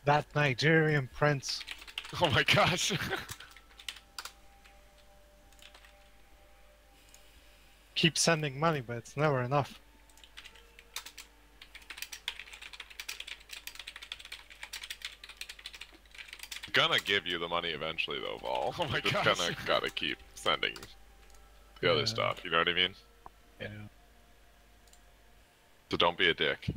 That Nigerian prince. Oh my gosh. Keeps sending money, but it's never enough. Gonna give you the money eventually, though, Vol. Oh my Just gosh. kinda gotta keep sending the other stuff. You know what I mean? Yeah. So don't be a dick.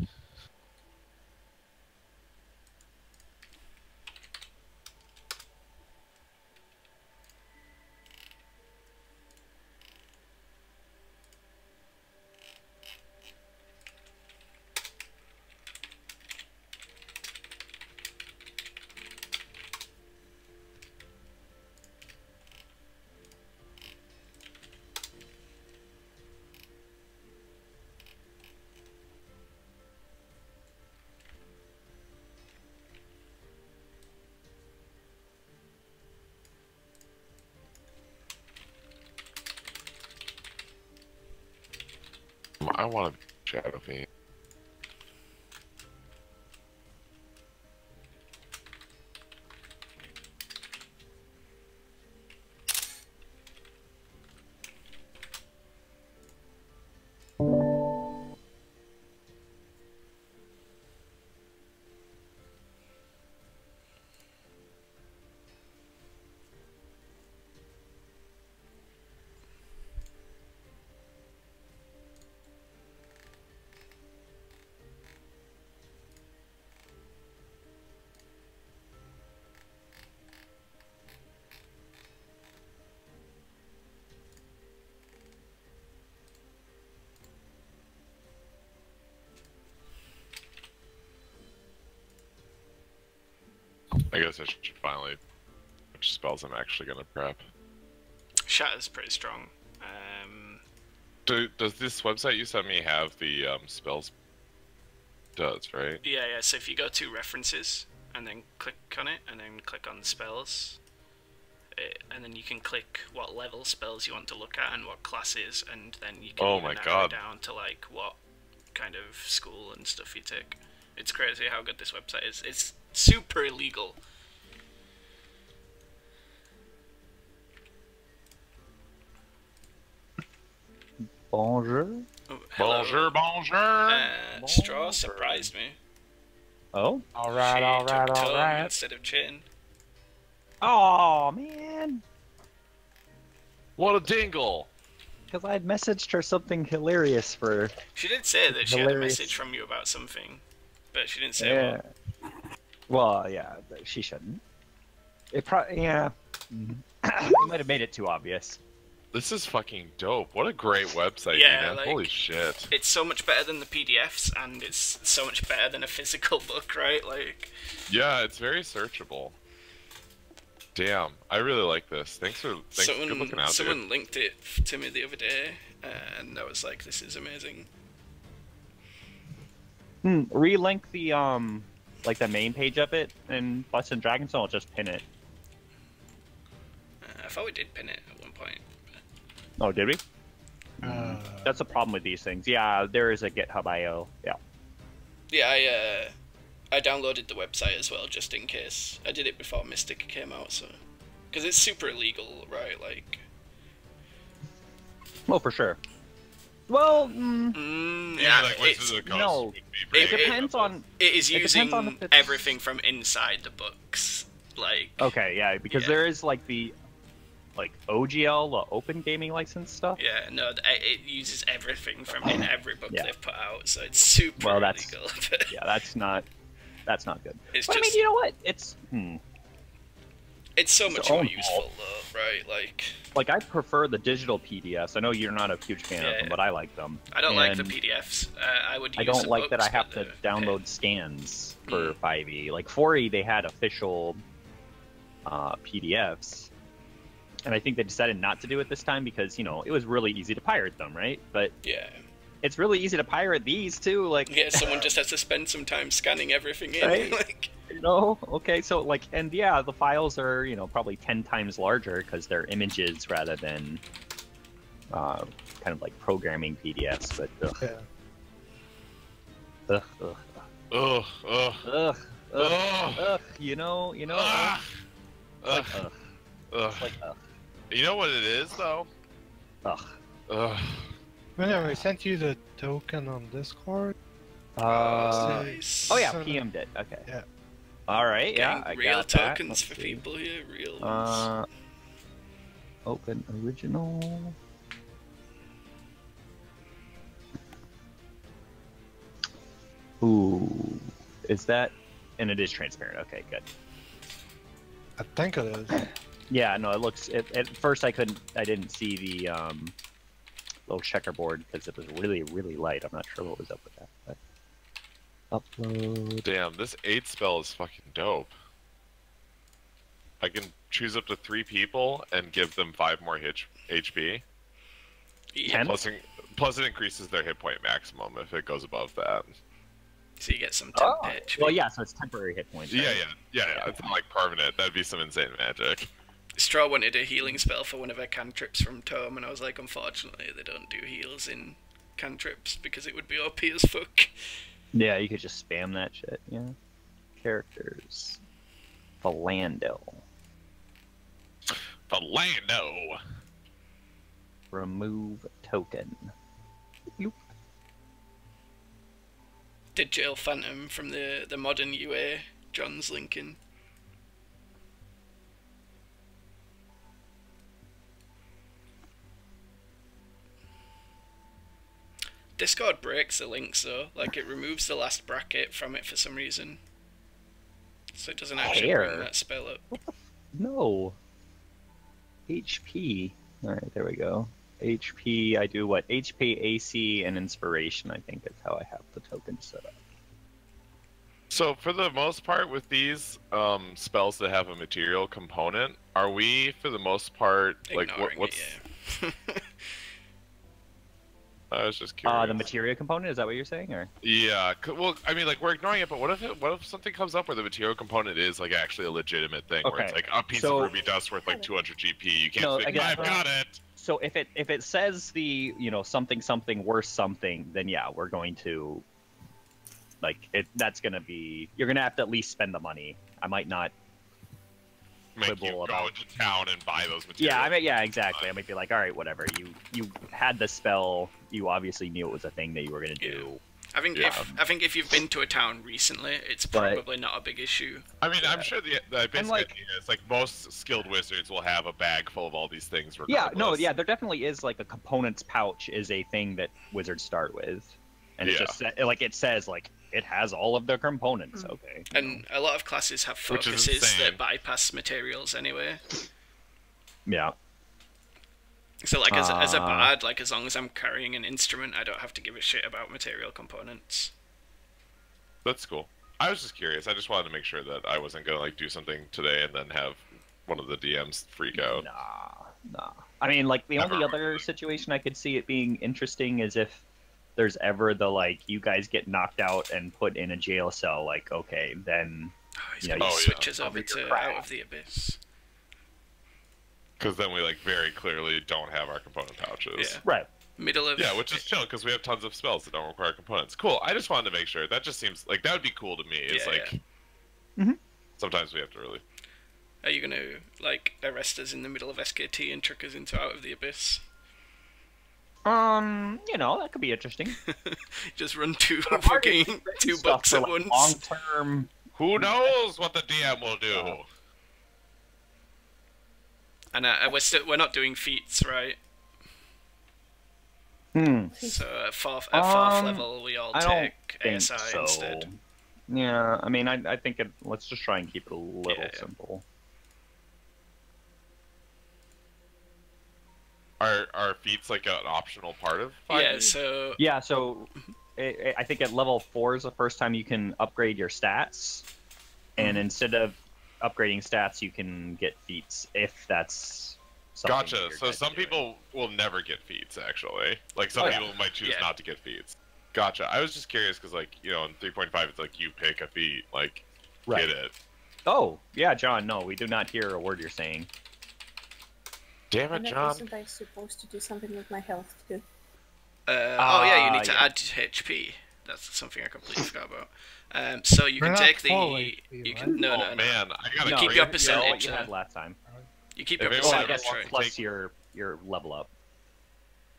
I want to shadow fiend. I guess I should finally which spells I'm actually gonna prep. Shatter's pretty strong. Does this website you sent me have the spells? Does, right? Yeah, yeah. So if you go to references and then click on it, and then click on spells, and then you can click what level spells you want to look at and what classes, and then you can narrow it down to like what kind of school and stuff you take. It's crazy how good this website is. It's super illegal. Bonjour. Oh, bonjour, bonjour. Straw surprised me. Oh. All right, She all right, took all tone right. instead of chin. Oh man. What a dingle. Because I had messaged her something hilarious for. She did say that she had a message from you about something, but she didn't say what. Well, yeah, she shouldn't. It probably, yeah. You might have made it too obvious. This is fucking dope. What a great website, Yeah, man. like, Holy shit. It's so much better than the PDFs, and it's so much better than a physical book, right? Like. Yeah, it's very searchable. Damn, I really like this. Thanks good looking out, someone dude. linked it to me the other day, and I was like, "This is amazing." Relink the like the main page of it in BUTTS and Dragons, and I'll just pin it. I thought we did pin it at one point. Oh, did we? That's the problem with these things. Yeah, there is a GitHub IO. Yeah. Yeah, I downloaded the website as well, just in case. I did it before Mystic came out, so... Because it's super illegal, right? Like... Oh, for sure. Well, yeah, like, no. It depends on... It is using everything from inside the books. Like... Okay, yeah, because there is, like, the... Like, OGL, the Open Gaming License stuff? Yeah, no, it uses everything from in every book they've put out, so it's super illegal. Yeah, that's not good. It's but just, I mean, you know what? It's so much more useful, though, right? Like, I prefer the digital PDFs. I know you're not a huge fan of them, but I like them. I don't like the PDFs. I would use I don't like books, that I have to download scans for 5e. Like, 4e, they had official PDFs. And I think they decided not to do it this time because, you know, it was really easy to pirate them, right? But yeah, it's really easy to pirate these too. Like, yeah, someone just has to spend some time scanning everything in. Right? Like, you know, okay, so like, and yeah, the files are, you know, probably 10 times larger because they're images rather than kind of like programming PDFs. But You know. Ugh. Like, Ugh. It's like, You know what it is though? ugh. Ugh. Whenever I sent you the token on Discord. Nice. Oh yeah, So- PM'd it. Okay. Yeah. All right. Yeah, Getting I real got that. tokens Let's for see. people here. Real ones. Open original. Ooh, is that? And it is transparent. Okay, good. I think it is. Yeah, no, it looks. At first, I didn't see the little checkerboard because it was really, really light. I'm not sure what was up with that. But upload. Damn, this 8 spell is fucking dope. I can choose up to 3 people and give them 5 more HP. Yeah. Plus it increases their hit point maximum if it goes above that. So you get some temp pitch. Well, yeah, so it's temporary hit points. Right? Yeah. It's not like permanent. That'd be some insane magic. Straw wanted a healing spell for one of her cantrips from Tome, and I was like, unfortunately, they don't do heals in cantrips because it would be OP as fuck. Yeah, you could just spam that shit. Yeah. Characters. Philando. Philando. Remove token. Bloop. Did Jail Phantom from the modern UA, John's linking. Discord breaks the links though, like it removes the last bracket from it for some reason. So it doesn't actually bring that spell up. No. HP. Alright, there we go. HP, I do what? HP, AC, and Inspiration, I think is how I have the token set up. So for the most part with these spells that have a material component, are we for the most part like what's it, yeah. I was just curious. The material component, is that what you're saying, or? Yeah, well, I mean, like we're ignoring it, but what if something comes up where the material component is like actually a legitimate thing, where it's like a piece of ruby dust worth like 200 GP? You can't say, I've got it. So if it says the something worth something, then yeah, we're going to that's gonna be, you're gonna have to at least spend the money. I might not make you go into town and buy those materials. Yeah, exactly. I might be like, all right, whatever. You had the spell. You obviously knew it was a thing that you were gonna do. I think if you've been to a town recently, it's probably not a big issue. I mean, I'm sure the basic idea is like most skilled wizards will have a bag full of all these things. Regardless. There definitely is like a components pouch is a thing that wizards start with, and it just it says it has all of the components. Okay. And a lot of classes have focuses that bypass materials anyway. Yeah. So as a bard, as long as I'm carrying an instrument, I don't have to give a shit about material components. That's cool. I was just curious. I just wanted to make sure that I wasn't gonna do something today and then have one of the DMs freak out. Nah. I mean, the only other situation I could see it being interesting is if there's ever the you guys get knocked out and put in a jail cell. Okay, then switches over to Out of the Abyss. Because then we very clearly don't have our component pouches. Yeah. Right. Middle of which is chill because we have tons of spells that don't require components. Cool. I just wanted to make sure. That just seems that would be cool to me. It's sometimes we have to really. Are you gonna arrest us in the middle of SKT and trick us into Out of the Abyss? That could be interesting. Just run two books at once. Long term. Who knows what the DM will do? And we're not doing feats, right? So at fourth level, we all take ASI instead. Yeah, I mean, I think let's just try and keep it a little simple. Are feats an optional part of 5e? So I think at level 4 is the first time you can upgrade your stats, and instead of upgrading stats, you can get feats if that's something. Gotcha. So some people will never get feats, actually. Some people might choose not to get feats. Gotcha. I was just curious because, in 3.5, it's you pick a feat, get it. Oh, yeah, John. No, we do not hear a word you're saying. Damn it, John. Wasn't I supposed to do something with my health too? You need to add HP. That's something I completely forgot about. So you We're can not take the. full HP, You right? can, no, Oh no, no. man, I gotta You No, keep go. your what percentage. you had last time. You keep If your anyone Well, I percentage. guess Right. plus your level up.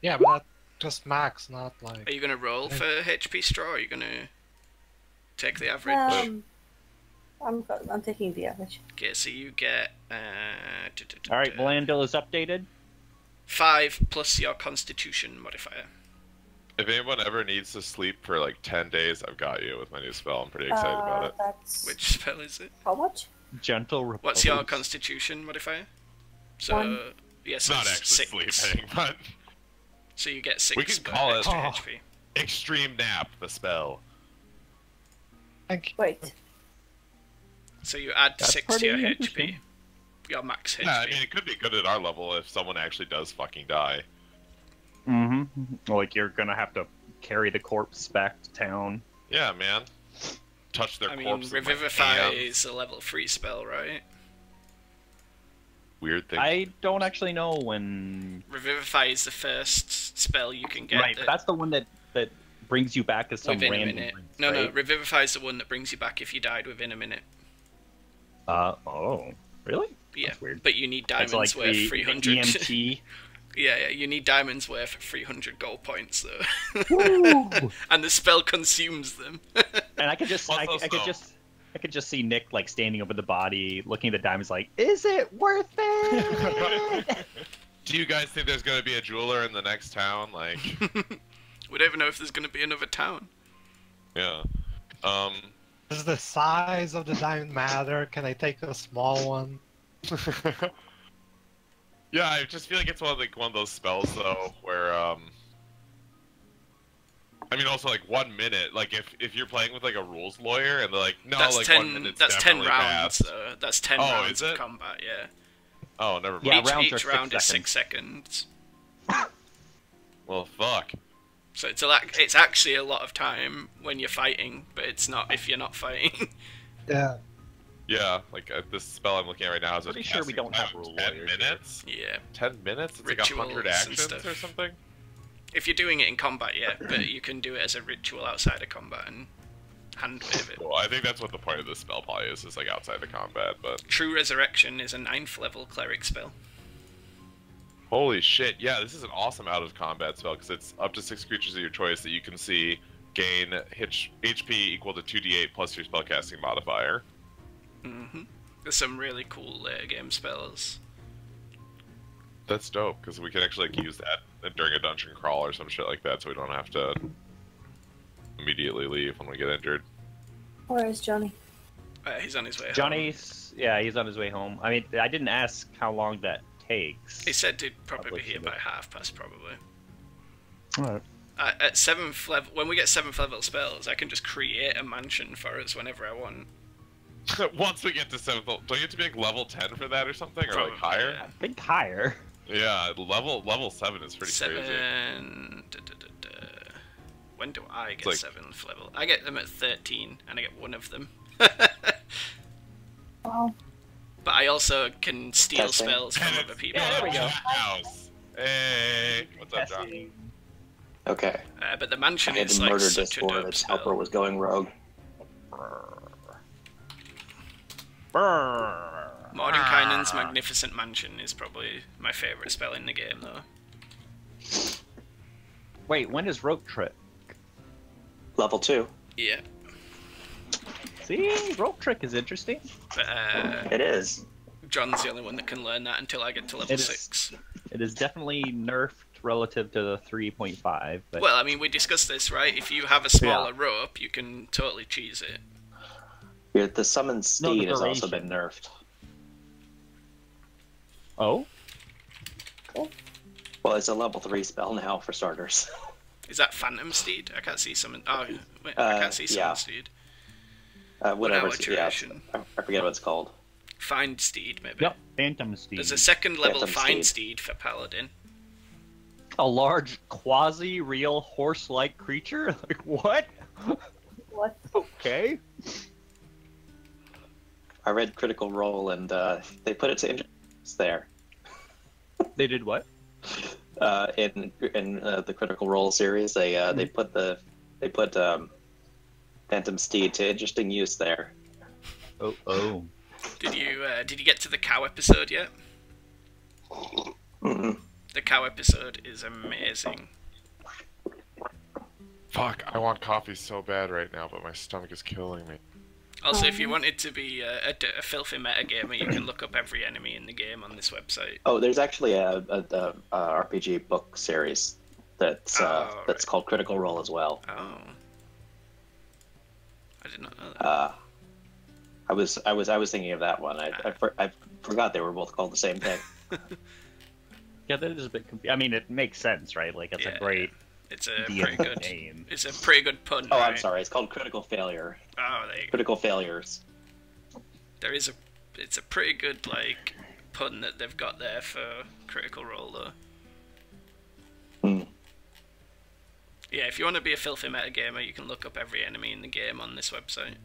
Yeah, but that's just max, not like. Are you gonna roll for HP straw? Or are you gonna take the average? I'm taking the average. Okay, so you get. All right, Blandil is updated. 5 plus your Constitution modifier. If anyone ever needs to sleep for like 10 days, I've got you with my new spell. I'm pretty excited about it. That's Which spell is it? how much? Gentle repose. What's your Constitution modifier? So 1. yes, It's not it's actually 6. sleeping, but So you get 6. We can call it- extra Oh. HP. extreme nap, the spell. Thank you. Wait. So you add That's 6 to your pretty HP. interesting. Your max HP. Yeah, I mean, it could be good at our level if someone actually does fucking die. Mm-hmm. Like you're gonna have to carry the corpse back to town. Yeah, man. Touch their I mean, corpse with my Revivify hands. is a level 3 spell, right? Weird thing. I don't actually know when. Revivify is the first spell you can get. Right, but that's the one that brings you back as some within a random. minute. place, No, right? Revivify is the one that brings you back if you died within a minute. Oh, really? Yeah, That's weird. but you need That's diamonds like worth the 300. EMT. Yeah, you need diamonds worth 300 gold points though. Woo! And the spell consumes them. And I could just, I could just see Nick like standing over the body, looking at the diamonds, like, is it worth it? Do you guys think there's gonna be a jeweler in the next town? Like, We don't even know if there's going to be another town. yeah. Does the size of the diamond matter? Can I take a small one? Yeah, I just feel like it's one of those spells though, where I mean, also like 1 minute. Like if you're playing with like a rules lawyer and they're like, no, That's like 10. 1 minute's That's 10 definitely rounds. fast. Though. That's 10 Oh, rounds is of it? combat. Yeah. Oh, never mind. Yeah, each rounds are each 6 round is seconds. 6 seconds. Well, fuck. So it's actually a lot of time when you're fighting, but it's not if you're not fighting. Yeah. Yeah, like this spell I'm looking at right now is a Pretty sure we casting don't have time of rule 10 lawyers here. minutes. Yeah. 10 minutes? It's Rituals like 100 and actions stuff. or something. If you're doing it in combat, yeah, but you can do it as a ritual outside of combat and hand wave it. Well, I think that's what the point of this spell probably is like outside the combat. But True Resurrection is a 9th level cleric spell. holy shit, yeah, this is an awesome out of combat spell because it's up to 6 creatures of your choice that you can see gain HP equal to 2d8 plus your spellcasting modifier. There's some really cool later game spells. That's dope because we can actually like use that during a dungeon crawl or some shit like that, so we don't have to immediately leave when we get injured. Where is Johnny? He's on his way home. Johnny's, yeah, he's on his way home. I mean, I didn't ask how long that takes. He said he'd probably be here Publish by it. past, probably. Alright. At 7th level, when we get 7th level spells, I can just create a mansion for us whenever I want. Once we get to 7th, don't you have to be like level 10 for that or something, or Probably, like higher? yeah. I think higher. Yeah, level 7 is pretty 7. crazy. When do I get like- 7th level? I get them at 13, and I get one of them. Wow. But I also can steal Testing. spells from other people. Yeah, there we go. House. Hey, what's up, John? Okay. But the I mansion had is to like murder such a Discord. dope Its helper spell. was going rogue. Mordenkainen's Magnificent Mansion is probably my favourite spell in the game, though. Wait, when is rope trick? Level 2. Yeah, See, rope trick is interesting. but It is. John's the only one that can learn that until I get to level It is. 6. It is definitely nerfed relative to the 3.5. But Well, I mean, we discussed this, right? If you have a smaller rope, you can totally cheese it. Yeah, the summoned No, the steed has also duration. been nerfed. oh, Well, it's a level 3 spell now for starters. Is that Phantom Steed? I can't see summon. Oh, wait, I can't see Summon yeah. Steed. Whatever. What It's, yeah, duration? I forget what it's called. Find Steed, maybe. yep, Phantom Steed. There's a second level Phantom Find Steed. Steed for Paladin. A large quasi-real horse-like creature. Like what? What? Okay. I read Critical Role and they put it to interest there. They did what? In the Critical Role series, they put the They put Phantom Steed to interesting use there. Oh. Did you get to the cow episode yet? Mm-mm. The cow episode is amazing. Fuck, I want coffee so bad right now, but my stomach is killing me. Also, if you wanted to be a filthy metagamer, you can look up every enemy in the game on this website. Oh, there's actually a RPG book series that's right. called Critical Role as well. Oh, I did not know that. I was thinking of that one. I forgot they were both called the same thing. Yeah, that is a bit confusing. I mean, it makes sense, right? Like, it's a great It's a DM pretty good name. It's a pretty good pun. Oh, right? I'm sorry. It's called Critical Failure. Oh, there you go. Critical Failures. It's a pretty good like pun that they've got there for Critical Role though. Hmm. Yeah, if you want to be a filthy metagamer, you can look up every enemy in the game on this website.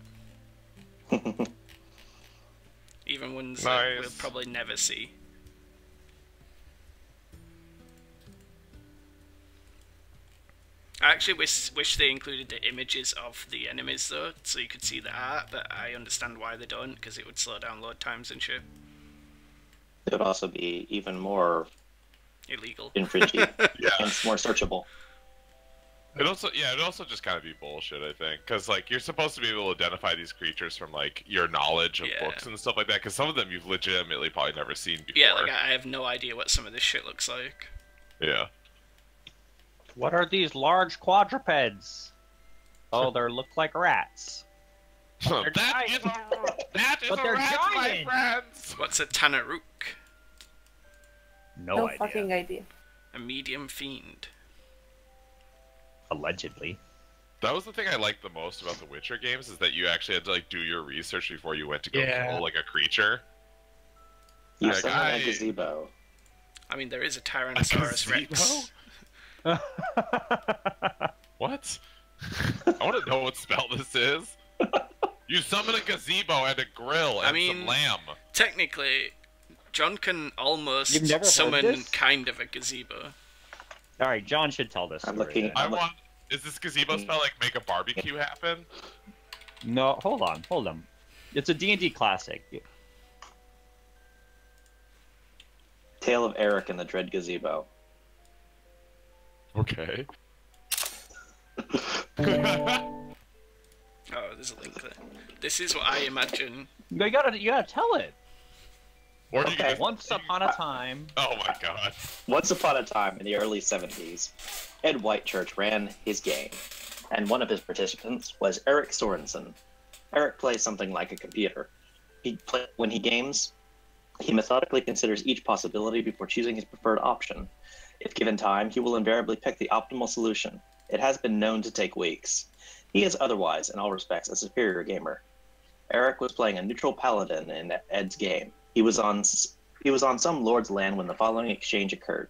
Even ones that we'll probably never see. I actually wish they included the images of the enemies though, so you could see the art, but I understand why they don't, because it would slow down load times and shit. It would also be even more Illegal. infringing Yeah. and more searchable. It'd also just kind of be bullshit, I think, because like you're supposed to be able to identify these creatures from like your knowledge of books and stuff like that, because some of them you've legitimately probably never seen before. Yeah, like I have no idea what some of this shit looks like. Yeah. What are these large quadrupeds? Oh, they look like rats. That is But a they're rat, my giant! friends! What's a Tanaruk? No No idea. fucking idea. A medium fiend. Allegedly. That was the thing I liked the most about the Witcher games, is that you actually had to like do your research before you went to go kill like a creature. You Like, summon a gazebo. I mean, there is a Tyrannosaurus Rex. What? I want to know what spell this is. You summon a gazebo and a grill and some lamb. Technically, John can almost You've never heard summon this? kind of a gazebo. Alright, John should tell this I'm story. looking- then. Is this gazebo spell like make a barbecue happen? No, hold on. It's a D&D classic. Tale of Eric and the Dread Gazebo. Okay. Oh, there's a link there. This is what I imagine. You gotta tell it. Or do you Okay. just... Once upon a time. Oh my god. Once upon a time in the early 70s, Ed Whitechurch ran his game, and one of his participants was Eric Sorensen. Eric plays something like a computer. When he games, he methodically considers each possibility before choosing his preferred option. If given time, he will invariably pick the optimal solution. It has been known to take weeks. He is otherwise, in all respects, a superior gamer. Eric was playing a neutral paladin in Ed's game. He was on some lord's land when the following exchange occurred.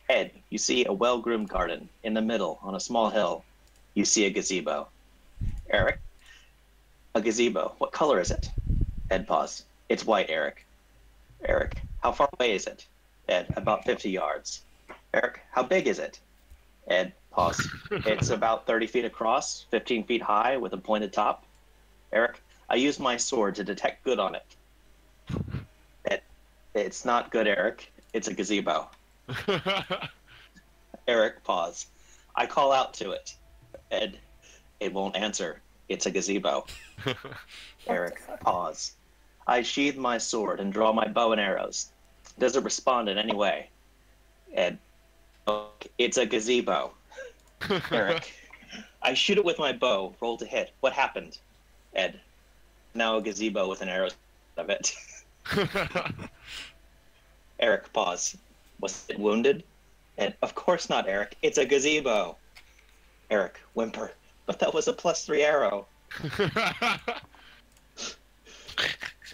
Ed, you see a well-groomed garden. In the middle, on a small hill, you see a gazebo. Eric, a gazebo. What color is it? Ed paused. It's white, Eric. Eric, how far away is it? Ed, about 50 yards. Eric, how big is it? Ed, pause. It's about 30 feet across, 15 feet high, with a pointed top. Eric, I used my sword to detect good on it. Ed, it's not good, Eric. It's a gazebo. Eric, pause. I call out to it. Ed, it won't answer. It's a gazebo. Eric, pause. I sheathe my sword and draw my bow and arrows. Does it respond in any way? Ed, it's a gazebo. Eric, I shoot it with my bow, roll to hit. What happened? Ed, now a gazebo with an arrow out of it. Eric, pause. Was it wounded? Ed, of course not, Eric. It's a gazebo. Eric, whimper. But that was a +3 arrow.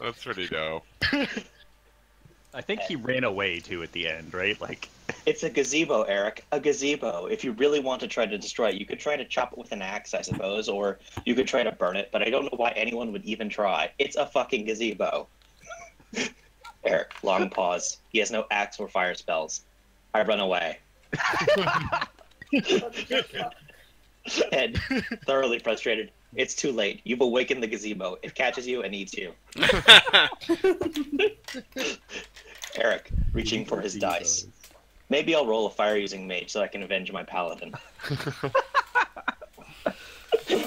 That's pretty dope. I think he ran away too at the end, right? Like, It's a gazebo, Eric. A gazebo. If you really want to try to destroy it, you could try to chop it with an axe, I suppose, or you could try to burn it, but I don't know why anyone would even try. It's a fucking gazebo. Eric, long pause. He has no axe or fire spells. I run away. Ed, thoroughly frustrated. It's too late. You've awakened the gazebo. It catches you and eats you. Eric, reaching for his dice. Maybe I'll roll a fire-using mage so I can avenge my paladin.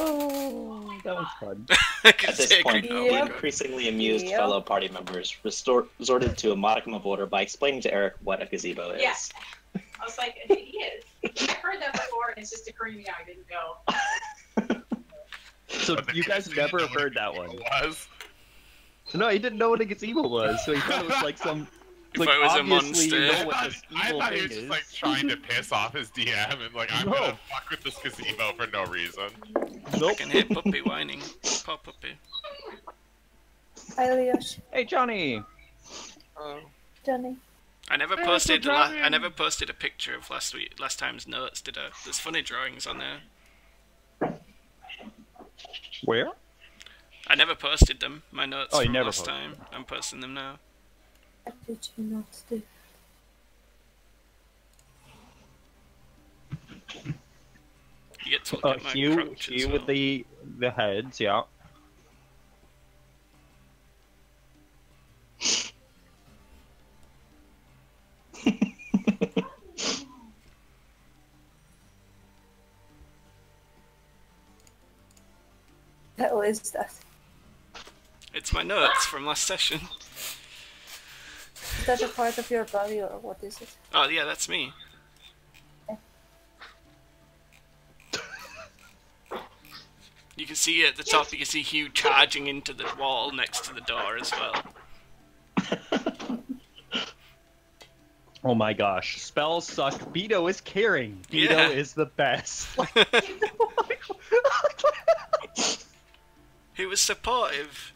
Oh, that was fun. At this point, the increasingly amused fellow party members resorted to a modicum of order by explaining to Eric what a gazebo is. Yeah. I was like, he is. I've heard that before, and it's just occurring to me I didn't know. So you guys never heard that one? Was? No, he didn't know what a gazebo was, so he thought it was like some... If I was a monster. You know what this I evil thought he thing was just is. like trying to piss off his DM and like, I'm gonna fuck with this gazebo for no reason. I can hear puppy whining. Poor puppy. Hi, Leosh. Hey, Johnny! Johnny. I never posted I never posted a picture of last time's notes, did I? There's funny drawings on there. Where? I never posted them. My notes Oh, you from never last posted time. I'm posting them now. What did you not do? You get to look at my crouch as Hugh well. with the heads, yeah. What is that? It's my notes from last session. Is that a part of your body or what is it? Oh yeah, that's me. You can see at the top, you can see Hugh charging into the wall next to the door as well. Oh my gosh, spells suck. Beto is caring. Beto Yeah. is the best. He was supportive.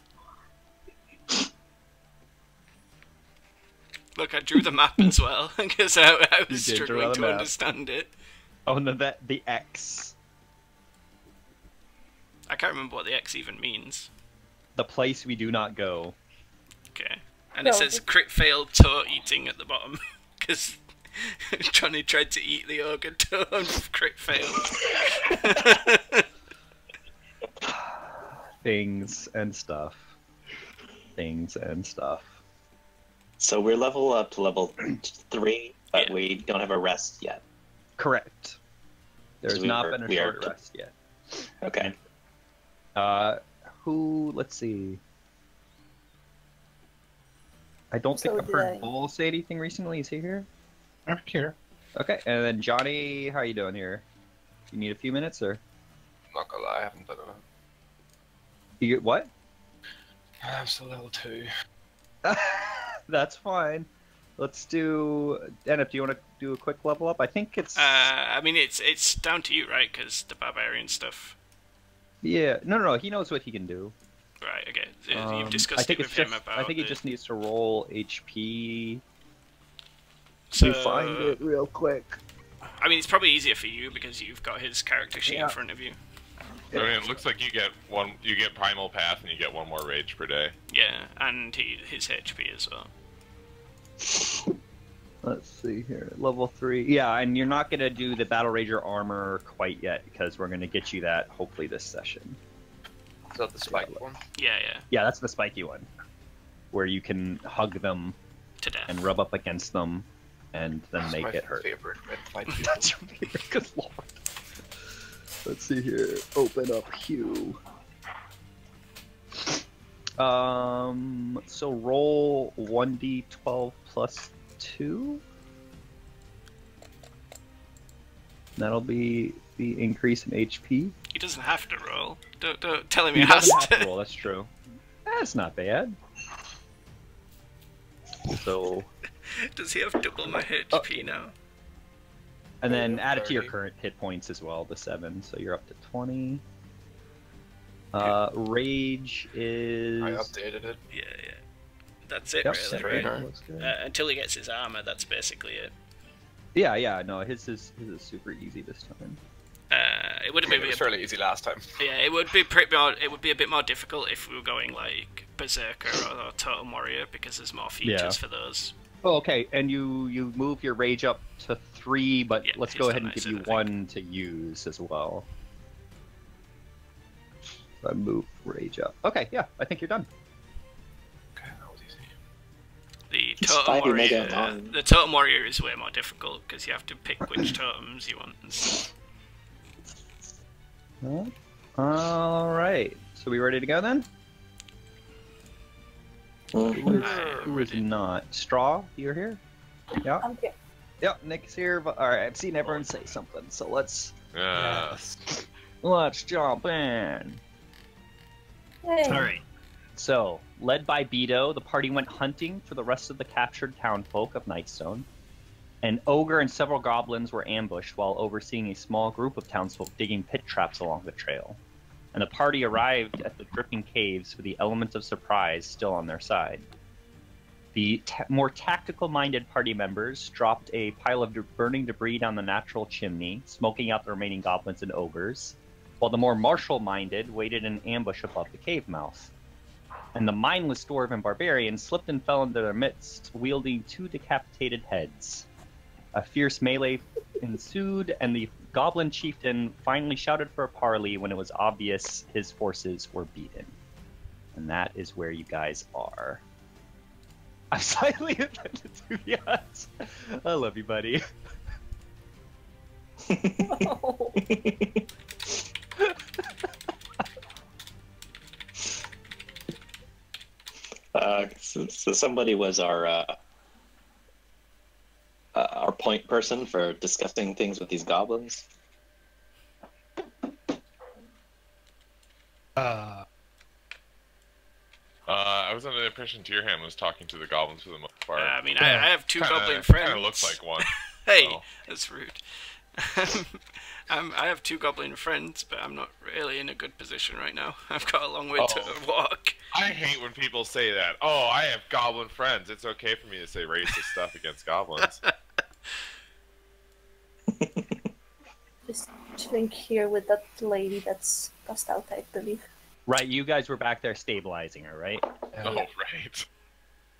Look, I drew the map as well, because I was You did draw struggling the to map. understand it. Oh no, the X. I can't remember what the X even means. The place we do not go. Okay. And No, it says it- crit failed toe eating at the bottom, because Johnny tried to eat the ogre toe and crit failed. Things and stuff. Things and stuff. So we're level up to level 3, but Yeah. we don't have a rest yet. Correct. There's we not are- been a we are- short rest yet. Okay. Let's see. I don't So think I've did heard I. Bull say anything recently. Is he here? I'm here. Okay, and then Johnny, how you doing here? You need a few minutes, or Not gonna lie, I haven't done it. you get what? I'm still level 2. That's fine. Let's do. Dennis, do you want to do a quick level up? I think it's. I mean, it's down to you, right? Because the barbarian stuff. Yeah. No. He knows what he can do. Right. Okay. I You've discussed think it it's with him just. about. I think he just needs to roll HP. So, to find it real quick. I mean, it's probably easier for you because you've got his character sheet Yeah. in front of you. I mean, it looks like you get Primal Path and you get one more rage per day. Yeah, and his HP as well. Let's see here. Level 3. Yeah, and you're not going to do the Battle Rager armor quite yet because we're going to get you that hopefully this session. Is that the spike one? Yeah, yeah. Yeah, that's the spiky one. Where you can hug them To death. and rub up against them and then That's make my it hurt. favorite red fight. That's your favorite. Good lord. Let's see here. Open up Hue. So roll 1d12 plus 2. That'll be the increase in HP. He doesn't have to roll. Don't tell him he He has doesn't have to. to roll, that's true. That's not bad. So, Does he have double my HP now? and then add it to your 30. current hit points as well, the 7, so you're up to 20. Rage is... I updated it. Yeah, yeah. That's it, Yep, really. straight Right? on. looks good. Until he gets his armor, that's basically it. Yeah, no, his is super easy this time. It would I have mean, been it was fairly easy last time. yeah, it would be pretty more, it would be a bit more difficult if we were going like Berserker or Totem Warrior because there's more features Yeah. for those. Oh, okay, and you move your rage up to 3, but Yeah, let's he's go done ahead and nice, give you I think. 1 to use as well. I move rage up. Okay, yeah, I think you're done. Okay, that was easy. The Spidey totem made warrior, it long. the totem warrior is way more difficult because you have to pick which totems you want and stuff. All right. So we ready to go then? Who is not? Straw, you're here? Yeah. I'm here. Yep, Nick's here. But all right, I've seen everyone say something, so let's Yes. jump in. Yay. All right. So, led by Beto, the party went hunting for the rest of the captured townfolk of Nightstone. An ogre and several goblins were ambushed while overseeing a small group of townsfolk digging pit traps along the trail. And the party arrived at the dripping caves with the element of surprise still on their side. The more tactical-minded party members dropped a pile of burning debris down the natural chimney, smoking out the remaining goblins and ogres, while the more martial-minded waited in ambush above the cave mouth. And the mindless dwarven barbarian slipped and fell into their midst, wielding 2 decapitated heads. A fierce melee ensued, and the goblin chieftain finally shouted for a parley when it was obvious his forces were beaten. And that is where you guys are. I'm slightly offended, to be honest. I love you, buddy. So somebody was our point person for discussing things with these goblins. I was under the impression Tierham was talking to the goblins for the most part. I mean, I have 2 goblin friends. Kind of looks like one. Hey, so. That's rude. I have 2 goblin friends, but I'm not really in a good position right now. I've got a long way to walk. I hate when people say that. Oh, I have goblin friends. It's okay for me to say racist stuff against goblins. Just chilling here with that lady that's passed out, I believe. Right, you guys were back there stabilizing her, right? Oh, right.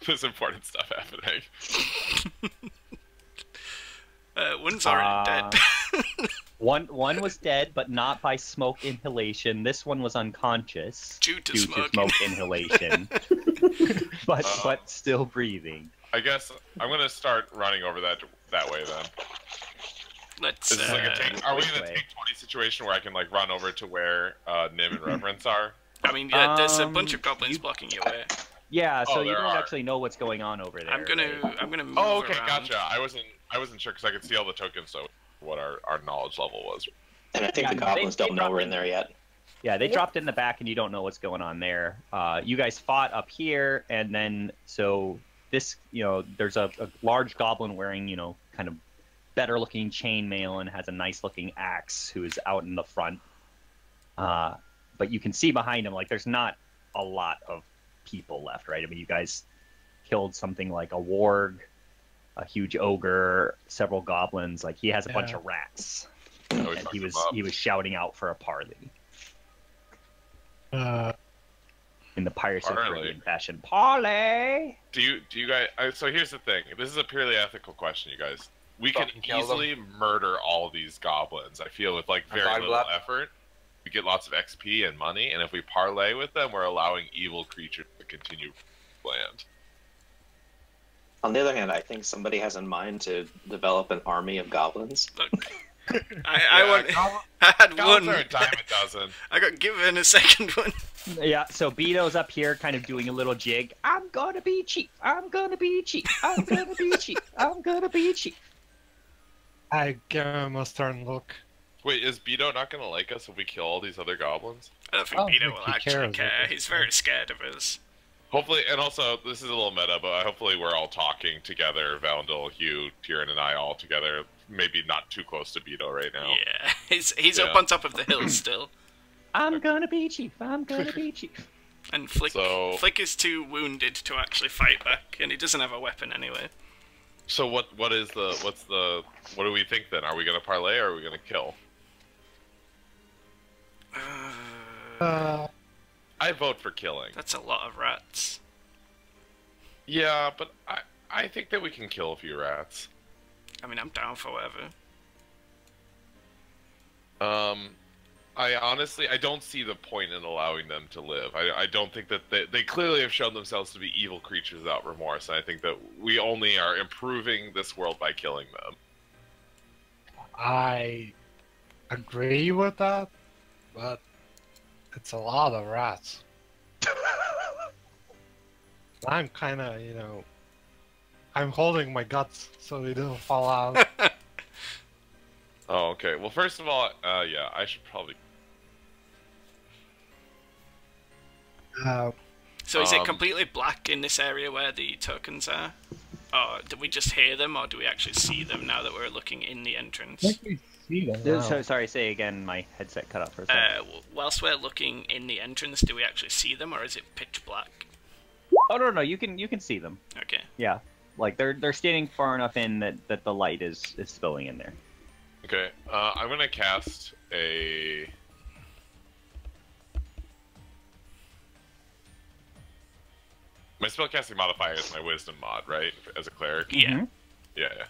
There's important stuff happening. One's already dead. One was dead, but not by smoke inhalation. This one was unconscious due to smoke inhalation, but still breathing. I guess I'm gonna start running over that way then. Let's. Is this like a take? Are we in a take 20 situation where I can like run over to where Nim and Reverence are? I mean, yeah, there's a bunch of goblins blocking your way. Yeah, so you don't are. actually know what's going on over there. I'm gonna move Oh, okay, around. gotcha. I wasn't sure because I could see all the tokens, so what our knowledge level was. And I think the goblins don't know we're in there yet. Yeah, they dropped in the back, and you don't know what's going on there. You guys fought up here, and then so this, there's a large goblin wearing, kind of better-looking chainmail and has a nice-looking axe who is out in the front. But you can see behind him, like, there's not a lot of people left, right? I mean, you guys killed something like a warg, a huge ogre, several goblins. Like, he has a bunch of rats, and he was shouting out for a parley. In the Pirates of the Caribbean fashion, parley. Do you guys? So here's the thing. This is a purely ethical question, you guys. We can easily murder all of these goblins. I feel with like very little effort. We get lots of XP and money, and if we parlay with them, we're allowing evil creatures to continue land. On the other hand, I think somebody has in mind to develop an army of goblins. Look, I had one. Are a dime a dozen. I got given a second one. Yeah, so Beto's up here kind of doing a little jig. I'm gonna be chief. I'm gonna be chief. I'm gonna be chief. I'm gonna be chief. I give him a stern look. Wait, is Beto not gonna like us if we kill all these other goblins? I don't think Beto will actually care. He's very scared of us. Hopefully, and also, this is a little meta, but hopefully we're all talking together, Valendil, Hugh, Tyrion, and I all together. Maybe not too close to Beto right now. Yeah, he's up on top of the hill still. I'm gonna be chief. I'm gonna be chief. And Flick is too wounded to actually fight back, and he doesn't have a weapon anyway. So what do we think then? Are we gonna parlay or are we gonna kill? I vote for killing. That's a lot of rats. Yeah, but I think that we can kill a few rats. I mean, I'm down for whatever. I honestly, I don't see the point in allowing them to live. I don't think that they clearly have shown themselves to be evil creatures without remorse, and I think that we only are improving this world by killing them. I agree with that, but it's a lot of rats. I'm kind of, you know, I'm holding my guts so they don't fall out. Oh, okay. Well, first of all, yeah, I should probably... So is it completely black in this area where the tokens are? Or do we just hear them, or do we actually see them now that we're looking in the entrance? I think we see them now. So, sorry, say again, my headset cut out for a second. Whilst we're looking in the entrance, do we actually see them, or is it pitch black? Oh no, you can see them. Okay. Yeah, like they're standing far enough in that the light is spilling in there. Okay, I'm gonna cast a... My spellcasting modifier is my wisdom mod, right? As a cleric? Yeah. Mm-hmm. Yeah.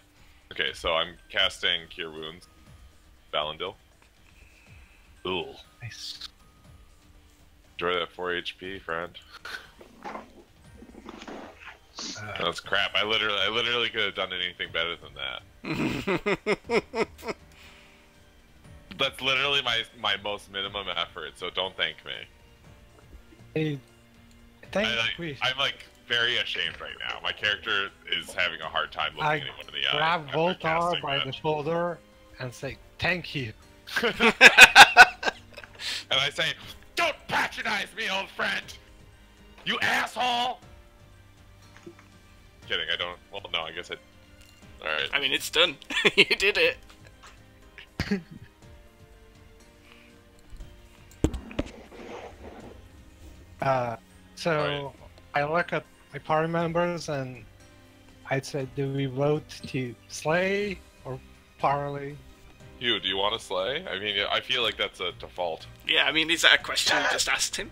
Okay, so I'm casting Cure Wounds. Valandil. Ooh. Nice. Enjoy that 4 HP, friend. That's crap. I literally could have done anything better than that. That's literally my most minimum effort, so don't thank me. I'm like very ashamed right now. My character is having a hard time looking anyone in the eye. Grab Voltar by the shoulder and say, "Thank you." And I say, "Don't patronize me, old friend! You asshole!" Kidding, I don't. Well, no, I guess I. Alright. I mean, it's done. You did it. So I look at my party members and I'd say, do we vote to slay or parley? Hugh, do you want to slay? I mean, I feel like that's a default. Yeah, I mean, is that a question you just asked him?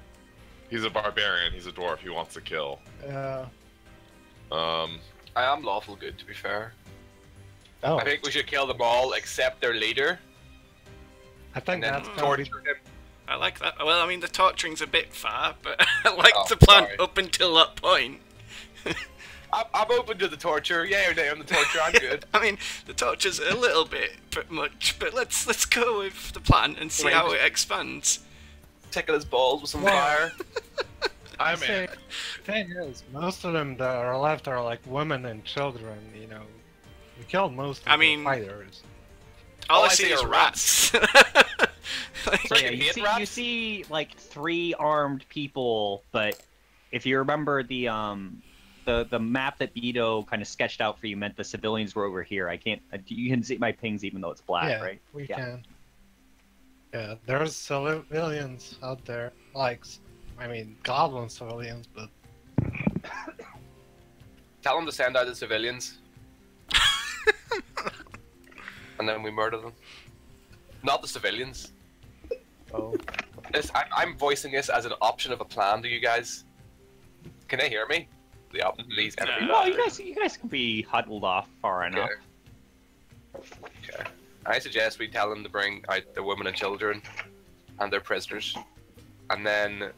He's a barbarian. He's a dwarf. He wants to kill. I am lawful good, to be fair. Oh, I think we should kill them all except their leader. I think And that's then gonna be... torture him. I like that. Well, I mean, the torturing's a bit far, but I like Oh, the plan sorry. up until that point. I'm open to the torture. Yeah, or nay on the torture. I'm good. I mean, the torture's a little bit much, but let's go with the plan and see Wait, how it expands. Tickle his balls with some Well, fire. I'm The thing is, most of them that are left are like women and children, you know. We killed most of I the mean- fighters. All All I I see see is are rats. Like, So, yeah, Freaking you hate see, rats? you see like 3 armed people, but if you remember the map that Beto kind of sketched out for you meant the civilians were over here. I can't. You can see my pings even though it's black, Yeah, right? we Yeah. can. Yeah, there's civilians out there. Like, I mean, goblin civilians, but... Tell them to send out the civilians. And then we murder them. Not the civilians. Oh. I'm voicing this as an option of a plan to you guys. Can they hear me? These enemy. No, you guys can be huddled off far enough. Okay. I suggest we tell them to bring out the women and children and their prisoners, and then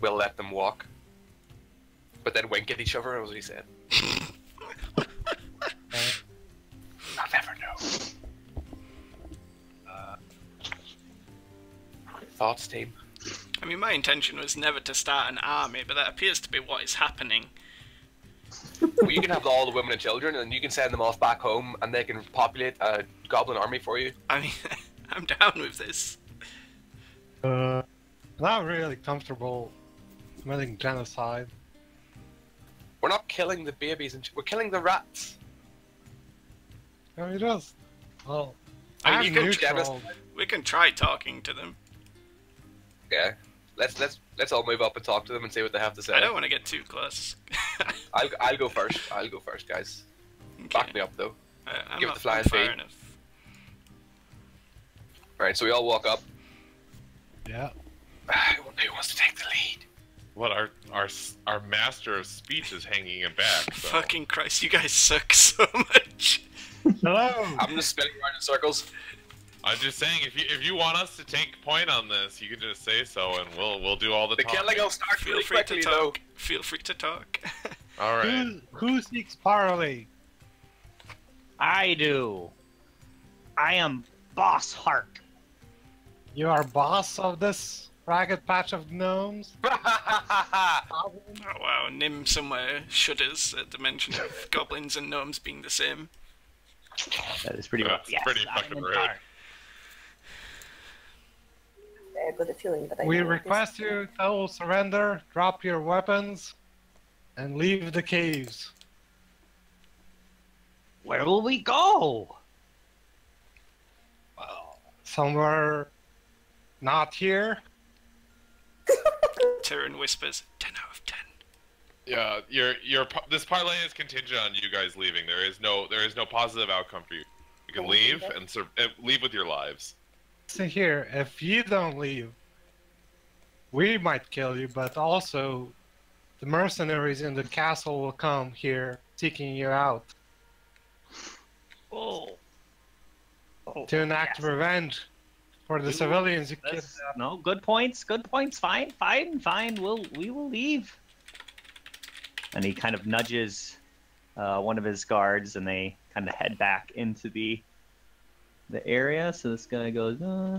we'll let them walk. But then wink at each other, as he said. I'll never know. Thoughts, team? I mean, my intention was never to start an army, but that appears to be what is happening. Well, you can have all the women and children, and you can send them off back home, and they can populate a goblin army for you. I mean, I'm down with this. Not really comfortable committing genocide. We're not killing the babies, we're killing the rats. No, it does. Well, I mean, I'm you can neutral. We can try talking to them. Yeah. Let's all move up and talk to them and see what they have to say. I don't want to get too close. I'll go first. I'll go first, guys. Back me up though. I'm Give it not the flying far feet. enough. Alright, so we all walk up. Yeah. Who wants to take the lead? What our master of speech is hanging him back. So. Fucking Christ, you guys suck so much. Hello! I'm just spinning around in circles. I'm just saying, if you want us to take point on this, you can just say so, and we'll do all the talking. killing will start really quickly, though. Feel free to talk. All right. Who seeks parley? I do. I am Boss Hark. You are boss of this ragged patch of gnomes? Oh wow, Nim somewhere shudders at the mention of goblins and gnomes being the same. That is pretty rough. That's pretty fucking rude. I've got a feeling that I We know request you to surrender, drop your weapons, and leave the caves. Where will we go? Well, somewhere not here. Tyrion whispers, 10 out of 10. Yeah, this parlay is contingent on you guys leaving. There is no positive outcome for you. You can leave and leave with your lives. Listen here, if you don't leave, we might kill you, but also the mercenaries in the castle will come here seeking you out to enact revenge for the civilians you killed. No, good points. Good points. Fine. We will leave. And he kind of nudges one of his guards, and they kind of head back into the area. So this guy goes, no.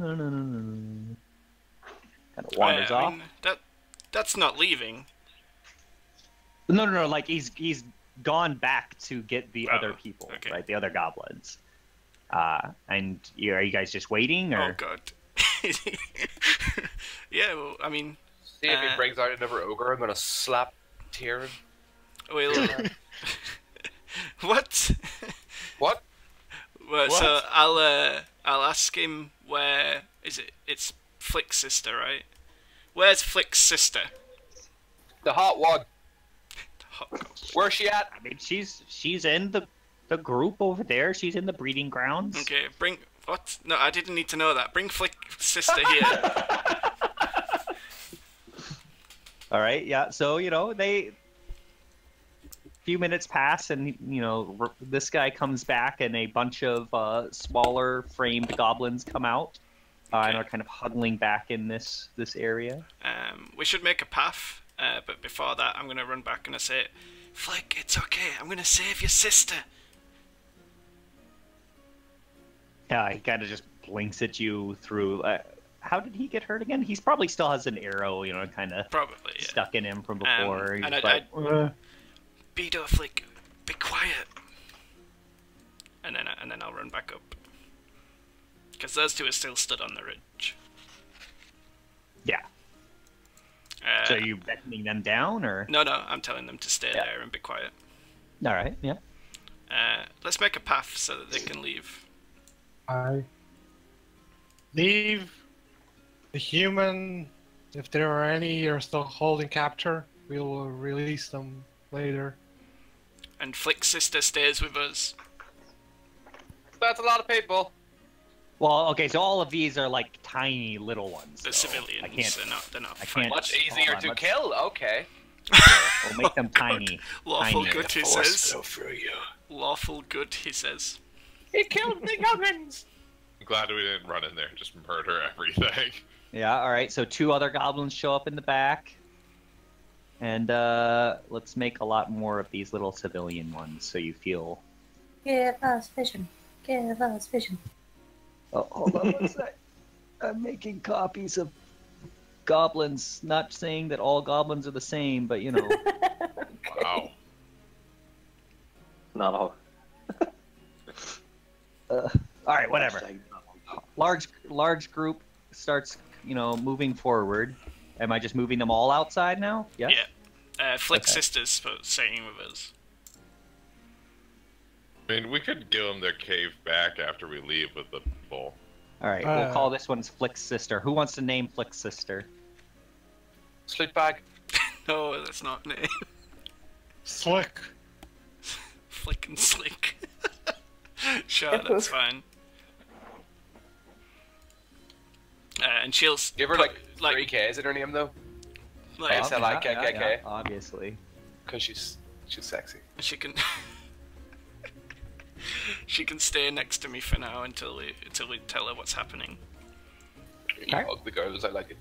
Kind of wanders off. Mean, that's not leaving. No. Like he's gone back to get the other people, okay. right? The other goblins. And are you guys just waiting, or? Oh god. Yeah, well, I mean. See if he brings out another ogre, I'm gonna slap Tyrion. Well, what? What? Well, so I'll ask him where is it? It's Flick's sister, right? Where's Flick's sister? The hot one. Hot Where's she at? I mean, she's in the group over there. She's in the breeding grounds. Okay, bring what? No, I didn't need to know that. Bring Flick's sister here. All right, yeah. So few minutes pass, and this guy comes back, and a bunch of smaller framed goblins come out and are kind of huddling back in this area. We should make a path, but before that, I'm gonna run back and I say, Flick, it's okay. I'm gonna save your sister. Yeah, he kind of just blinks at you through. How did he get hurt again? He's probably still has an arrow, kind of probably stuck in him from before. And Beto, Flick, be quiet. And then I'll run back up. Because those two are still stood on the ridge. Yeah. So are you beckoning them down, or? No, I'm telling them to stay there and be quiet. All right, yeah. Let's make a path so that they can leave. Leave the human, if there are any you're still holding capture, we will release them later. And Flick's sister stays with us. That's a lot of people. Well, okay, so all of these are like tiny little ones. They're civilians. They're not. I can't. Much easier to kill. Okay. We'll make them tiny. Lawful tiny. good, he says. Lawful good, he says. He killed the goblins. I'm glad we didn't run in there and just murder everything. Yeah. All right. So 2 other goblins show up in the back, and let's make a lot more of these little civilian ones, so you feel. Give us vision. Give us vision. Oh, hold on one sec. I'm making copies of goblins. Not saying that all goblins are the same, but Okay. Wow. Not all. all right, whatever. Large group starts, moving forward. Am I just moving them all outside now? Yes? Yeah. Flick's sister's staying with us. I mean, we could give them their cave back after we leave with the people. All right, we'll call this one's Flick's sister. Who wants to name Flick's sister? Slutbag. No, that's not name. Slick. Flick and Slick. Sure, that's fine. And she'll Give her like 3K. Is it her name though? Like, SLIKKK. Yeah, obviously. Because she's sexy. she can. She can stay next to me for now until we tell her what's happening. You hug the girls, I like it.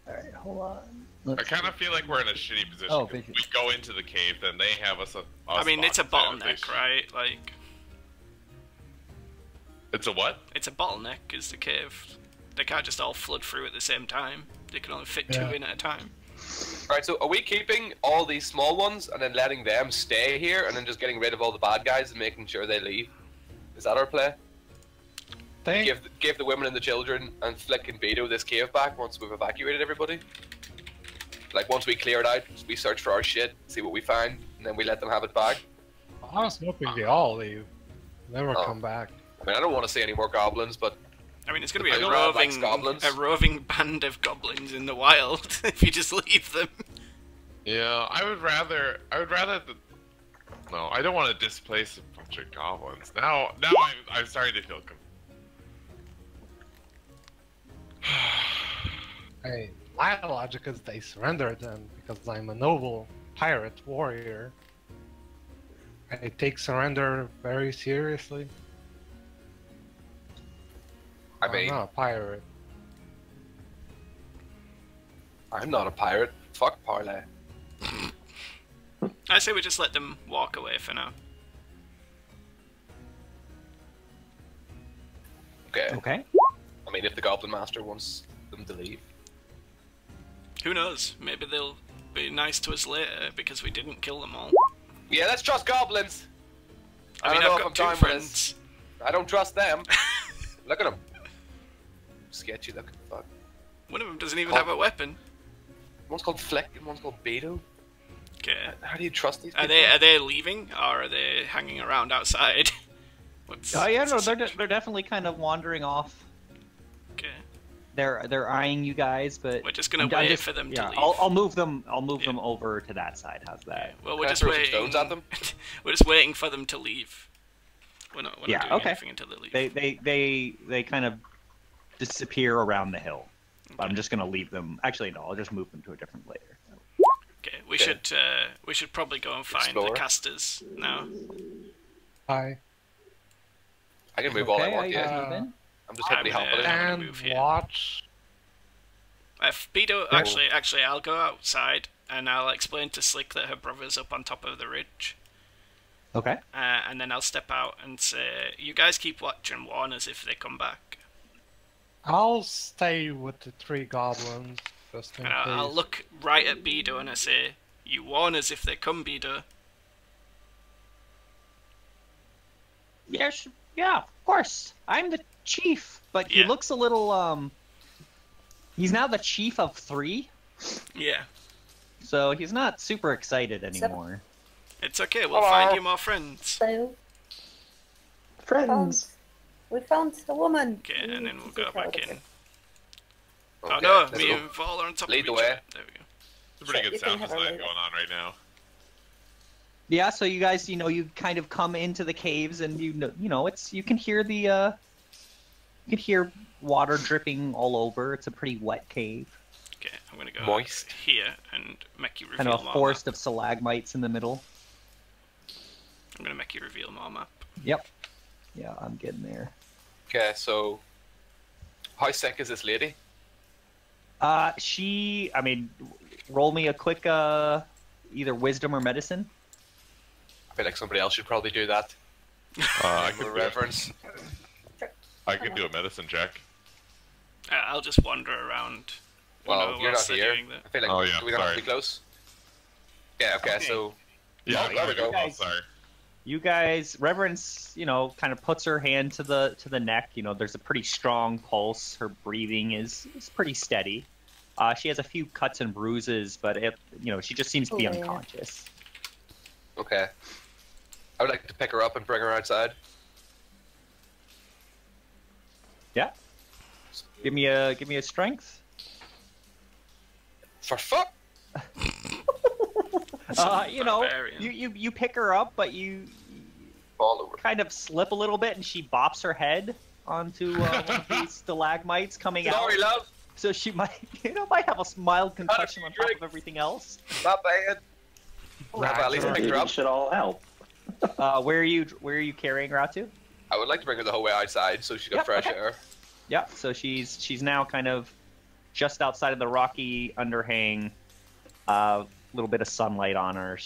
Alright, hold on. I kind of feel like we're in a shitty position. Oh, We go into the cave, then they have us. I mean, it's a bottleneck, right? Like. It's a what? It's a bottleneck, is the cave. They can't just all flood through at the same time. They can only fit 2 in at a time. Alright, so are we keeping all these small ones and then letting them stay here and then just getting rid of all the bad guys and making sure they leave? Is that our play? Give the women and the children and Flick and Beto this cave back once we've evacuated everybody? Like, once we clear it out, we search for our shit, see what we find, and then we let them have it back? I was hoping they all leave. Never come back. I mean, I don't want to see any more goblins, but... I mean, it's going to be a roving band of goblins in the wild if you just leave them. Yeah, I would rather no, I don't want to displace a bunch of goblins. Now I'm starting to feel Hey, my logic is they surrendered then because I'm a noble pirate warrior. I take surrender very seriously. I mean, I'm not a pirate. I'm not a pirate. Fuck parlay. I say we just let them walk away for now. Okay. I mean, if the Goblin Master wants them to leave. Who knows? Maybe they'll be nice to us later because we didn't kill them all. Yeah, let's trust goblins! I mean, I've got 2 friends. I don't trust them. Look at them. Sketchy looking fuck. One of them doesn't even have a weapon. One's called Flick and one's called Beto. Okay. How do you trust these people? Are they leaving or are they hanging around outside? Oh yeah, no, they're definitely kind of wandering off. Okay. They're eyeing you guys, but we're just gonna wait for them to leave. I'll move them. I'll move them over to that side. How's that? Yeah. Well, we're just waiting. Stones at them? We're just waiting for them to leave. We're not doing anything until they leave. They kind of disappear around the hill. Okay. I'm just gonna leave them. Actually, no, I'll just move them to a different layer. Okay, we should probably go and find the casters now. Hi. I can move all I want, yeah. I'm just happy helping and watch. If Beto, actually, I'll go outside and I'll explain to Slick that her brother's up on top of the ridge. Okay. And then I'll step out and say, you guys keep watch and warn us if they come back. I'll stay with the 3 goblins, just in case. I'll look right at Beto and I say, you warn us if they come, Beto. Yes, yeah, of course. I'm the chief, but he looks a little, he's now the chief of 3. Yeah. So he's not super excited anymore. It's okay, we'll find you more friends. So, friends. We found a woman. Okay, and then we'll go back in. Okay, Oh no, we've all on top of each other. There we go. It's a pretty good sound design going on right now. Yeah, so you guys, you kind of come into the caves, and you know, you can hear you can hear water dripping all over. It's a pretty wet cave. Okay, I'm gonna go moist here and make you reveal kind of a forest of stalagmites in the middle. I'm gonna make you reveal more map. Yep. Yeah, I'm getting there. Okay, so how sick is this lady? I mean, roll me a quick either wisdom or medicine. I feel like somebody else should probably do that. I could reference. I can do a medicine check. I'll just wander around. Well, you're not here. I feel like we don't have to be close. Yeah. Okay. So. Yeah. There we go. Sorry. You guys, Reverence, kind of puts her hand to the neck. There's a pretty strong pulse. Her breathing is pretty steady. She has a few cuts and bruises, but she just seems to be unconscious. Okay. I would like to pick her up and bring her outside. Yeah. Give me a strength. For fuck. You pick her up, but you fall over. Kind of slip a little bit, and she bops her head onto one of these stalagmites coming out. Sorry, love. So she might have a mild concussion on top of everything else. Not bad. Well, at least pick her up. Should all help. Where are you carrying her out to? I would like to bring her the whole way outside so she got fresh air. Yeah, so she's now kind of just outside of the rocky underhang. Little bit of sunlight on her.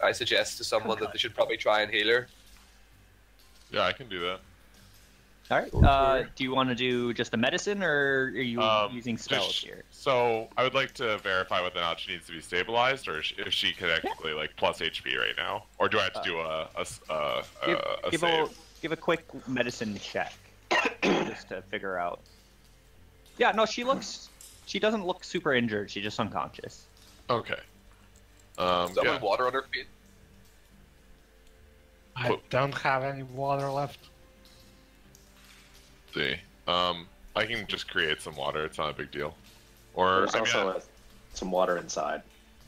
I suggest to someone that they should probably try and heal her. Yeah, I can do that. All right. Do you want to do just a medicine, or are you using spells here? So I would like to verify whether or not she needs to be stabilized, or if she could actually like plus HP right now, or do I have to do a save? Give a quick medicine check just to figure out. Yeah, no, she doesn't look super injured. She's just unconscious. Okay. Someone water on her feet. I don't have any water left. See, I can just create some water. It's not a big deal. Or there's also some water inside.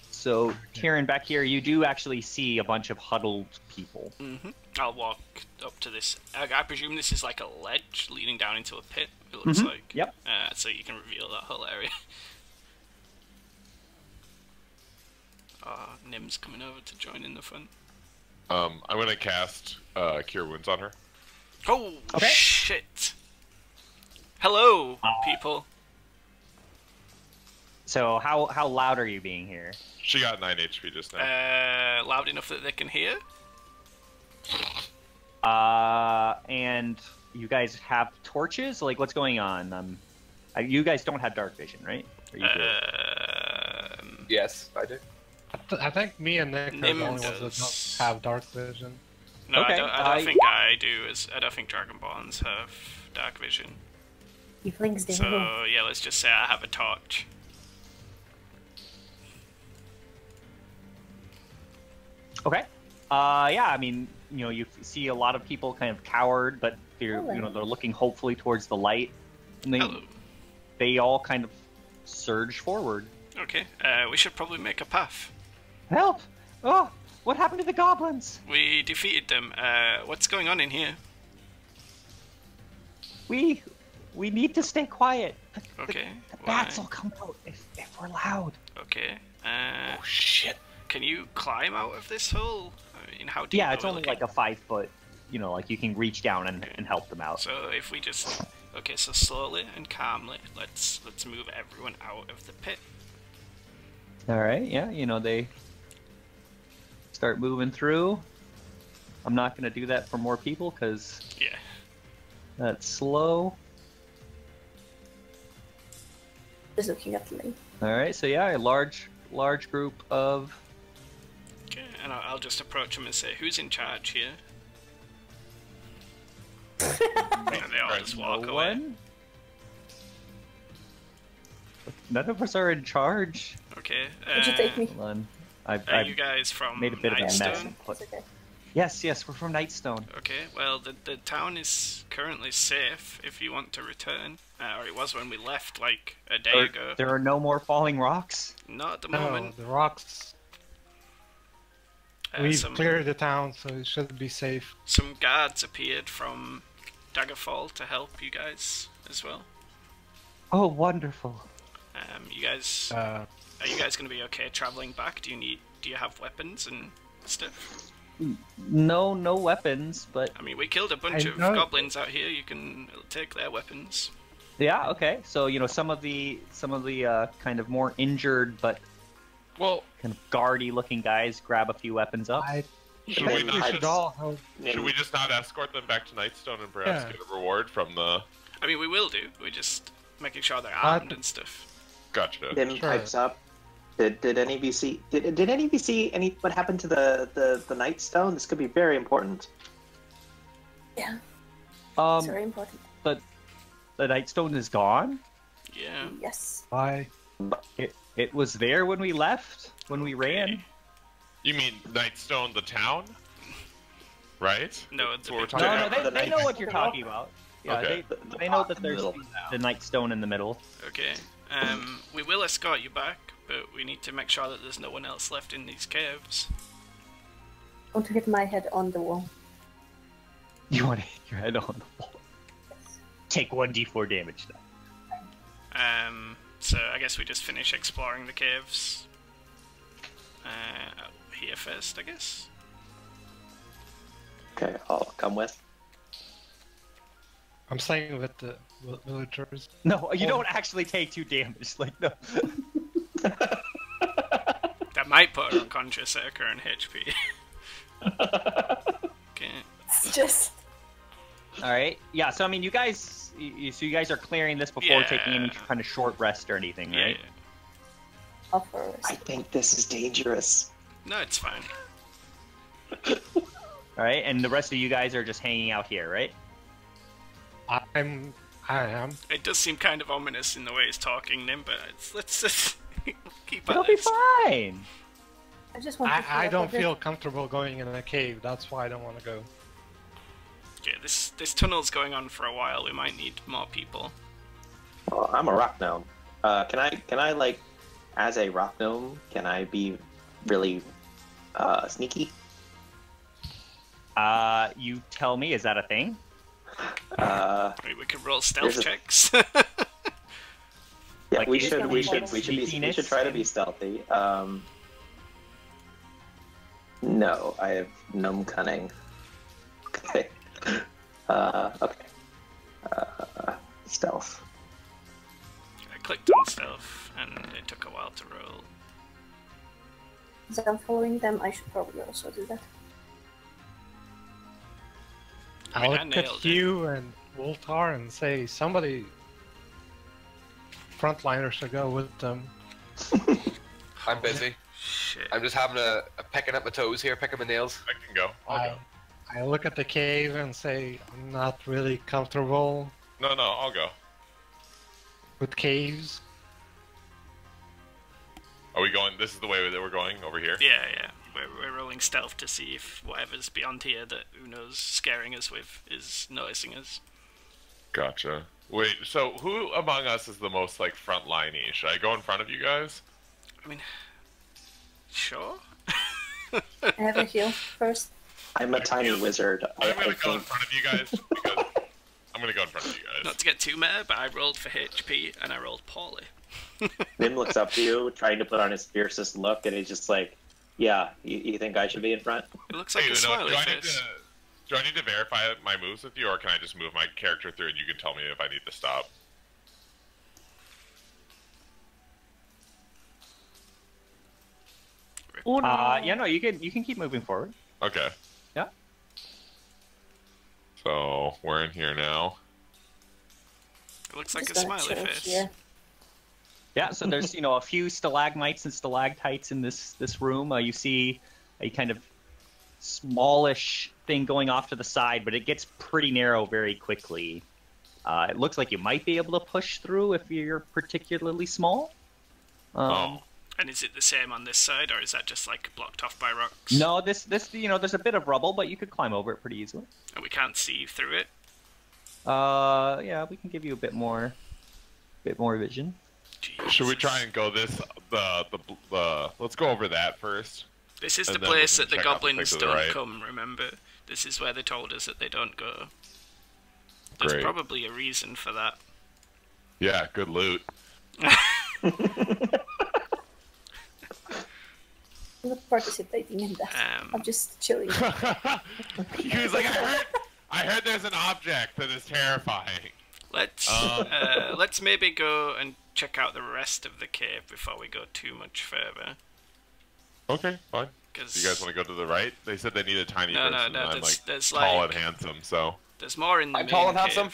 So, Kieran, back here, you do actually see a bunch of huddled people. Mm-hmm. I'll walk up to this. I presume this is like a ledge leading down into a pit. It looks like. Yep. So you can reveal that whole area. Nim's coming over to join in the fun. I'm gonna cast Cure Wounds on her. Oh shit! Hello, people. So how loud are you being here? She got 9 HP just now. Loud enough that they can hear. And you guys have torches? Like, what's going on? You guys don't have dark vision, right? Or you do? Yes, I do. I think me and Nick are the only ones that don't have dark vision. No, Okay. I don't think I do. I don't think Dragonborns have dark vision. Tieflings do. So yeah, let's just say I have a torch. Okay. Yeah, I mean, you see a lot of people kind of cowered, but they're looking hopefully towards the light, and they all kind of surge forward. Okay. We should probably make a path. Help! Oh, what happened to the goblins? We defeated them. What's going on in here? We need to stay quiet. Okay. The bats will come out if we're loud. Okay. Oh shit! Can you climb out of this hole? I mean, how deep? Yeah, it's only like a 5 foot. Like you can reach down and help them out. So if we just so slowly and calmly, let's move everyone out of the pit. All right. Yeah. They start moving through. I'm not going to do that for more people because that's slow. Just looking at me. All right. So yeah, a large group of. Okay, and I'll just approach them and say, "Who's in charge here?" And they all just walk away. None of us are in charge. Okay. Would you take me? Hold on. Are you guys from made a bit of a mess. Nightstone? Okay. Yes, we're from Nightstone. Okay, well, the town is currently safe if you want to return. Or it was when we left, like, a day ago. There are no more falling rocks? Not at the No, moment. the rocks. We've cleared the town, so it should be safe. Some guards appeared from Daggerfall to help you guys as well. Oh, wonderful. You guys... are you guys going to be okay traveling back? Do you have weapons and stuff? No weapons, but... I mean, we killed a bunch of goblins out here. You can take their weapons. Yeah, okay. So, some of the kind of more injured but kind of guardy looking guys grab a few weapons up. Should we just not escort them back to Nightstone and perhaps get a reward from the... I mean, we will do. We're just making sure they're armed and stuff. Gotcha. Nim pipes up. Did any of you see? Did any of you see what happened to the Nightstone? This could be very important. Yeah. It's very important. But the Nightstone is gone? Yeah. Yes. Why? It was there when we left, when we ran. You mean Nightstone, the town? Right? No, it's they know what you're talking about. Yeah, okay. they know that there's the Nightstone in the middle. Okay. We will escort you back, but we need to make sure that there's no one else left in these caves. I want to get my head on the wall. You want to hit your head on the wall? Yes. Take 1d4 damage then. So I guess we just finish exploring the caves. here first, I guess. Okay, I'll come with. I'm staying with the villagers. No, you don't actually take 2 damage. Like, no. That might put her unconscious at her current HP. Okay. It's just... Alright, yeah, so I mean, you guys, so you guys are clearing this before taking any kind of short rest or anything, right? Yeah. I think this is dangerous. No, it's fine. Alright, and the rest of you guys are just hanging out here, right? I am. It does seem kind of ominous in the way he's talking, Nim, but let's just keep It'll at be this. fine! I just want to I don't feel comfortable going in a cave. That's why I don't want to go. Yeah, this tunnel's going on for a while. We might need more people. Well, I'm a rock gnome. Can I like, as a rock gnome, can I be really sneaky? You tell me, is that a thing? Maybe we could roll stealth checks. Yeah, Like, we is should it we sneakiness should try to be stealthy. No, I have gnome cunning. Okay. Okay. Stealth. I clicked on stealth, and it took a while to roll. As I'm following them, I should probably also do that. I mean, I I'll look nailed at it. you and Woltar and say, somebody, frontliners should go with them. I'm busy. Shit. I'm just having a picking up my toes here, picking my nails. I can go. I'll go. I look at the cave and say, I'm not really comfortable No, I'll go. with caves. Are we going? This is the way that we're going over here. Yeah. We're rolling stealth to see if whatever's beyond here that Uno's scaring us with is noticing us. Gotcha. Wait, so who among us is the most like frontline-y? Should I go in front of you guys? I mean, sure. I have a heal first. I'm a tiny wizard. I'm gonna I go in think. front of you guys because I'm gonna go in front of you guys. Not to get too meta, but I rolled for HP and I rolled poorly. Nim looks up to you, trying to put on his fiercest look, and he's just like, "Yeah, you think I should be in front?" It looks like Hey, a Uno, smiley do I need face. do I need to verify my moves with you, or can I just move my character through and you can tell me if I need to stop? Yeah, no, you can keep moving forward. Okay. Yeah. So we're in here now. It looks like a Just gonna smiley chill face. here. Yeah, so there's a few stalagmites and stalactites in this room. You see a kind of smallish thing going off to the side, but it gets pretty narrow very quickly. It looks like you might be able to push through if you're particularly small. Oh. And is it the same on this side, or is that just like blocked off by rocks? No, this there's a bit of rubble, but you could climb over it pretty easily. And we can't see through it. Yeah, we can give you a bit more vision. Should we try and go this let's go over that first. This is and the then we place can that the check out the goblins thing to the don't right? come, remember? This is where they told us that they don't go. There's Great. probably a reason for that. Yeah, good loot. I'm not participating in that. I'm just chilling. He was like, I heard there's an object that is terrifying. Let's maybe go and check out the rest of the cave before we go too much further. Okay, fine. Do you guys want to go to the right? They said they need a tiny person. No. I'm There's tall like and handsome, so. there's more in the I'm main tall and cave. handsome.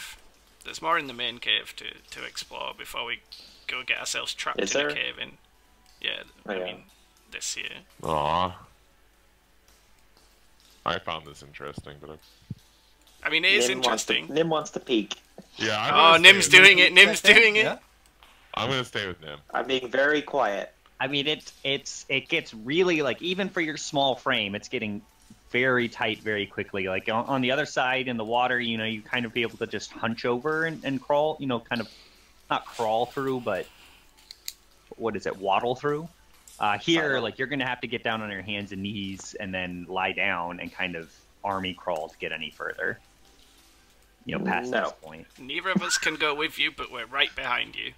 There's more in the main cave to explore before we go get ourselves trapped Is in there? a cave. Yeah, Oh, I yeah. mean this here. Aw. I found this interesting, but I mean it is interesting. Nim wants to peek. yeah. I'm Oh, gonna stay Nim's with doing it. Nim's doing it. Yeah. I'm gonna stay with Nim. I'm being very quiet. I mean, it gets really, like, even for your small frame, it's getting very tight very quickly. Like on the other side in the water, you kind of be able to just hunch over and crawl, kind of not crawl through, but what is it, waddle through? Here, like, you're gonna have to get down on your hands and knees and then lie down and kind of army crawl to get any further. Past No. this point. Neither of us can go with you, but we're right behind you.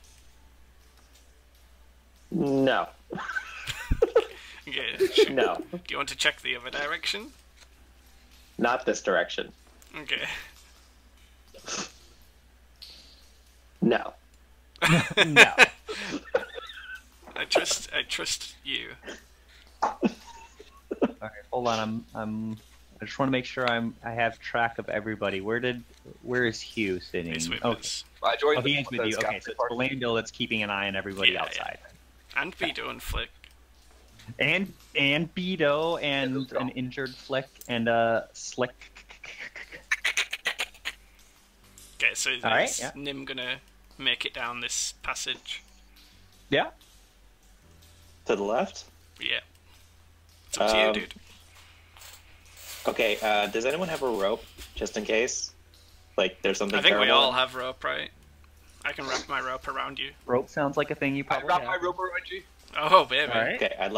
No. Yeah. No, Do you want to check the other direction? not this direction. Okay. No. No. I trust you. Alright, hold on. I just want to make sure I have track of everybody. Where is Hugh sitting? He's with Okay. us. I joined Oh, he is with you. Okay, so it's party. Belandil that's keeping an eye on everybody Yeah, outside. And Vito and Flick. And Beto and an injured Flick and Slick. Okay, so Alright, is yeah. Nim gonna make it down this passage? Yeah. To the left? Yeah. It's up to you, dude. Okay, does anyone have a rope, just in case? Like, there's something I think we terrible? all have rope, right? I can wrap my rope around you. Rope sounds like a thing you I probably wrap have. my rope around you. Oh, baby. Alright. Okay, I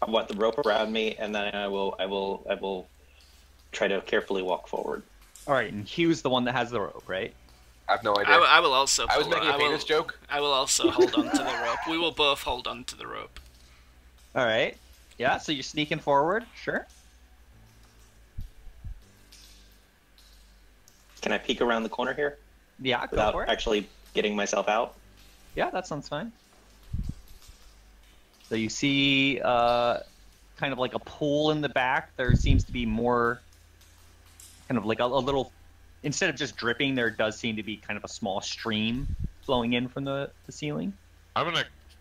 want the rope around me, and then I will try to carefully walk forward. Alright, and Hugh's the one that has the rope, right? I have no idea. I will also. I was pull- making a penis joke. I will also hold on to the rope. We will both hold on to the rope. Alright. Yeah, so you're sneaking forward, sure. Can I peek around the corner here Yeah, go without for it. actually getting myself out? Yeah, that sounds fine. So you see kind of like a pool in the back. There seems to be more kind of like a little, instead of just dripping, there does seem to be kind of a small stream flowing in from the ceiling.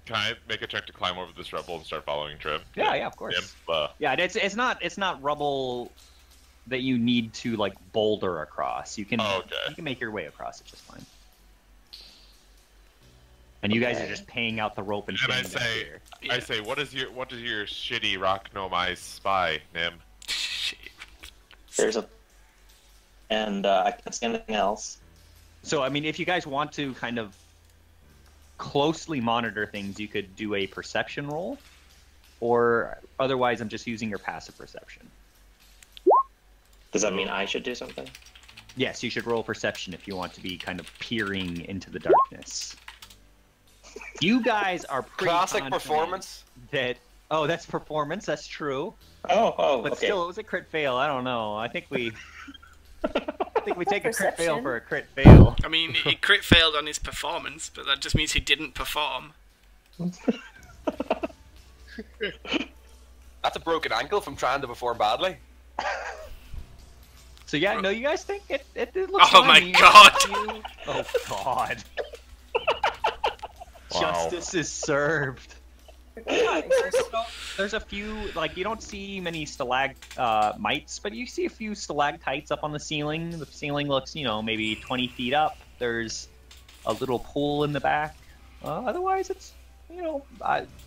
Can I make a check to climb over this rubble and start following Trim? Yeah, of course. Yeah, it's not rubble that you need to like boulder across. You can make your way across it just fine. And you guys are just paying out the rope and I standing back here. I say, what is your shitty rock gnome eyes spy, Nim? There's a... And I can't see anything else. So, I mean, if you guys want to kind of closely monitor things, you could do a perception roll. Or otherwise, I'm just using your passive perception. Does that mean I should do something? Yes, you should roll perception if you want to be kind of peering into the darkness. You guys are pretty Classic confident performance. that... Oh, that's performance, that's true. Oh, But okay. still, it was a crit fail. I don't know. I think we take a crit fail Perception. for a crit fail. I mean, he crit failed on his performance, but that just means he didn't perform. That's a broken ankle from trying to perform badly. So yeah, no, you guys think it looks Oh fine. my You- god! Oh god. Wow. Justice is served. There's a few, like, you don't see many stalagmites, but you see a few stalactites up on the ceiling. The ceiling looks, maybe 20 feet up. There's a little pool in the back. Otherwise, it's,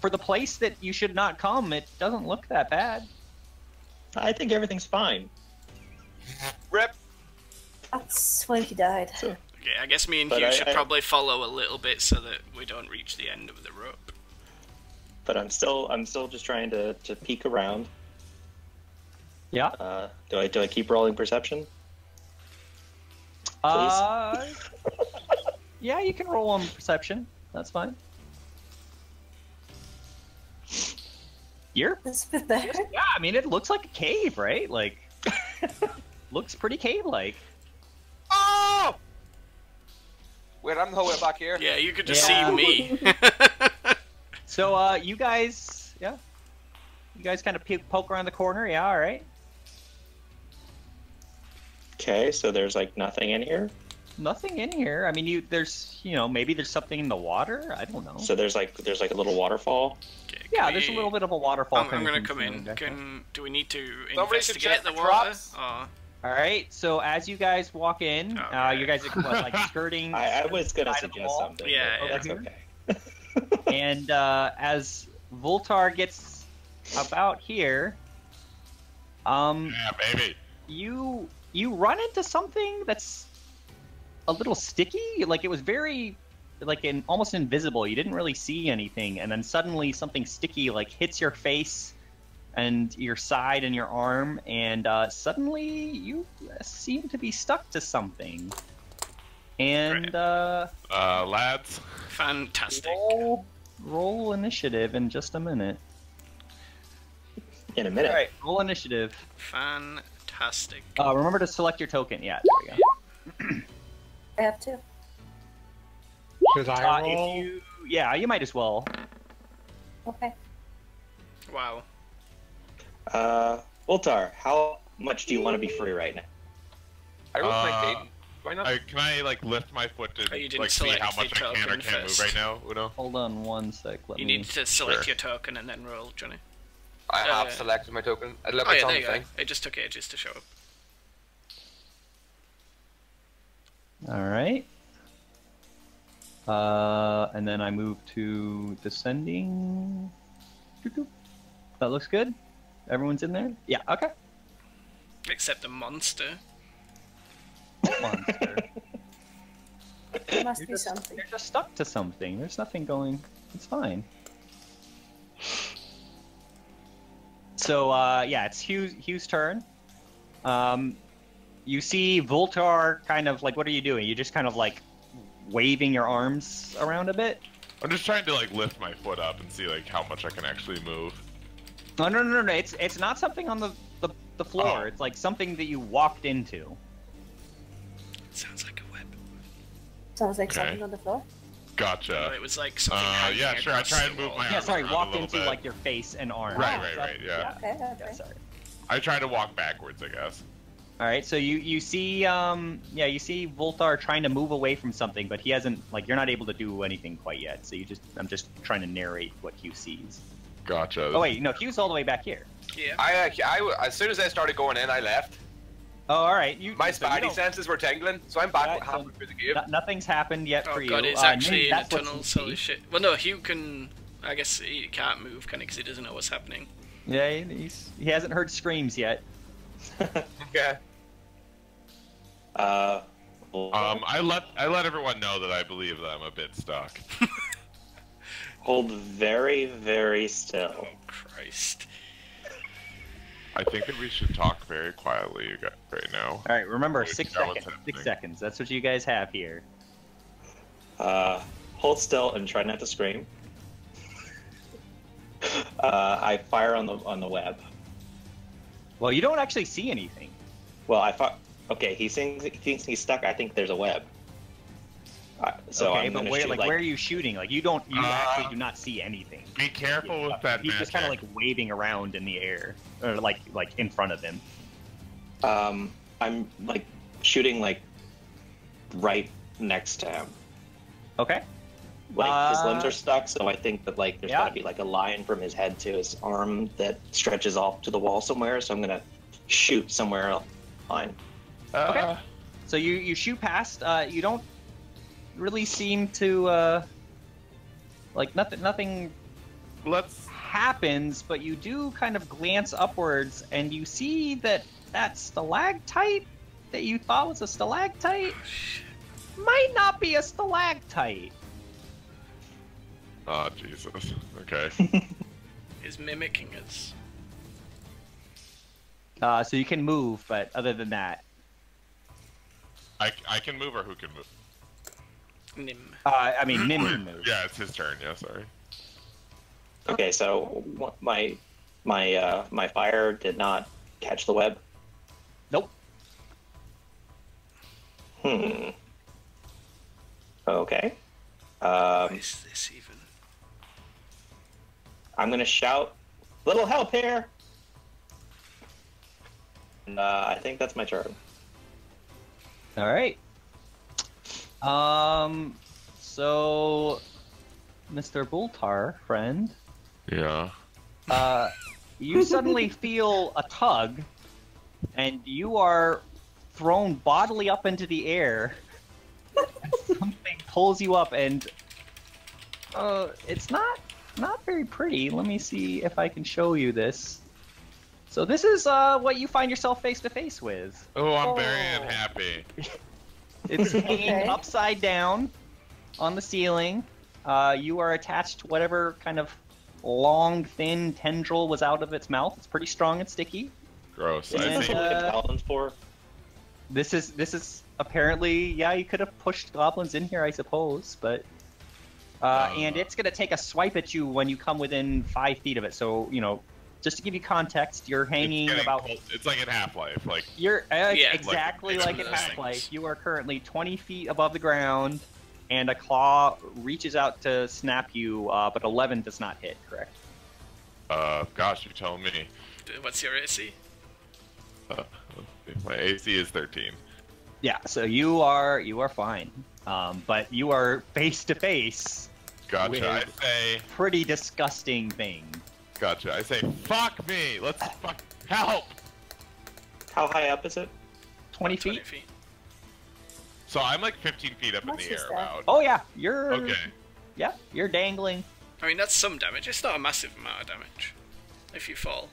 for the place that you should not come, it doesn't look that bad. I think everything's fine. Rip. That's when he died. Okay, I guess me and But Hugh I- should I- probably follow a little bit so that we don't reach the end of the rope. But I'm still just trying to peek around. Yeah. Do I keep rolling perception? Yeah, you can roll on perception. That's fine. Here? That's a bit better. Yeah, I mean, it looks like a cave, right? Like, looks pretty cave-like. Oh! Wait, I'm the whole way back here. Yeah, you could just Yeah. see me. So, you guys kind of poke around the corner, yeah, all right. Okay, so there's like nothing in here. Nothing in here. I mean, there's maybe there's something in the water. I don't know. So there's like a little waterfall. Okay, can Yeah, we- there's a little bit of a waterfall. I'm gonna thing come in. back there. Do we need to Somebody should investigate check the the water? traps. Or... All right. So as you guys walk in, Okay. you guys are like skirting. I was gonna Side of the suggest wall? something. Yeah, but yeah. that's okay. And as Voltar gets about here, Yeah, baby. you run into something that's a little sticky. Like it was very, almost invisible. You didn't really see anything, and then suddenly something sticky hits your face and your side and your arm, and suddenly you seem to be stuck to something. And Lads. Fantastic. roll initiative in just a minute. in a minute. All right, roll initiative. Fantastic. Remember to select your token. Yeah, there we go. I have two. Should I roll? Yeah, you might as well. Okay. Wow. Voltar, how much do you want to be free right now? I rolled 19. Why not? Can I like lift my foot to Oh, you didn't like see select how much the I can or token can't move first. right now, Uno? Hold on one sec. Let You me... need to select Sure. your token and then roll, Johnny. I have selected my token. Look, Oh it's yeah, on there the you go. thing. It just took ages to show up. All right. And then I move to descending. That looks good. Everyone's in there? Yeah, okay. Except the monster. Monster. There must You're be just, something. you're just stuck to something. There's nothing going. It's fine. So, yeah, it's Hugh's turn. You see Voltar kind of like, what are you doing? You just kind of like waving your arms around a bit? I'm just trying to like lift my foot up and see like how much I can actually move. No. It's not something on the floor. Oh. It's like something that you walked into. Sounds like a web. Sounds like Okay. something on the floor. Gotcha. Oh, it was like something hanging Yeah, sure. I across try the and move wall. my Yeah, arms sorry, around a walked little into bit. like your face and arms. Right, yeah. Okay, okay. Yeah, sorry. I try to walk backwards, I guess. All right, so you see you see Voltar trying to move away from something, but he hasn't like you're not able to do anything quite yet. So I'm just trying to narrate what Hugh sees. Gotcha. Oh wait, no, Hugh's all the way back here. Yeah. I as soon as I started going in, I left. Oh, all right. My so you spidey don't- senses were tingling, so I'm back Right, so halfway through the game. Nothing's happened yet Oh for you. god, it's Nim, actually in the that's what you tunnels. see. Holy shit. Well, no, Hugh can. I guess he can't move, can he? Because he doesn't know what's happening. Yeah, he hasn't heard screams yet. Okay. I let everyone know that I believe that I'm a bit stuck. Hold very, very still. Oh Christ. I think that we should talk very quietly, you guys, right now. All right, remember Wait, 6 that was seconds. 6 happening. seconds. That's what you guys have here. Hold still and try not to scream. I fire on the web. Well, you don't actually see anything. Well, okay, he thinks he's stuck. I think there's a web. So okay, I'm but gonna where shoot, where are you shooting? Like you actually do not see anything. Be careful with that He's magic. just kind of like waving around in the air, or like in front of him. I'm like shooting like right next to him. Okay. Like his limbs are stuck, so I think that like there's Yeah. gotta be like a line from his head to his arm that stretches off to the wall somewhere. So I'm gonna shoot somewhere else. Fine. Okay. So you shoot past. You don't really seem to like nothing Let's. happens, but you do kind of glance upwards and you see that stalactite that you thought was a stalactite might not be a stalactite. Oh Jesus. Okay. Is mimicking us. So you can move, but other than that, I can move, or who can move? Nim. I mean, Nim can move. Yeah, it's his turn. Yeah, sorry. Okay, so my fire did not catch the web. Nope. Okay. What is this even? I'm gonna shout, "Little help here!" And I think that's my turn. All right. So, Mr. Bultar, friend, Yeah. you suddenly feel a tug, and you are thrown bodily up into the air. Something pulls you up, and it's not very pretty. Let me see if I can show you this. So this is what you find yourself face to face with. Oh, I'm very unhappy. It's hanging Okay. upside down on the ceiling. You are attached to whatever kind of long, thin tendril was out of its mouth. It's pretty strong and sticky. Gross. Is I this think. what the paladin's for? This is apparently, yeah, you could have pushed goblins in here, I suppose, but and it's gonna take a swipe at you when you come within 5 feet of it. So just to give you context, you're hanging about. It's like in Half-Life, like. You're Yeah, exactly like like in those Half-Life. things. You are currently 20 feet above the ground, and a claw reaches out to snap you, but 11 does not hit. Correct? Gosh, you're telling me. What's your AC? My AC is 13. Yeah. So you are fine, but you are face to face. Gotcha. I say. Pretty disgusting thing. Gotcha. I say, fuck me. Let's fuck help. How high up is it? 20 20 feet. feet. So I'm like 15 feet up Much in the is air that? about. Oh yeah, you're. Okay. Yeah, you're dangling. I mean, that's some damage. It's not a massive amount of damage. If you fall.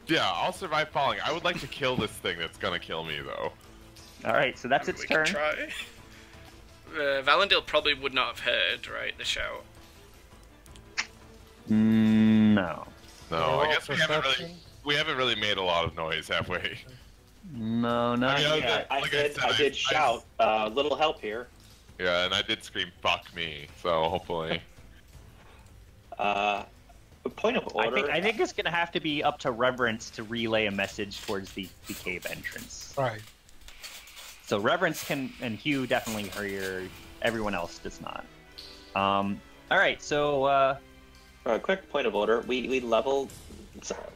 Yeah, I'll survive falling. I would like to kill this thing that's gonna kill me though. All right, so that's its We turn. can try. Valendil probably would not have heard, right, the shout. No. No, I guess we haven't really made a lot of noise halfway. No, not I mean, yet. I did shout, little help here. Yeah, and I did scream "fuck me," so hopefully. Point of order. I think it's gonna have to be up to Reverence to relay a message towards the cave entrance. Right. So Reverence can, and Hugh definitely hear. Everyone else does not. All right, so. Quick point of order. We leveled.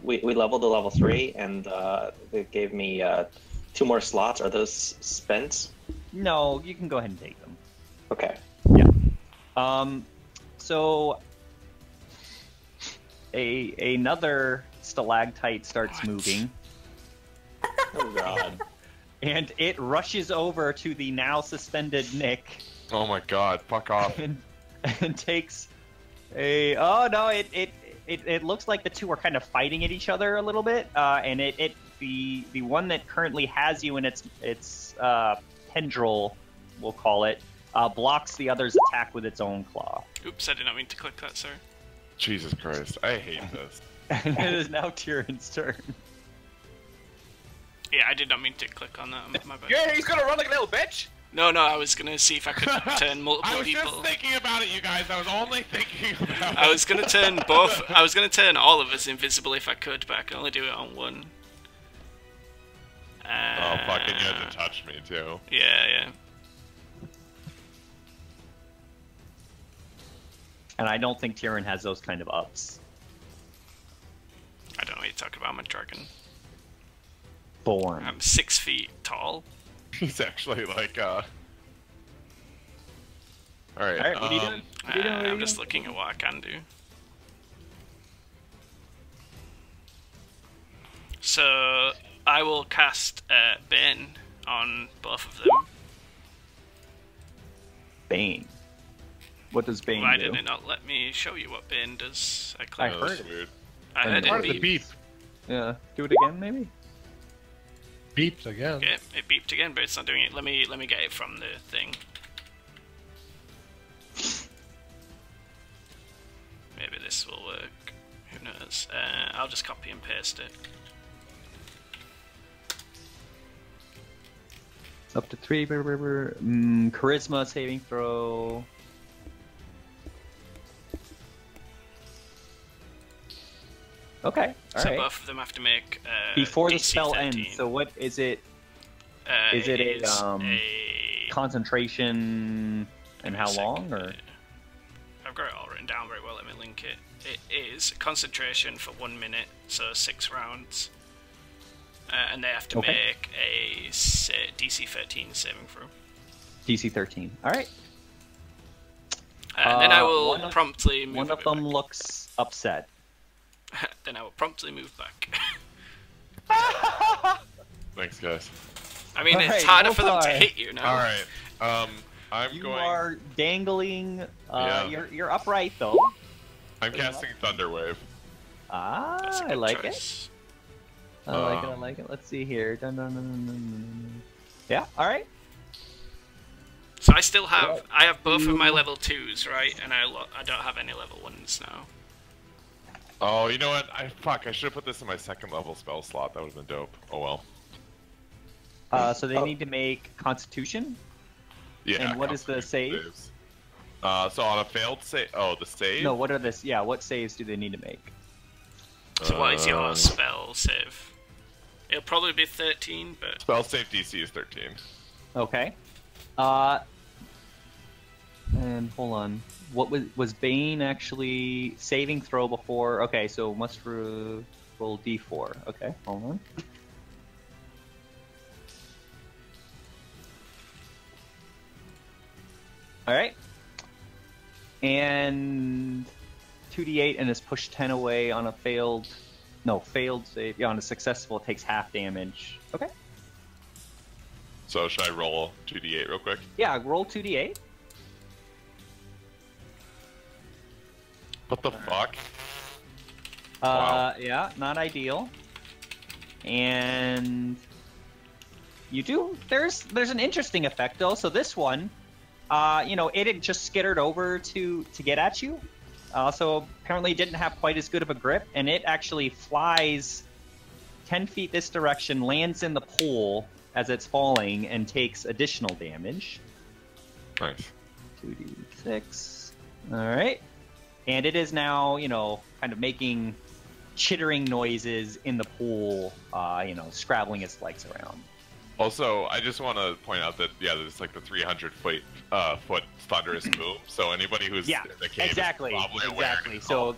We leveled to level 3, and it gave me 2 more slots. Are those spent? No, you can go ahead and take them. Okay. Yeah. So another stalactite starts moving, Oh god. and it rushes over to the now suspended Nick Oh my god! Fuck off! and takes a. Oh no! It looks like the two are kind of fighting at each other a little bit, and the one that currently has you in its tendril, we'll call it, blocks the other's attack with its own claw. Oops, I did not mean to click that, sir. Jesus Christ! I hate this. And it is now Tyrion's turn. Yeah, I did not mean to click on that. My bad. Yeah, he's gonna run like a little bitch. No, I was gonna see if I could turn multiple I was people. just thinking about it, you guys. I was only thinking about it. I was gonna turn both. I was gonna turn all of us invisible if I could, but I can only do it on one. Oh fucking! You had to touch me too. Yeah. And I don't think Tyrion has those kind of ups. I don't know what you're talking about. I'm a dragon. Born. I'm 6 feet tall. He's actually like Alright, Alright, what are you doing? I'm just looking at what I can do. So I will cast Bane on both of them. Bane. What does Bane Why do? did it not let me show you what Bane does? I I clicked. heard that's it. weird. I heard Part it of the beep. beep. Yeah. Do it again, maybe? Beeped again. Okay, it beeped again, but it's not doing it. Let me get it from the thing. Maybe this will work. Who knows? I'll just copy and paste it. Up to 3. Charisma saving throw. Okay. So Alright. both of them have to make Before the DC spell 13. ends, so what is it? Is it is a concentration and how Give me a long, second. or? I've got it all written down very well. Let me link it. It is concentration for 1 minute, so 6 rounds, and they have to Okay. make a DC 13 saving throw. DC 13. All right. And then I will one of- promptly move. One of them looks upset. Then I will promptly move back. Thanks, guys. I mean, it's Alright, harder for them to Wolfeye. hit you now. Alright, I'm You going... are dangling. Yeah. You're upright though. I'm casting Thunderwave. That's a I good like choice. it. I like it. Let's see here. Dun, dun, dun, dun, dun, dun. Yeah. All right. So I still have, I have both of my level 2s, right? And I don't have any level 1s now. Oh, you know what? I should have put this in my second level spell slot. That would have been dope. Oh well. So they need to make Constitution. Yeah. And what is the Constitution save? saves. So on a failed save... Oh, the save? No. What are this? Yeah. What saves do they need to make? So what is your spell save? It'll probably be 13, but... Spell save DC is 13. Okay. And hold on. What was Bane actually saving throw before? Okay, so must roll D4. Okay, hold on. All right. And 2d8 and is pushed 10 away on a failed save. Yeah, on a successful, it takes half damage. Okay. So should I roll 2d8 real quick? Yeah, roll 2d8. What the fuck? Wow. Yeah, not ideal. And you do. There's an interesting effect though. So this one, it had just skittered over to get at you. So apparently it didn't have quite as good of a grip, and it actually flies 10 feet this direction, lands in the pool as it's falling, and takes additional damage. Nice. 2d6. All right. And it is now, kind of making chittering noises in the pool, scrabbling its legs around. Also, I just want to point out that, there's like the 300-foot thunderous boom. So anybody who's in the cave is probably aware. So,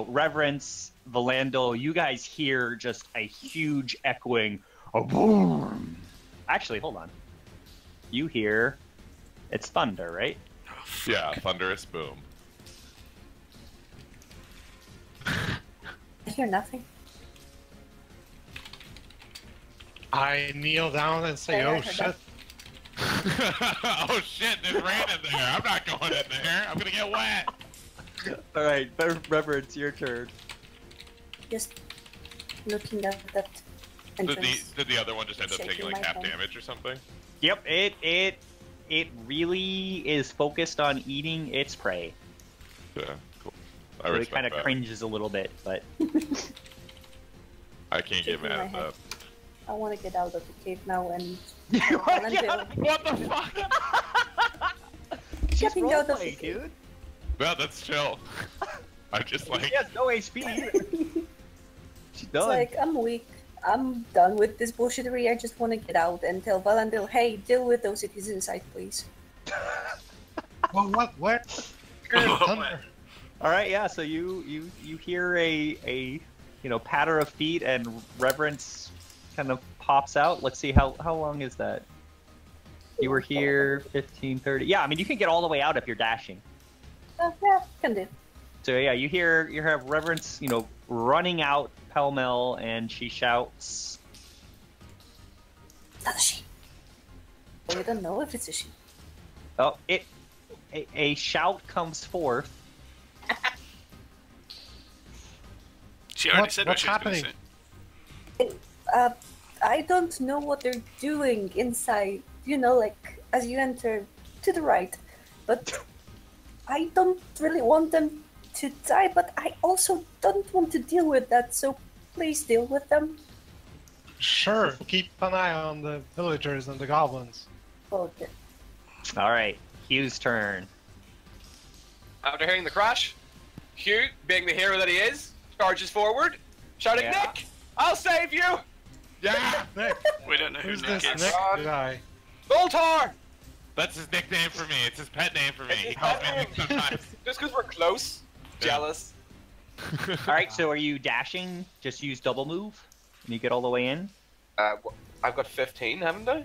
Reverence, Valando, you guys hear just a huge echoing, a boom. Actually, hold on. You hear, it's thunder, right? Yeah, thunderous boom. I hear nothing. I kneel down and say, "Oh shit!" Oh shit! There's rain in there. I'm not going in there. I'm gonna get wet. All right, Reverence, your turn. Just looking at that entrance. Did the other one just end up taking Shaking like my half head. damage or something? Yep, it really is focused on eating its prey. Yeah, cool. I So it respect kind of that. cringes a little bit, but I can't get Shaking mad my at head. that. I want to get out of the cave now and What the fuck? she's Getting out of the roleplay, cave. dude. Well, that's chill. I'm just like. She has no HP. She's It's done. like, I'm weak. I'm done with this bullshittery. I just want to get out and tell Valandil, hey, deal with those cities inside, please. Well, what? Where? Thunder. All right, yeah. So you hear a patter of feet, and Reverence kind of pops out. Let's see how long is that? You were here 15, 30. Yeah, I mean you can get all the way out if you're dashing. Yeah, can do. So yeah, you have Reverence, running out pell-mell, and she shouts. It's not a she. We don't know if it's a she. Oh, a shout comes forth. She already said what what's she was gonna happening? say. I don't know what they're doing inside. Like as you enter to the right, but I don't really want them to die. But I also don't want to deal with that. So please deal with them. Sure. Keep an eye on the villagers and the goblins. Okay. All right, Hugh's turn. After hearing the crash, Hugh, being the hero that he is, charges forward, shouting, Yeah. Nick, I'll save you! Yeah. Nick, We don't know who who's Nick this is. Nick guy? Voltar! That's his nickname for me. It's his pet name for me. It's He his calls pet me Nick sometimes. Just because we're close, jealous. All right, so are you dashing? Just use double move, and you get all the way in. I've got 15, haven't I?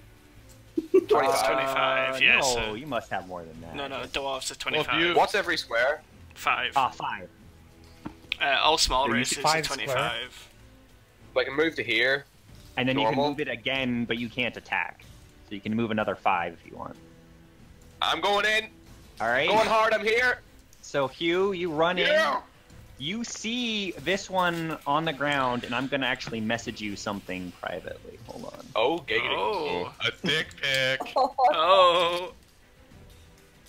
25, yeah. No, So... you must have more than that. No, dwarves are Well, 25. if you- What's every square? 5. 5. All small So you races are find 25. So I can move to here. And then you Normal? can move it again, but you can't attack. So you can move another 5 if you want. I'm going in. All right. Going hard, I'm here. So Hugh, you run Yeah. in. You see this one on the ground, and I'm gonna actually message you something privately. Hold on. Oh, giggity. Oh. A dick pic. Oh.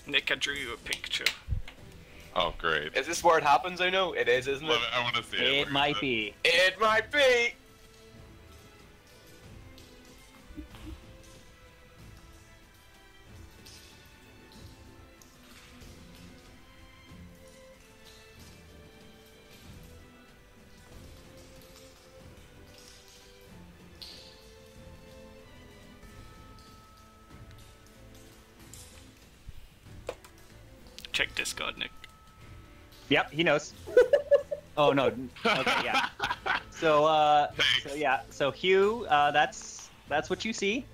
Nick, I drew you a picture. Oh, great. Is this where it happens? I know. It is, isn't Love it? it. I want to see it. It Where might is be. It might be. Discord, Nick. Yep, he knows. Oh no. Okay, yeah. So Hugh, that's what you see.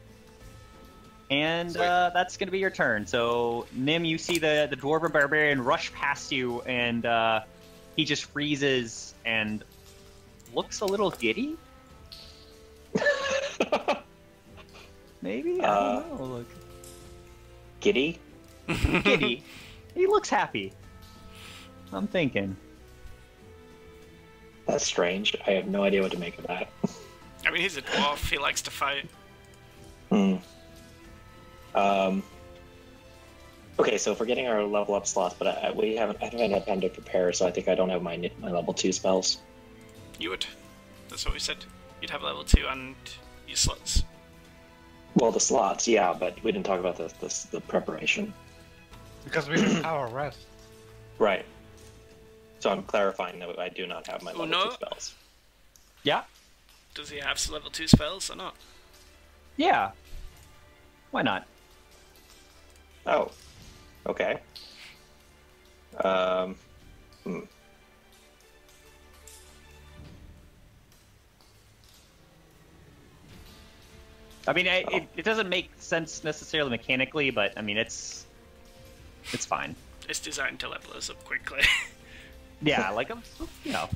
And that's gonna be your turn. So Nim, you see the dwarven barbarian rush past you, and he just freezes and looks a little giddy. Maybe? I don't know. Look. Giddy? Giddy. He looks happy. I'm thinking. That's strange. I have no idea what to make of that. I mean, he's a dwarf. He likes to fight. Okay, so if we're getting our level up slots, but I haven't had time to prepare, so I think I don't have my level 2 spells. You would. That's what we said. You'd have level 2 and your slots. Well, the slots, yeah, but we didn't talk about the preparation. Because we didn't have a rest. Right. So I'm clarifying that I do not have my level 2 spells. Yeah? Does he have level 2 spells or not? Yeah. Why not? Oh. Okay. I mean, it doesn't make sense necessarily mechanically, but I mean, it's fine. It's designed to level us up quickly. Yeah, like, you know.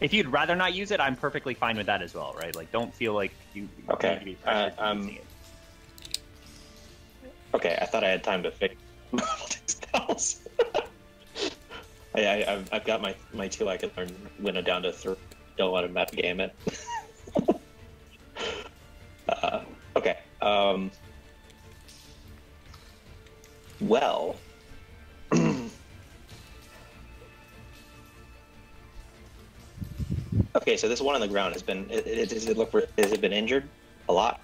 If you'd rather not use it, I'm perfectly fine with that as well, right? Like, don't feel like you need to be pressured to using it. Okay, I thought I had time to fix spells. I've got my 2 I can learn winnow down to 3. Don't want to map game it. Okay. Well. Okay, so this one on the ground has been. Has it been injured a lot?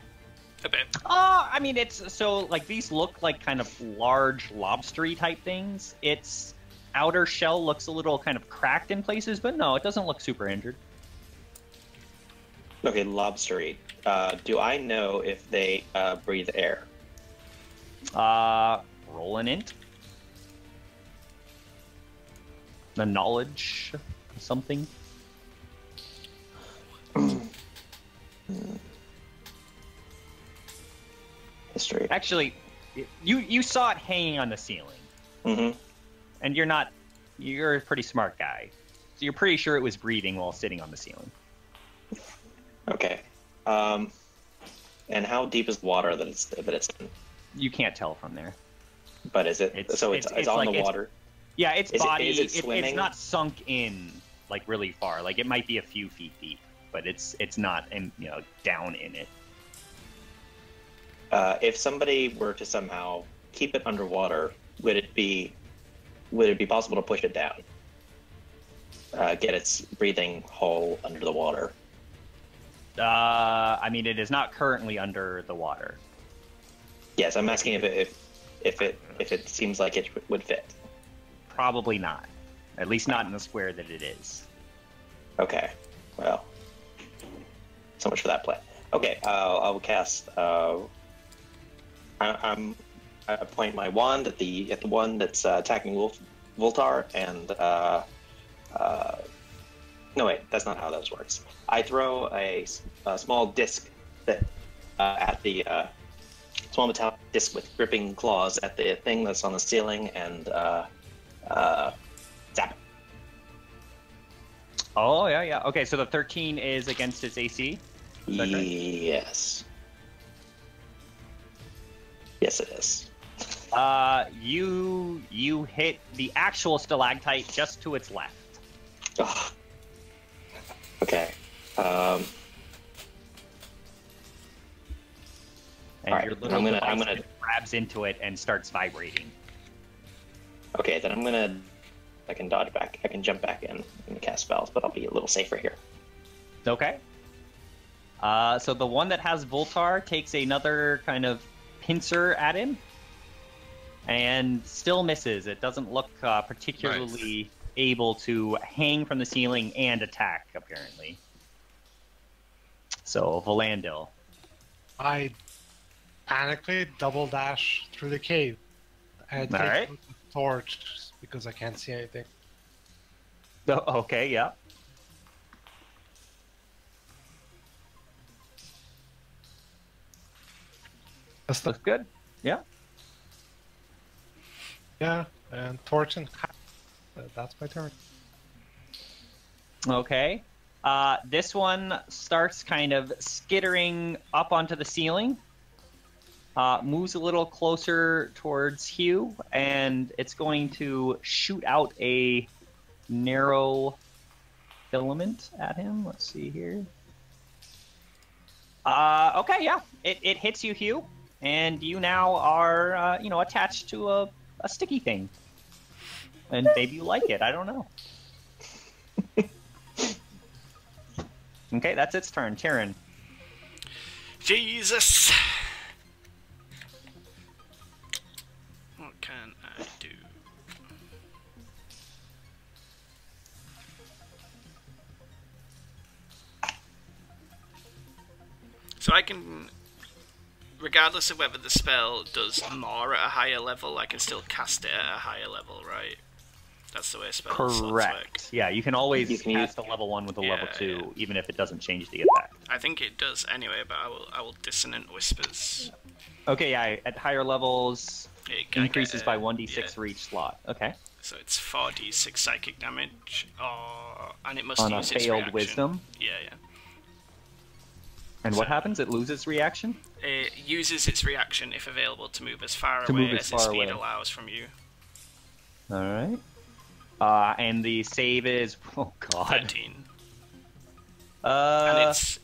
A bit. I mean, it's so like these look like kind of large lobstery type things. Its outer shell looks a little kind of cracked in places, but no, it doesn't look super injured. Okay, lobstery. Do I know if they breathe air? Roll an int. The knowledge, something. History. Actually, you saw it hanging on the ceiling. Mm-hmm. And you're a pretty smart guy. So you're pretty sure it was breathing while sitting on the ceiling. Okay. And how deep is the water that it's in? You can't tell from there. But is it? It's on like the water. Yeah, its body. Is it swimming? It's not sunk in like really far. Like it might be a few feet deep, but it's not down in it. If somebody were to somehow keep it underwater, would it be possible to push it down? Get its breathing hole under the water. I mean, it is not currently under the water. Yes, I'm asking if it seems like it would fit. Probably not. At least not in the square that it is. Okay. Well, so much for that play. Okay, I will cast. I point my wand at the one that's attacking Voltar, and no wait, that's not how that works. I throw a small disc that at the small metallic disc with gripping claws at the thing that's on the ceiling, and zap. Oh yeah. Okay, so the 13 is against its AC. Yes. Yes, it is. You hit the actual stalactite just to its left. Oh. Okay. And right, your little I'm gonna grabs into it and starts vibrating. Okay, then I can dodge back. I can jump back in and cast spells, but I'll be a little safer here. Okay. So the one that has Voltar takes another kind of pincer at him, and still misses. It doesn't look particularly able to hang from the ceiling and attack, apparently. So, Volandil. I panically double dash through the cave. I take right. the torch because I can't see anything. Oh, okay, yeah. That's Looks good. Yeah. Yeah, and torch and that's my turn. Okay. This one starts kind of skittering up onto the ceiling. Moves a little closer towards Hugh, and it's going to shoot out a narrow filament at him. Let's see here. Okay, yeah. It hits you, Hugh, and you now are, attached to a sticky thing. And maybe you like it. I don't know. Okay, that's its turn. Tyrion. Jesus! What can I do? So I can, regardless of whether the spell does more at a higher level, I can still cast it at a higher level, right? That's the way spells work. Correct. Yeah, you can always cast a level 1 with a level 2, even if it doesn't change the effect. I think it does anyway, but I will Dissonant Whispers. Okay, yeah, at higher levels, it increases by 1d6 for each slot. Okay. So it's 4d6 psychic damage, and it must on use a its failed reaction. wisdom. Yeah. And what happens? It loses reaction? It uses its reaction if available to move as far away as its speed allows from you. Alright. And the save is... Oh, God. 13. And it's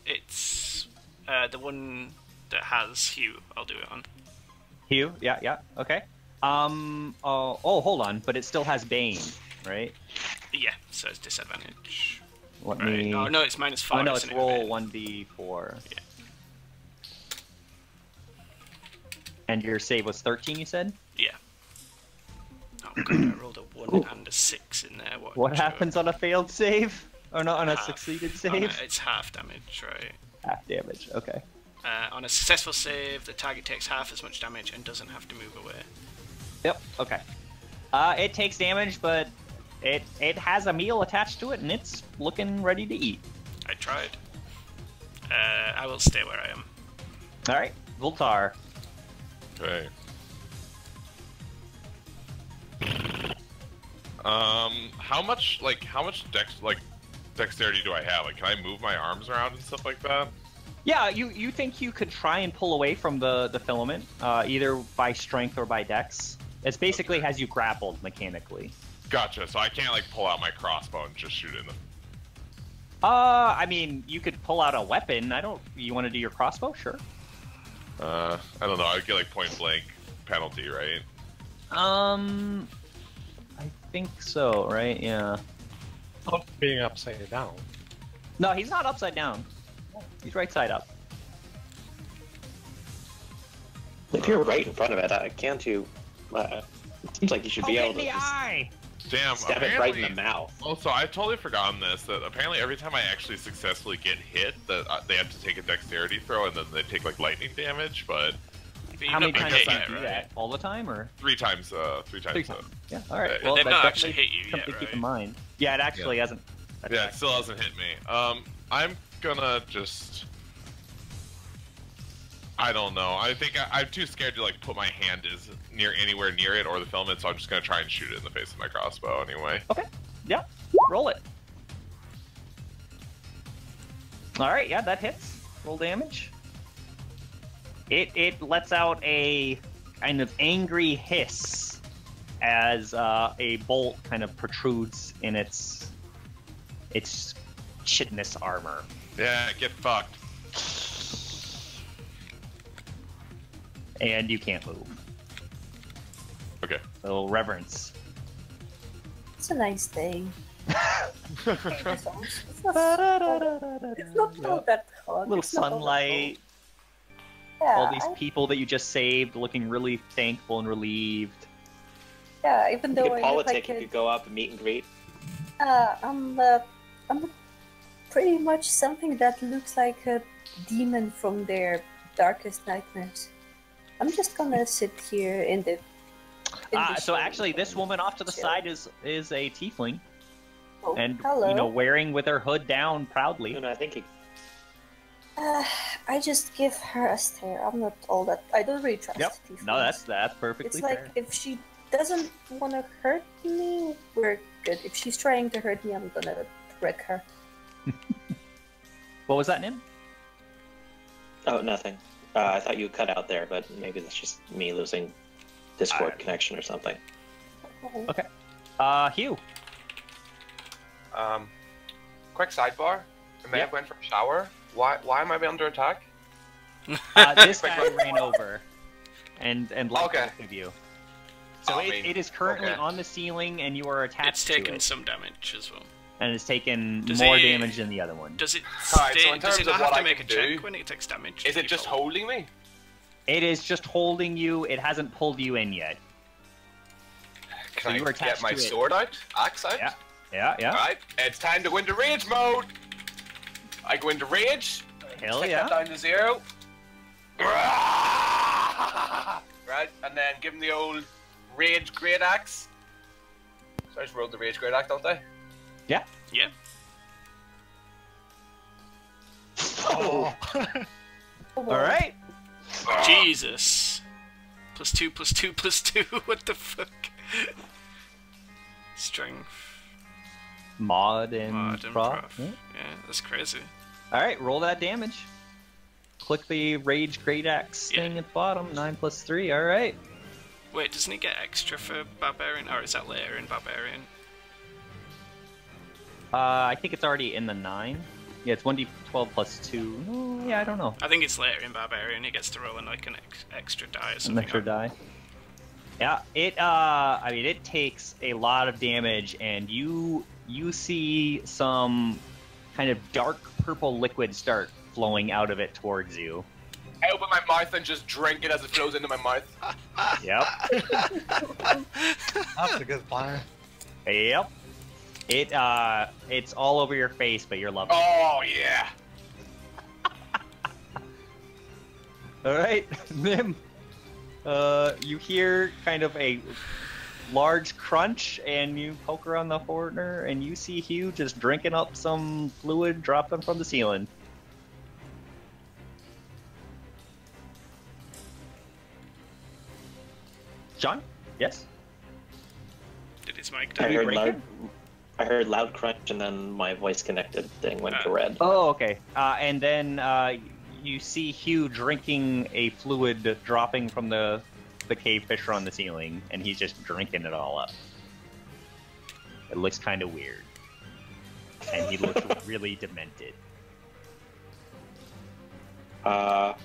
the one that has Hugh. I'll do it on. Hugh? Yeah, okay. Hold on. But it still has Bane, right? Yeah, so it's disadvantage. Let me... Oh, no, it's -5. Oh, no, it's roll 1d4. Yeah. And your save was 13, you said? Yeah. Oh, God, I rolled a 1 and a 6 in there. What happens on a failed save? Or not on a succeeded save? It's half damage, right? Half damage, okay. On a successful save, the target takes half as much damage and doesn't have to move away. Yep, okay. It takes damage, but it has a meal attached to it, and it's looking ready to eat. I tried. I will stay where I am. Alright, Voltar. Okay. How much dexterity do I have? Like, can I move my arms around and stuff like that? Yeah, you think you could try and pull away from the filament, either by strength or by dex. It basically has you grappled mechanically. Gotcha. So I can't like pull out my crossbow and just shoot it in the... I mean, you could pull out a weapon. You want to do your crossbow? Sure. I don't know. I would get like point blank penalty, right? I think so, right? Yeah. Not being upside down. No, he's not upside down. He's right side up. If you're right in front of it, can't you? It seems like you should be able to. Eye. Damn, stab it right in the mouth. Also, I totally forgotten this, that apparently every time I actually successfully get hit, that they have to take a dexterity throw, and then they take, like, lightning damage, but... How many times do you do that? All the time, or? Three times. Yeah, alright. Well, they've not actually hit you yet, something to keep in right? mind. Yeah, it actually hasn't. Yeah, it still hasn't hit me. I'm gonna just... I don't know. I think I'm too scared to like put my hand anywhere near it or the filament, so I'm just gonna try and shoot it in the face with my crossbow anyway. Okay. Yeah. Roll it. All right. Yeah, that hits. Roll damage. It lets out a kind of angry hiss as a bolt kind of protrudes in its chitinous armor. Yeah, get fucked. And you can't move. Okay. So reverence. It's a nice day. It's not all that hot. A little sunlight. Yeah, all these people that you just saved looking really thankful and relieved. Yeah, even though you could I politic, like you could go up and meet and greet. I'm pretty much something that looks like a demon from their darkest nightmares. I'm just gonna sit here in the So actually, this woman off to the side is a tiefling, Oh, and hello. wearing with her hood down proudly. And I think he... I just give her a stare. I'm not all that. I don't really trust tieflings. No, that's perfectly It's fair. like if she doesn't want to hurt me, we're good. If she's trying to hurt me, I'm gonna wreck her. What was that, Nim? Oh, nothing. I thought you cut out there, but maybe that's just me losing Discord connection or something. Oh. Okay. Hugh. Quick sidebar. I may have went for a shower. Why am I under attack? This guy ran over and like both of you. So it is currently on the ceiling, and you are attached It's taken some damage as well. And it's taken more damage than the other one. Does it Alright, so in terms does it not of have what to I make a can check do, when it takes damage? is it just holding me? It is just holding you. It hasn't pulled you in yet. Can So you I were attached get my to it. sword out? Axe out? Yeah. Alright, it's time to go into rage mode! I go into rage. Hell take yeah. that down to 0. Right, and then give him the old rage great axe. So I just rolled the rage great axe, don't I? Yeah. Yeah. Oh. Alright. Jesus. +2, +2, +2. What the fuck? Strength. Mod and prof. Yeah, that's crazy. Alright, roll that damage. Click the Rage Great Axe thing at the bottom. 9 + 3, alright. Wait, doesn't he get extra for Barbarian? Or is that later in Barbarian? I think it's already in the 9. Yeah, it's 1d12 + 2. Oh, yeah, I don't know. I think it's later in Barbarian. He gets to roll in like an extra die or An something. extra die. Yeah, I mean, it takes a lot of damage, and you see some kind of dark purple liquid start flowing out of it towards you. I open my mouth and just drink it as it flows into my mouth. Yep. That's a good plan. Yep. It's all over your face, but you're loving it. Oh, yeah. Alright, Nim. You hear kind of a large crunch, and you poke around the corner, and you see Hugh just drinking up some fluid dropping from the ceiling. John? Yes? Did his mic I die? heard loud crunch, and then my voice connected thing went to red. Oh, okay. And then you see Hugh drinking a fluid dropping from the cave fissure on the ceiling, and he's just drinking it all up. It looks kind of weird. And he looks really demented. Around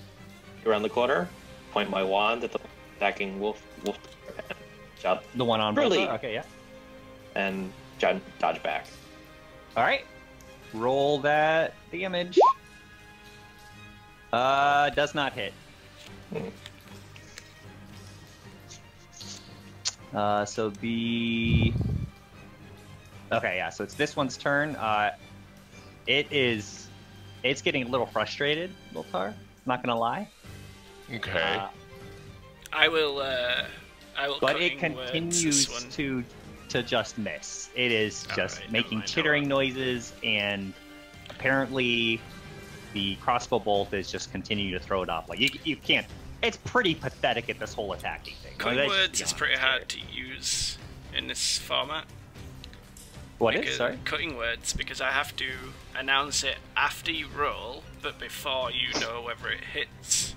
the corner, point my wand at the attacking wolf, jump. The one on Really? Bolsa? Okay, yeah. And dodge back. Alright. Roll that damage. Does not hit. So the... Okay, yeah, so it's this one's turn. It's getting a little frustrated, Lothar. Not gonna lie. Okay. I will But it cutting words continues this one. to just miss. It is just Alright, making never mind, chittering noises, and apparently the crossbow bolt is just continuing to throw it off. Like you can't. It's pretty pathetic at this whole attacking thing. Cutting Let's words just be is honest pretty here. hard to use in this format. What is? Because Sorry. cutting words, because I have to announce it after you roll, but before you know whether it hits.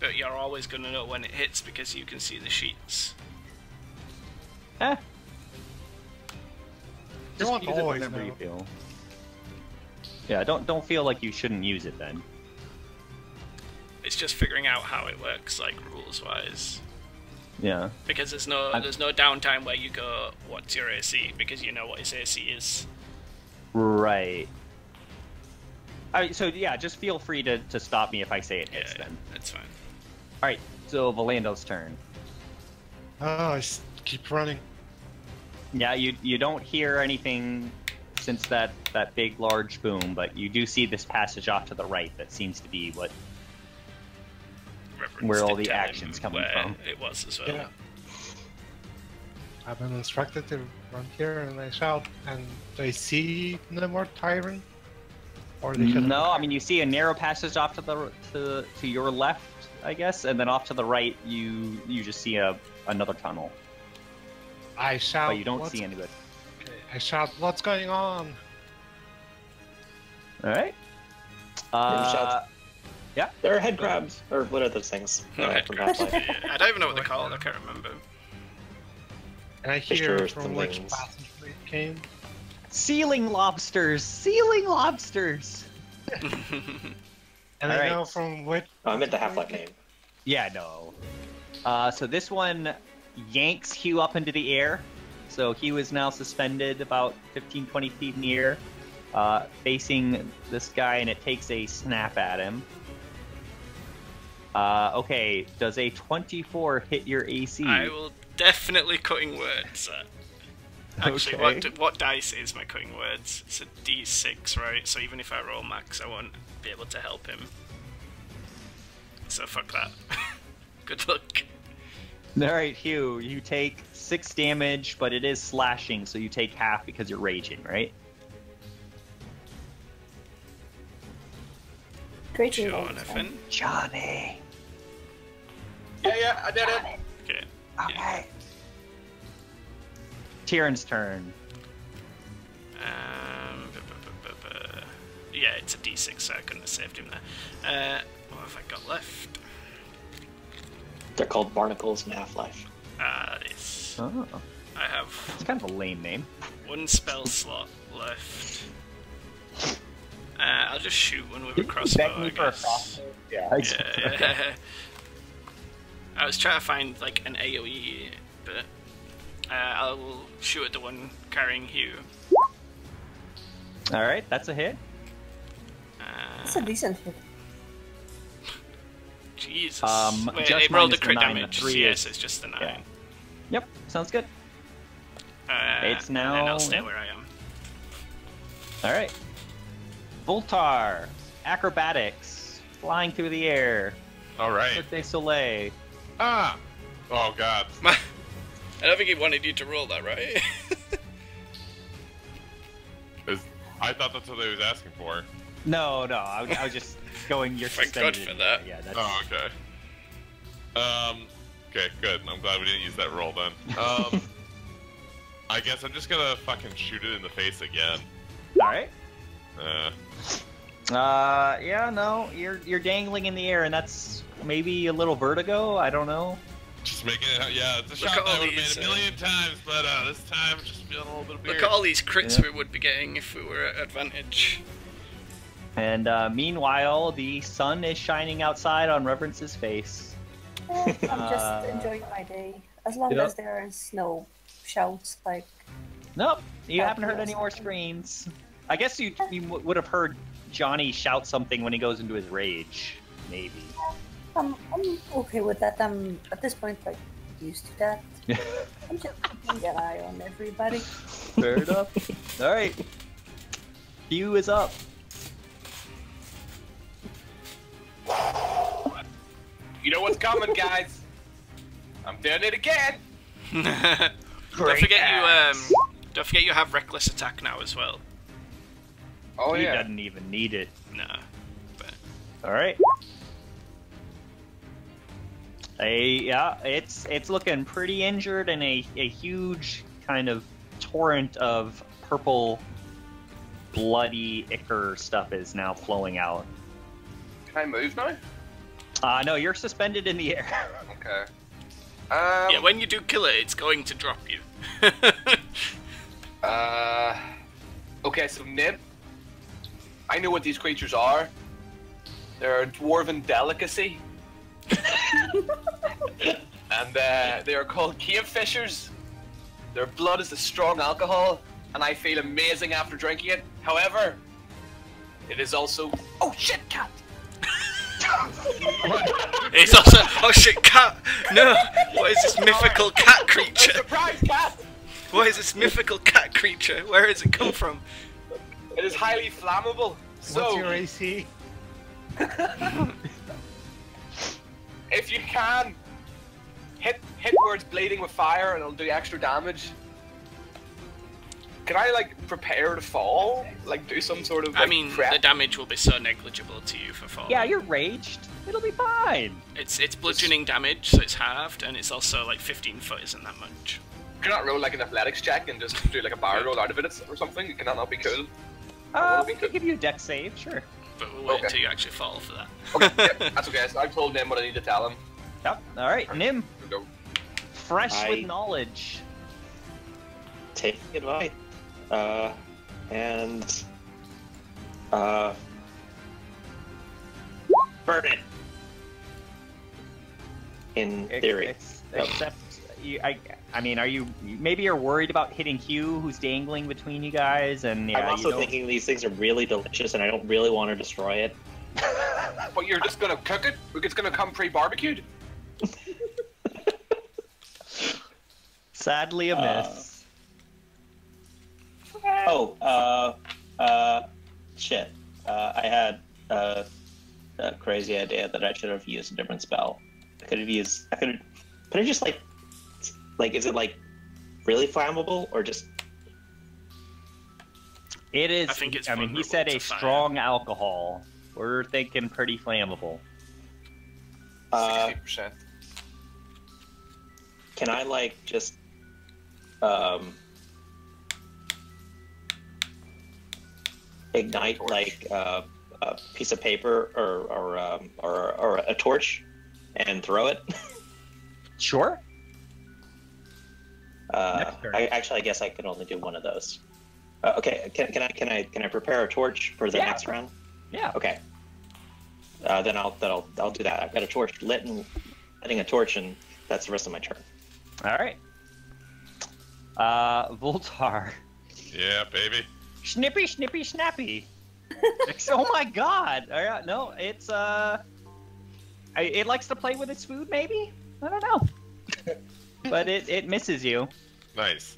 But you're always going to know when it hits because you can see the sheets. Eh. You Just won't use it always whenever know. you feel. Yeah, don't feel like you shouldn't use it then. It's just figuring out how it works, like rules-wise. Yeah. Because there's no downtime where you go, what's your AC? Because you know what his AC is. Right. So yeah, just feel free to stop me if I say it hits then. That's fine. Alright, so Valando's turn. Oh, I keep running. Yeah, you don't hear anything since that big large boom, but you do see this passage off to the right that seems to be what where all the tell him action's coming where from. it was as well. Yeah. I've been instructed to run here, and I shout, and they see no more tyrant, or they should. No, I mean you see a narrow passage off to your left, I guess, and then off to the right you just see another tunnel, I shout. but you don't see anybody. I shout, "What's going on?" All right. shout. Yeah. There are head crabs, or what are those things? Head From crabs. Half-Life. I don't even know what they're called. I can't remember. And I hear Fishers, from which things. passage it came. Ceiling lobsters! Ceiling lobsters! And I Alright. know from which. Oh, I meant the Half-Life name. Yeah, no. So this one yanks Hugh up into the air. So Hugh is now suspended about 15-20 feet in the air, facing this guy, and it takes a snap at him. Okay, does a 24 hit your AC? I will definitely cutting words. Actually, Okay. what dice is my cutting words? It's a D6, right? So even if I roll max, I won't be able to help him. So fuck that. Good luck. Alright, Hugh, you take 6 damage, but it is slashing, so you take half because you're raging, right? Great Jonathan. Johnny! Yeah, I did it. Okay. Okay. Tyrion's turn. Yeah, it's a D6, so I couldn't have saved him there. What have I got left? They're called barnacles in Half-Life. This. Oh, I have it's kind of a lame name. one spell slot left. I'll just shoot one with a crossbow, I guess. Yeah. Yeah. I was trying to find like an AoE, but I'll shoot at the one carrying Hugh. Alright, that's a hit. It's a decent hit. Jesus. Wait, just it rolled a minus the crit 9, the damage. 3 Yes, is- it's just the 9. yeah. Yep, sounds good. It's And now- then I'll stay yep. where I am. Alright. Voltar, acrobatics, flying through the air. Alright. Cirque du Soleil. Ah! Oh god. I don't think he wanted you to roll that, right? I thought that's what they was asking for. No, I was just going your Thank God suspended. for that. Yeah, that's... Oh, okay. Okay, good. I'm glad we didn't use that roll then. I guess I'm just gonna fucking shoot it in the face again. Alright. Yeah, no, you're dangling in the air, and that's maybe a little vertigo. I don't know. Just making it. Yeah, it's a Look shot at that I all would have made these, a million times, but this time I'm just feeling a little bit weird. Look at all these crits Yeah. we would be getting if we were at advantage. And meanwhile, the sun is shining outside on Reverence's face. I'm just enjoying my day. As long Yep. as there is no shouts, like... Nope, you Oh, haven't heard yes. any more screams. I guess you would have heard Johnny shout something when he goes into his rage, maybe. I'm okay with that. I'm, at this point, like, used to that. I'm just keeping an eye on everybody. Fair enough. Alright. Hugh is up. You know what's coming, guys? I'm doing it again. Don't forget you have reckless attack now as well. Oh He yeah. doesn't even need it. No. But Alright. Yeah, it's looking pretty injured, and a huge kind of torrent of purple, bloody ichor stuff is now flowing out. Can I move now? No, you're suspended in the air. Okay. yeah, when you do kill it, it's going to drop you. Okay, so Nib, I know what these creatures are. They're a dwarven delicacy. And they are called cave fishers. Their blood is a strong alcohol, and I feel amazing after drinking it. However, it is also... Oh shit, cat! It's also oh shit, cat! No, what is this mythical cat creature? Surprise, cat! What is this mythical cat creature? Where has it come from? It is highly flammable. What's So, your AC? if you can, hit where it's bleeding with fire and it'll do extra damage. Can I, like, prepare to fall? Like, do some sort of, like, I mean, prep? the damage will be so negligible to you for falling. Yeah, you're raged. It'll be fine. It's bludgeoning damage, so it's halved, and it's also, like, 15 foot isn't that much. Can I not roll, like, an athletics check and just do, like, a bar roll out of it or something? Can that not be cool? We can give you a deck save, sure. But we'll wait until you actually fall for that. Okay, yep, that's okay. So I've told Nim what I need to tell him. Yep, alright, Nim. Go. Fresh with knowledge. Take advice. Burn it. In theory. Except, I mean, are you, maybe you're worried about hitting Hugh, who's dangling between you guys, and yeah, I'm also thinking these things are really delicious, and I don't really want to destroy it. But you're just gonna cook it? It's gonna come pre-barbecued? Sadly a miss. Shit. I had a crazy idea that I should have used a different spell. Could I just like, is it like really flammable or just? It is. I think it's I mean, he said a strong alcohol. We're thinking pretty flammable. 60%. Can I like just ignite like a piece of paper or a torch and throw it? Sure. I guess I could only do one of those. Okay, can I prepare a torch for the next round? Yeah. Okay. Then I'll do that. I've got a torch lit and lighting a torch, and that's the rest of my turn. All right. Voltar. Yeah, baby. Snippy, snippy, snappy. Oh my god! No, it's it likes to play with its food. Maybe, I don't know. But it misses you. Nice.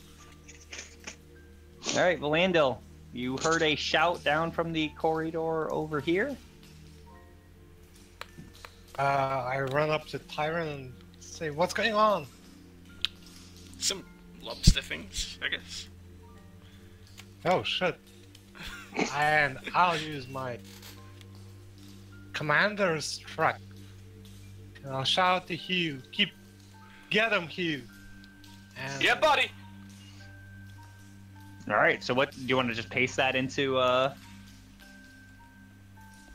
All right, Valandil, you heard a shout down from the corridor over here. I run up to Tyrant and say, "What's going on?" Some lobster things, I guess. Oh shit! And I'll use my commander's truck. And I'll shout to Hugh, get him, Hugh. And, yeah, buddy. All right. So what do you want to just paste that into?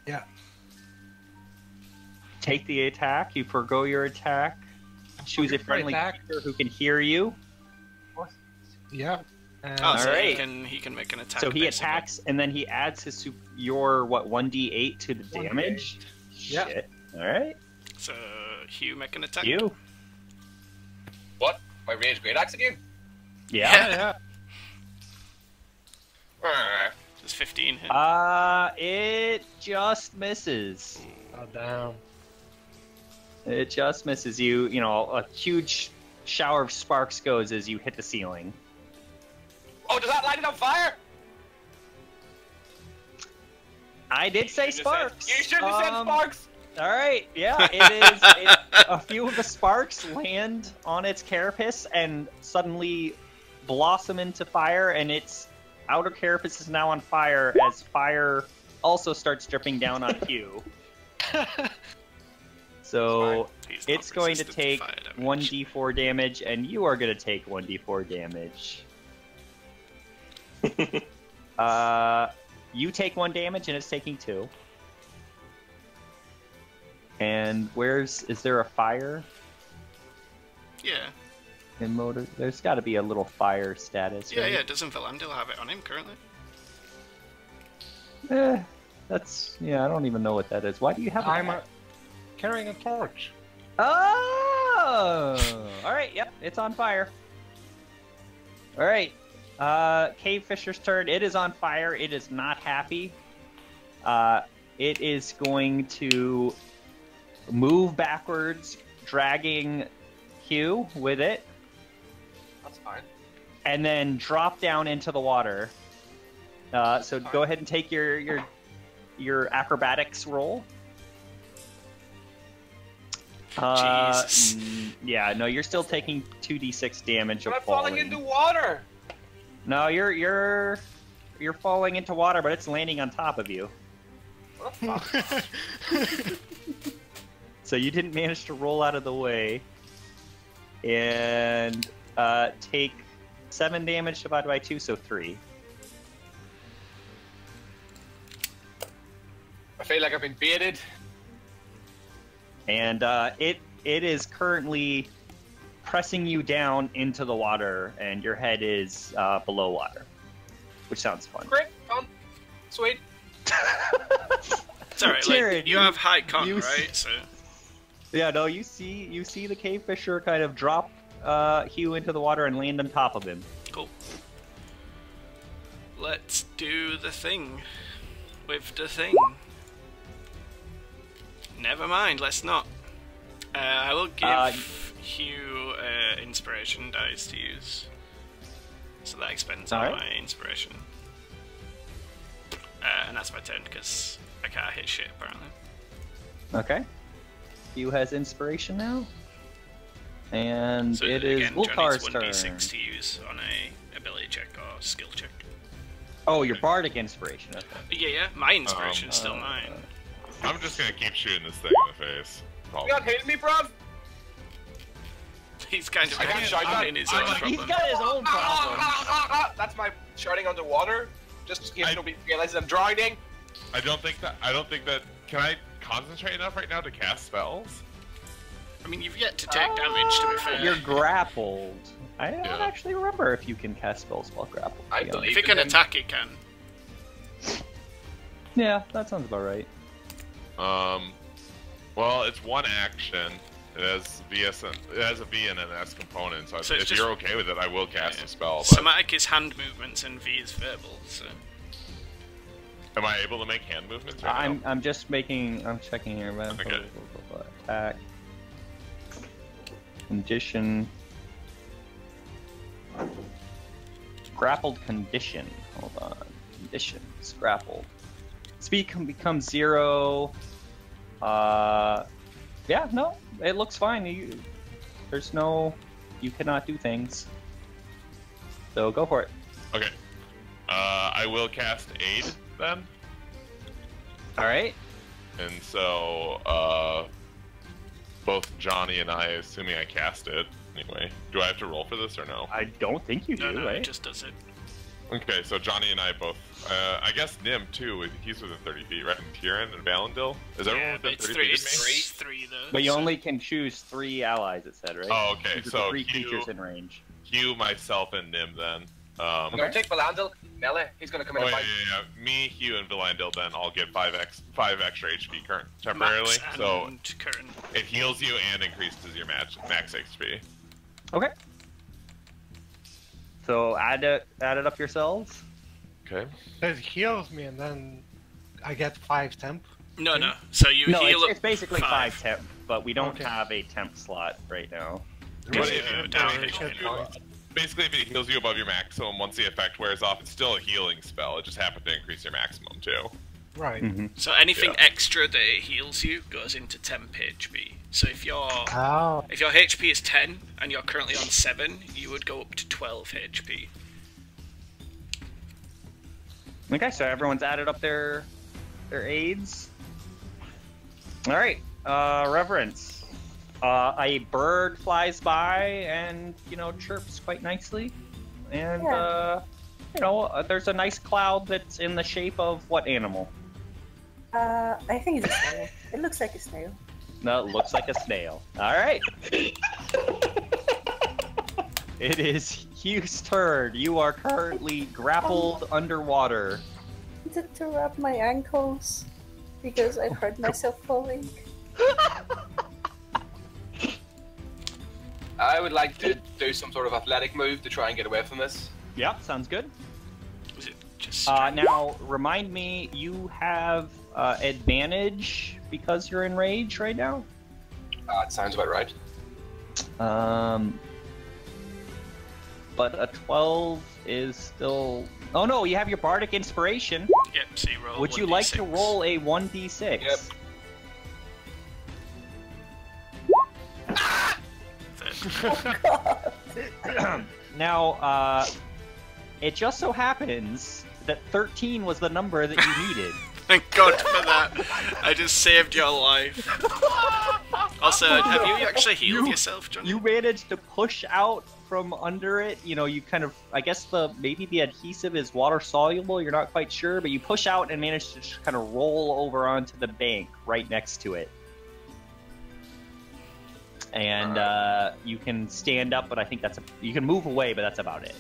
Yeah. Take the attack. You forgo your attack. Choose a friendly creature who can hear you. Yeah. So right. he can make an attack. So he attacks, and then he adds his your 1d8 to the damage. Yeah. Shit. All right. So Hugh make an attack. You. What? My ranged great axe again? Yeah. Does 15 hit? It just misses. Oh damn. It just misses you. You know, a huge shower of sparks goes as you hit the ceiling. Oh, does that light it on fire? I did say sparks. You should have said sparks. All right, yeah, it is. A few of the sparks land on its carapace and suddenly blossom into fire, and its outer carapace is now on fire as fire also starts dripping down on Hugh. So it's going to take 1d4 damage, and you are going to take 1d4 damage. You take 1 damage, and it's taking 2. And is there a fire? Yeah. In motor, there's got to be a little fire status. Yeah, right? yeah. Doesn't Valandil have it on him currently? I don't even know what that is. Why do you have? I'm carrying a torch. Oh, all right. Yep, it's on fire. All right. Cave Fisher's turn. It is on fire. It is not happy. It is going to move backwards, dragging Hugh with it. That's fine. And then drop down into the water. So go ahead and take your acrobatics roll. Jesus. Yeah, no, you're still taking 2d6 damage of I'm falling. falling into water. No, you're falling into water, but it's landing on top of you. What the fuck? So you didn't manage to roll out of the way, and take 7 damage divided by 2, so 3. I feel like I've been baited. And it is currently pressing you down into the water, and your head is below water, which sounds fun. Great, fun, sweet. It's alright, Jared, like, you have high con, you right? So Yeah, no, you see the cave fisher kind of drop Hugh into the water and land on top of him. cool. Let's do the thing with the thing. Never mind, let's not. I will give Hugh inspiration dice to use. So that expends all my inspiration. And that's my turn, because I can't hit shit, apparently. Okay. Hugh has inspiration now. And So it is again, Vulkar's Johnny's turn. 1d6 to use on a ability check or skill check. Oh, your bardic inspiration. Okay. Yeah, my inspiration is still mine. I'm just gonna keep shooting this thing in the face. You got hitting me, bruv? He's kind of I got shot. in his own problem. He's got his own problem. That's my shouting underwater. Just in case nobody realizes I'm drowning. I don't think that. Can I concentrate enough right now to cast spells? I mean, you've yet to take damage, to be fair. You're grappled. I don't actually remember if you can cast spells while grappled. I believe If it can attack, it can. Yeah, that sounds about right. Well, it's one action. It has a V and an S component, so, So if it's you're okay with it, I will cast a spell. But Somatic is hand movements and V is verbal, so... am I able to make hand movements right now? I'm checking here, man. Okay. Attack. Condition. Grappled condition. Hold on. Conditions. Grappled. Speed becomes 0. Yeah, no, it looks fine. You cannot do things. So go for it. Okay. I will cast Aid then. Alright. And so, both Johnny and I, assuming I cast it, anyway. Do I have to roll for this or no? I don't think you do, No, right? it just does it. Okay, so Johnny and I both, I guess Nim too, he's within 30 feet, right? And Tyrion and Valendil? Is everyone within 30 feet of me? It's three, though. But you only can choose 3 allies, it said, right? Oh, okay, Choose so 3 creatures in range. Hugh, myself, and Nim then. I'm gonna take Valandil, melee. He's gonna come in and fight. Yeah. Me, Hugh, and Valendil then all get 5 extra HP temporarily. So current. it heals you and increases your max HP. Okay. So add it up yourselves. Okay. It heals me, and then I get 5 temp. No. So you No, heal it's basically 5 temp, but we don't Okay. have a temp slot right now. But basically, if it heals you above your maximum, once the effect wears off, it's still a healing spell. It just happens to increase your maximum too. Right. Mm-hmm. So anything extra that it heals you goes into temp HP. So if your HP is 10 and you're currently on 7, you would go up to 12 HP. Okay, so everyone's added up their aids. All right, Reverence. A bird flies by and chirps quite nicely, and there's a nice cloud that's in the shape of what animal? I think it's a snail. It looks like a snail. No, it looks like a snail. All right. It is Hugh's turn. You are currently grappled underwater. To wrap my ankles because I hurt myself falling. I would like to do some sort of athletic move to try and get away from this. Yeah, sounds good. Was it just Now, remind me, you have advantage because you're in rage right now? It sounds about right. But a 12 is still... Oh no, you have your bardic inspiration. Yep, so you roll Would you 1d6. like to roll a 1d6? Yep. Now, it just so happens that 13 was the number that you needed. Thank God for that. I just saved your life. Also, have you actually healed yourself, John? You managed to push out from under it. You know, you kind of, I guess maybe the adhesive is water soluble. You're not quite sure, but you push out and manage to just kind of roll over onto the bank right next to it. And you can stand up, but I think you can move away, but that's about it.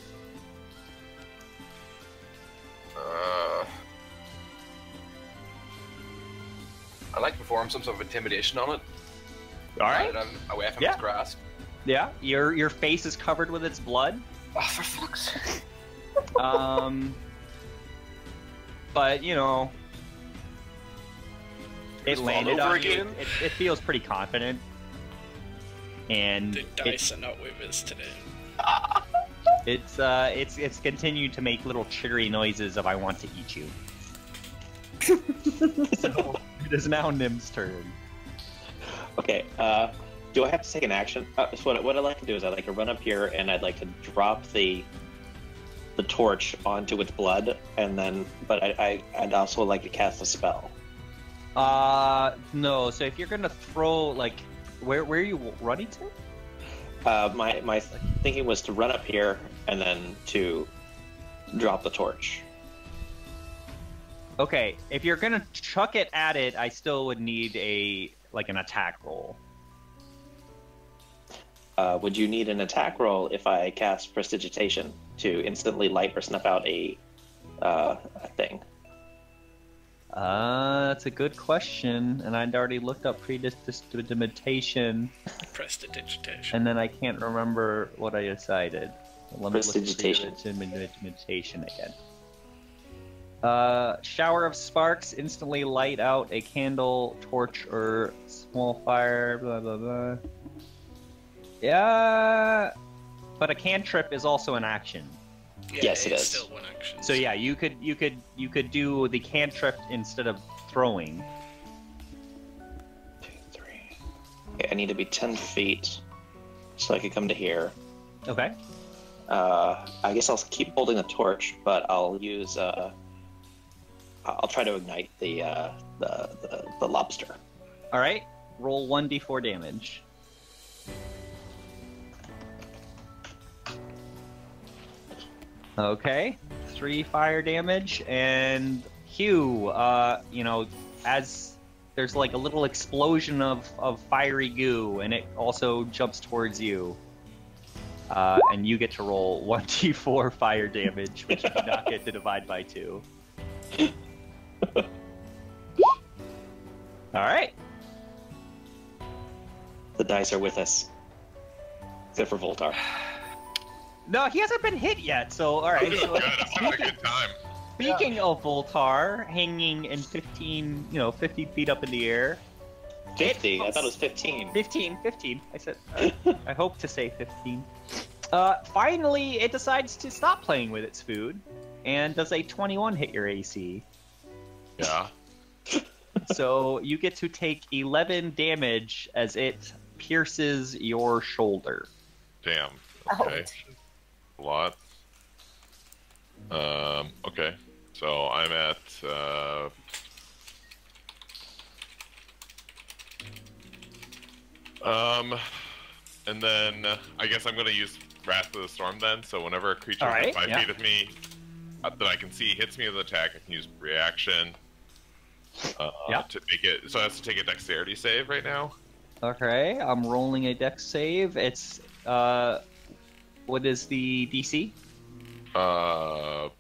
I'd like to perform some sort of intimidation on it. All right. I'm away from its grasp. Yeah, your face is covered with its blood. Oh, for fuck's sake. But, you know, it landed on you. again? It feels pretty confident. And The dice are not with us today. it's continued to make little chittery noises of "I want to eat you." So it is now Nim's turn. Okay. Do I have to take an action? So what I'd like to do is I'd like to run up here and I'd like to drop the torch onto its blood, and then I'd also like to cast a spell. No. So if you're gonna throw, like, where are you running to? My thinking was to run up here and then to drop the torch. Okay, if you're gonna chuck it at it, I still would need an attack roll. Would you need an attack roll if I cast Prestidigitation to instantly light or snuff out a thing? That's a good question, and I'd already looked up prestidigitation. Prestidigitation. And then I can't remember what I decided. Let me look at Prestidigitation. prestidigitation again. Shower of sparks instantly light out a candle, torch, or small fire. Blah blah blah. Yeah, but a cantrip is also an action. Yeah, Yes, it it's is. still one action. So yeah, you could do the cantrip instead of throwing. 2, 3. Okay, I need to be 10 feet so I can come to here. Okay. I guess I'll keep holding the torch, but I'll use. I'll try to ignite the lobster. All right. Roll 1d4 damage. Okay, 3 fire damage, and Hugh, you know, as there's like a little explosion of fiery goo, and it also jumps towards you. And you get to roll 1d4 fire damage, which you do not get to divide by 2. Alright. The dice are with us. Except for Voltar. No, he hasn't been hit yet, so alright. So, Good, I'm having a good time. speaking of Voltar, hanging in 15 feet up in the air. 50? I thought it was 15. 15. I said, I hope to say 15. Finally, it decides to stop playing with its food, and does a 21 hit your AC? Yeah. So you get to take 11 damage as it pierces your shoulder. Damn. Okay. Ouch. A lot. Okay. So I'm at and then I guess I'm gonna use Wrath of the Storm then. So whenever a creature within 5 feet of me that I can see hits me with an attack, I can use reaction to make it. So I have to take a Dexterity save right now. Okay, I'm rolling a dex save. It's what is the DC? I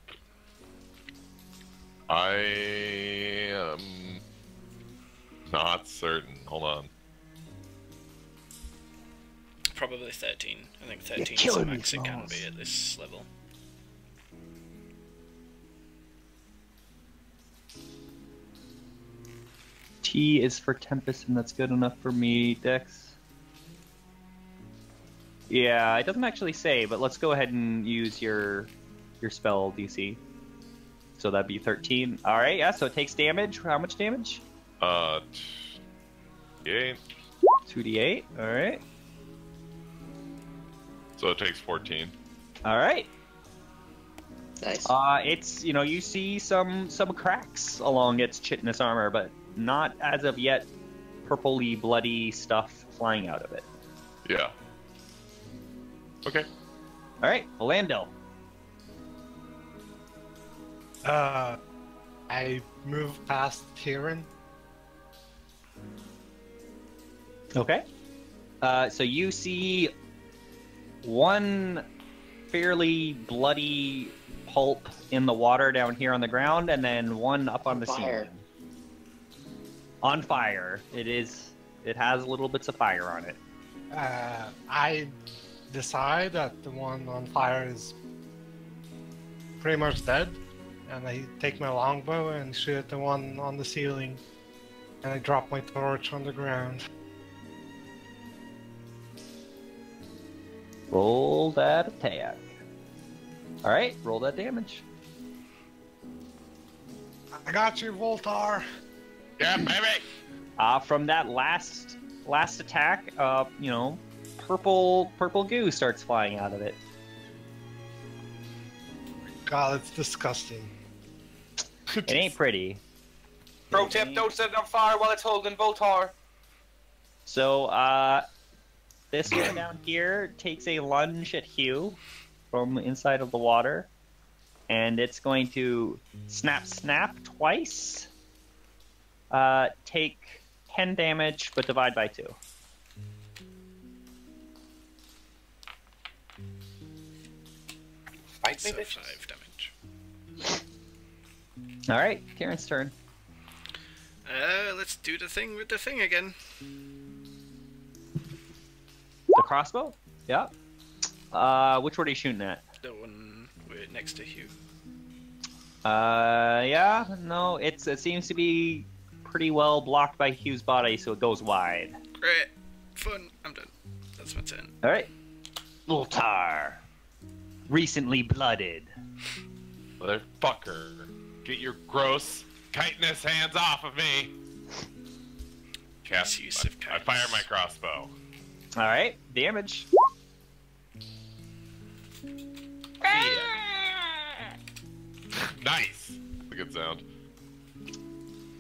am not certain. Hold on. Probably 13. I think 13 is the max it can be at this level. T is for Tempest, and that's good enough for me. Dex. Yeah, it doesn't actually say, but let's go ahead and use your spell DC. So that'd be 13. All right, yeah. So it takes damage. How much damage? 8. 2d8. All right. So it takes 14. All right. Nice. It's you see some cracks along its chitinous armor, but not as of yet purpley bloody stuff flying out of it. Yeah. Okay. All right, Orlando. I move past Kieran. Okay. So you see one fairly bloody pulp in the water down here on the ground, and then one up on the ceiling. On fire. It has little bits of fire on it. I decide that the one on fire is pretty much dead, and I take my longbow and shoot at the one on the ceiling, and I drop my torch on the ground. Roll that attack. Alright, roll that damage. I got you, Voltar! Yeah, baby! From that last attack, purple goo starts flying out of it. God, it's disgusting. It ain't pretty. Pro tip, don't set it on fire while it's holding Voltar. So, this one down here takes a lunge at Hugh from inside of the water, and it's going to snap twice. Take 10 damage, but divide by 2. So 5 damage. All right, Kieran's turn. Let's do the thing with the thing again. The crossbow? Yeah. Which one are you shooting at? The one next to Hugh. Yeah. No, it seems to be pretty well blocked by Hugh's body, so it goes wide. Great. Fun. I'm done. That's my turn. All right. Voltar. Recently blooded. Motherfucker. Get your gross chitinous hands off of me. Cast. Use of I fire my crossbow. All right. Damage. Nice. That's a good sound.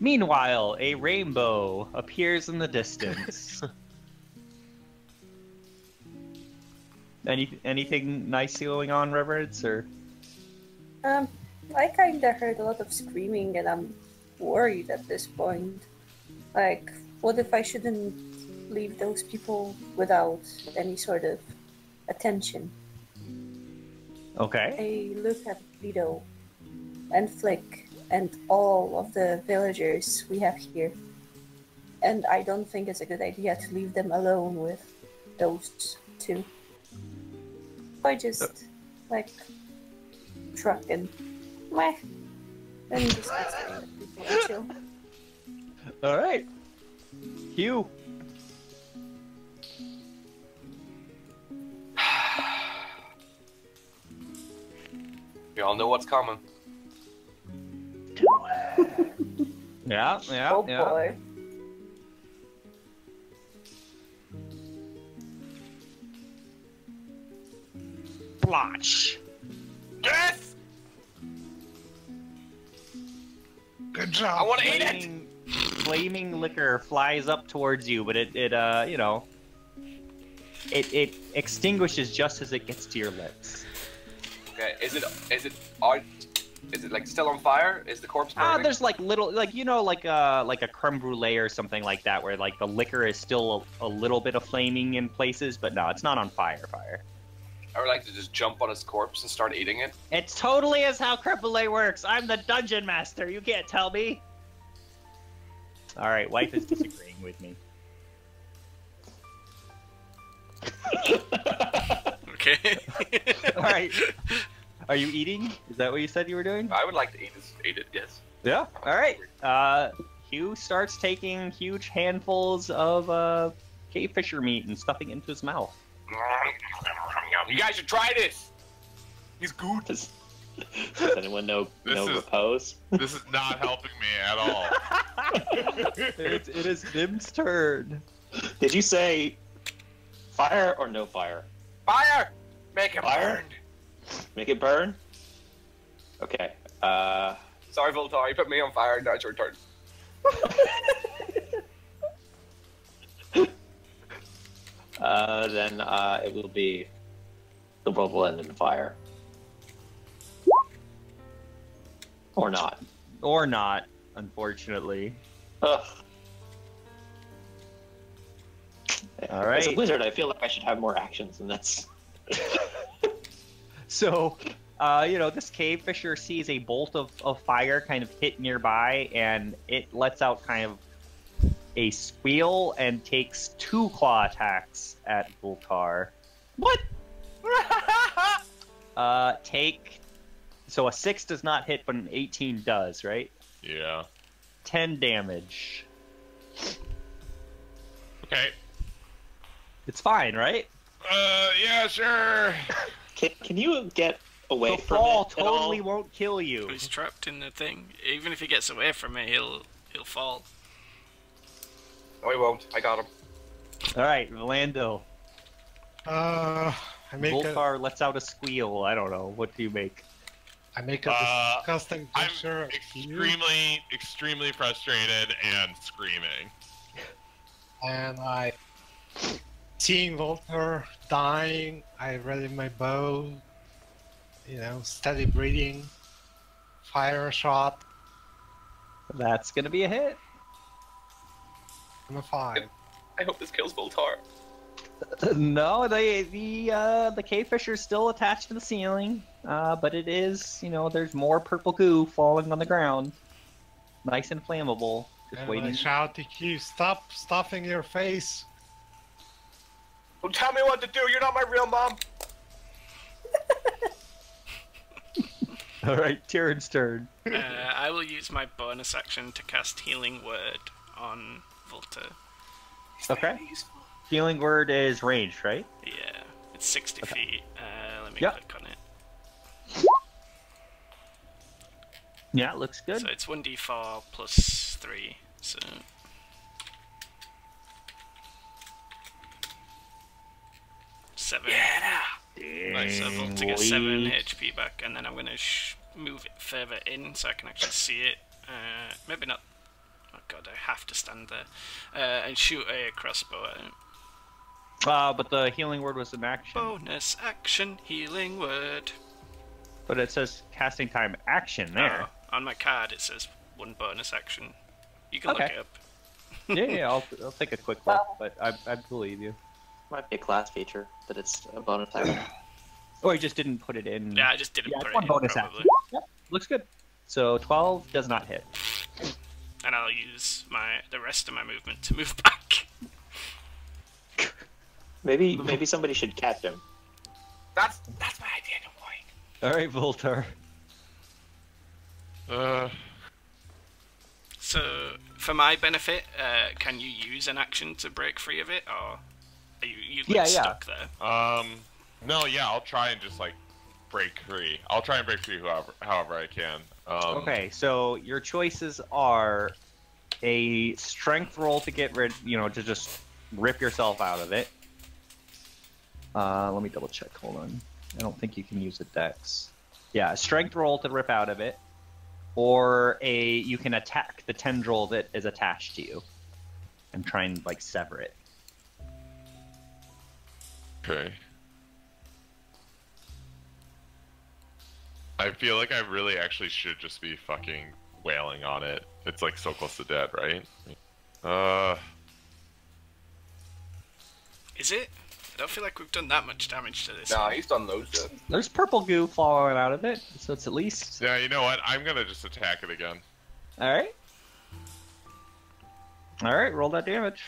Meanwhile, a rainbow appears in the distance. Anything nice going on, Reverence, or? I kinda heard a lot of screaming, and I'm worried at this point. Like, what if I shouldn't leave those people without any sort of attention? Okay. I look at Vito and Flick and all of the villagers we have here, and I don't think it's a good idea to leave them alone with those two. I just, shrug and meh, and just start staring at people and chill. All right. Hugh. We all know what's coming. Yeah. Oh boy. Blotch. Yes! Good job. I want to eat it! Flaming liquor flies up towards you, but it extinguishes just as it gets to your lips. Okay, is it like still on fire? Is the corpse burning? There's like little, like a creme brulee or something like that, where like the liquor is still a little bit of flaming in places, but no, it's not on fire. I would like to just jump on his corpse and start eating it. It's totally is how creme brulee works. I'm the dungeon master. You can't tell me. All right, wife is disagreeing with me. Okay. All right. Are you eating? Is that what you said you were doing? I would like to eat it, yes. Yeah. All right. Hugh starts taking huge handfuls of cave fisher meat and stuffing it into his mouth. You guys should try this. He's good. Does anyone know repose? This is not helping me at all. It is Nim's turn. Did you say fire or no fire? Fire! Make it Fire? burn. Make it burn? Okay. Sorry, Voltar, you put me on fire, now it's your turn. Then it will be the world will end in fire. Or not. Or not, unfortunately. Ugh. All right. As a wizard, I feel like I should have more actions than this. So, this cave fisher sees a bolt of fire kind of hit nearby, and it lets out kind of a squeal and takes 2 claw attacks at Voltar. What? So a 6 does not hit, but an 18 does, right? Yeah. 10 damage. Okay. It's fine, right? Yeah, sure. Can you get away The from fall it at all? totally won't kill you. He's trapped in the thing. Even if he gets away from it, he'll fall. No, he won't. I got him. All right, Rolando. I make Voltar lets out a squeal. I don't know. What do you make? a disgusting I'm picture of you, extremely frustrated and screaming. and I, seeing Volter dying, I ready my bow. Steady breathing, fire a shot. That's gonna be a hit. I'm a 5. I hope this kills Voltar. No, the cave fisher's still attached to the ceiling, but it is, there's more purple goo falling on the ground. Nice and flammable. Just And waiting. I shout to you, stop stuffing your face. Don't tell me what to do. You're not my real mom. All right, Tyrion's turn. I will use my bonus action to cast Healing Word on Volta. Okay. Healing word is ranged, right? Yeah, it's 60 feet. Let me Yep. click on it. Yeah, looks good. So it's 1d4 plus 3. So. Seven. Nice. So Volta gets 7 HP back, and then I'm gonna move it further in so I can actually see it. Maybe not. Oh god, I have to stand there. And shoot a crossbow at him. But the healing word was an action. Bonus action, healing word. But it says casting time action there. On my card it says 1 bonus action. You can look Okay. it up. Yeah, I'll take a quick look, but I believe you. Might be a class feature, but it's a bonus action. Or you just didn't put it in. Yeah, I just didn't Yeah, put it's it one in, bonus probably. action. Yep, looks good. So 12 does not hit. And I'll use the rest of my movement to move back. Maybe somebody should catch him. That's my idea, don't worry. All right, Voltar. So, for my benefit, can you use an action to break free of it, or are you stuck there? No, yeah, I'll try and just break free. I'll try and break free however I can. Okay, so your choices are a strength roll to get rid, to just rip yourself out of it. Let me double check. Hold on. I don't think you can use a dex. Yeah, a strength roll to rip out of it, or you can attack the tendril that is attached to you and try and sever it. Okay. I feel like I really actually should just be fucking wailing on it. It's so close to dead, right? Is it? I don't feel like we've done that much damage to this. Nah, he's done loads of. There's purple goo falling out of it, so it's at least... Yeah, you know what? I'm gonna just attack it again. Alright. Alright, roll that damage.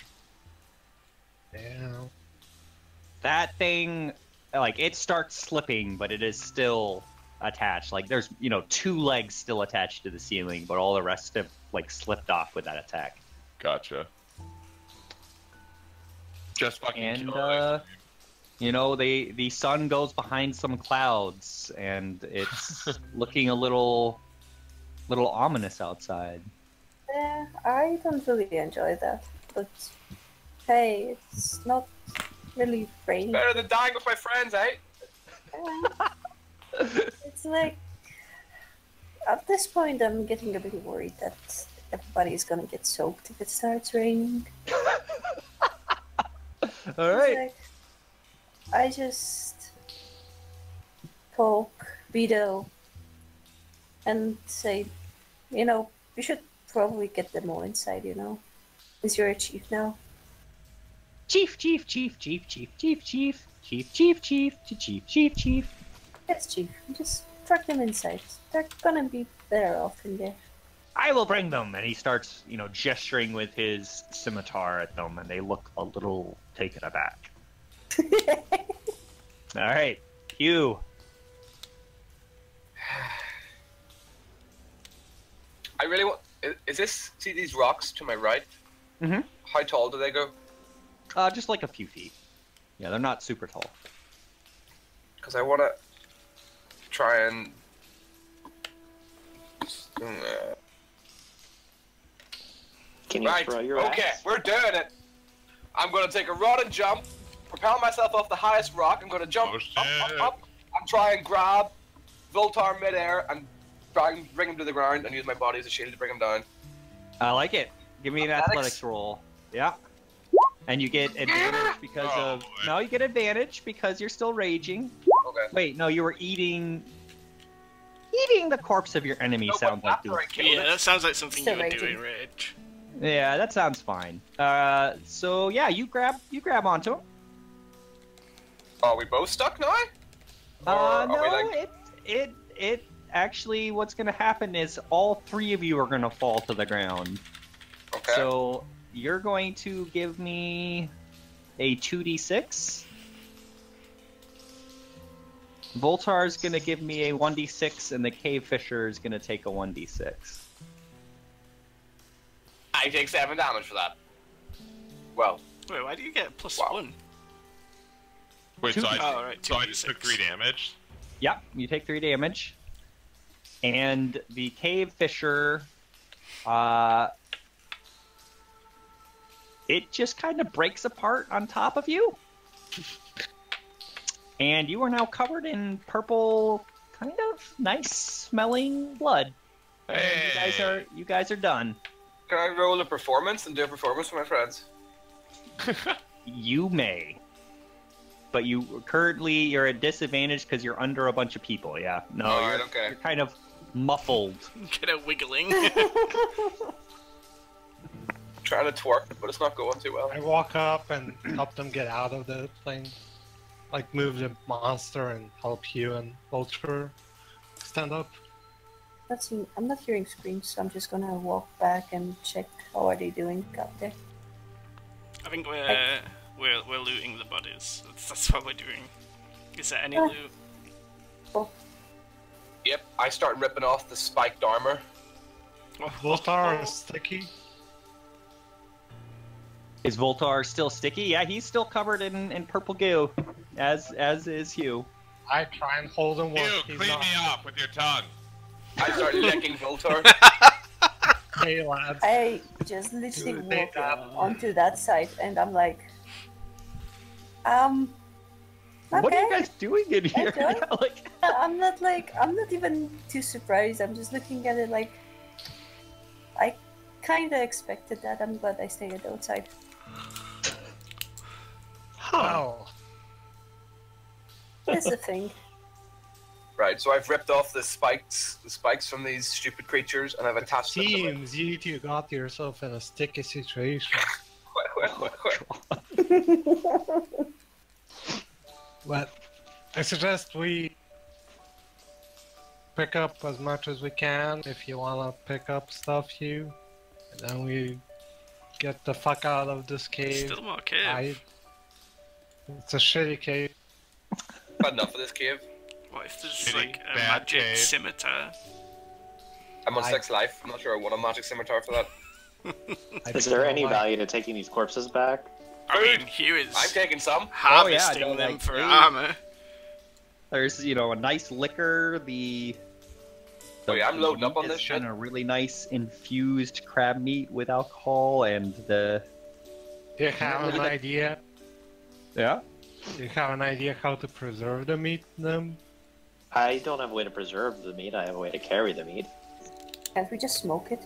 Damn. That thing, it starts slipping, but it is still attached. There's, 2 legs still attached to the ceiling, but all the rest have, slipped off with that attack. Gotcha. Just fucking And, kill it. the sun goes behind some clouds, and it's looking a little ominous outside. Yeah, I don't really enjoy that, but hey, it's not really raining. Better than dying with my friends, eh? It's like, at this point, I'm getting a bit worried that everybody's gonna get soaked if it starts raining. Alright. Like, I just poke Beto and say, you know, you should probably get them all inside, you know? Because you're a chief now. Chief. Yes, chief. Just track them inside. They're gonna be better off in there. I will bring them. And he starts, gesturing with his scimitar at them, and they look a little taken aback. Alright, Hugh. I really want. Is this? See these rocks to my right? Mm-hmm. How tall do they go? Just like a few feet. Yeah, they're not super tall. Because I want to try and. Can you throw your Okay, axe? we're doing it. I'm going to take a run and jump, propel myself off the highest rock. I'm going to jump up, and try and grab Voltar midair and try and bring him to the ground and use my body as a shield to bring him down. I like it. Give me an athletics roll. Yeah. And you get advantage because of... No, you get advantage because you're still raging. Okay. Wait, no, you were eating... Eating the corpse of your enemy sounds like doing. Yeah, that sounds like something Still you would do raging. in Rage. Yeah, that sounds fine. So yeah, you grab onto him. Are we both stuck now? Or are we No, like... it actually, what's gonna happen is all three of you are gonna fall to the ground. Okay. So you're going to give me a 2d6. Voltar's gonna give me a 1d6, and the Cave Fisher is gonna take a 1d6. I take 7 damage for that. Well, Wait, why do you get plus Wow. 1? Wait, Two- so Oh, right, I just took 3 damage? Yep, you take 3 damage. And the Cave Fisher, it just kind of breaks apart on top of you. And you are now covered in purple, kind of nice smelling blood. And Hey. you guys are done. can I roll a performance and do a performance for my friends? You may. But you're at disadvantage because you're under a bunch of people, yeah. No, Alright, you're, okay. you're kind of muffled. Get a wiggling. Trying to twerk, but it's not going too well. I walk up and help them get out of the plane. Like move the monster and help you and Vulture stand up. I'm not hearing screams, so I'm just gonna walk back and check how are they doing out there. I think we're looting the bodies. That's what we're doing. Is there any loot? Yep, I start ripping off the spiked armor. Voltar is sticky. Is Voltar still sticky? Yeah, he's still covered in purple goo, as is Hugh. I try and hold him once You he's clean not. me up with your tongue. I start licking Voltar. Hey lads. I just literally Dude, walk they- onto that side, and I'm like, okay. What are you guys doing in here? Okay. Yeah, like, I'm not even too surprised. I'm just looking at it like, I kind of expected that. I'm glad I stayed outside. Well, It's a thing. Right, so I've ripped off the spikes from these stupid creatures, and I've attached them to my... seems you two got yourself in a sticky situation. But I suggest we pick up as much as we can if you want to pick up stuff, Hugh. And then we get the fuck out of this cave. Still more cave. It's a shitty cave. Had enough of this cave. What if there's Shitty, like a bad magic cave. scimitar? I'm on I- 6 life. I'm not sure I want a magic scimitar for that. Is there any value to taking these corpses back? I mean, Hugh is I'm taking some. harvesting no, them like, for they- armor. there's a nice liquor. Oh yeah, I'm loading up on this shit. And a really nice infused crab meat with alcohol, and the Do you have an idea? yeah. Do you have an idea how to preserve the meat then? I don't have a way to preserve the meat. I have a way to carry the meat. Can't we just smoke it?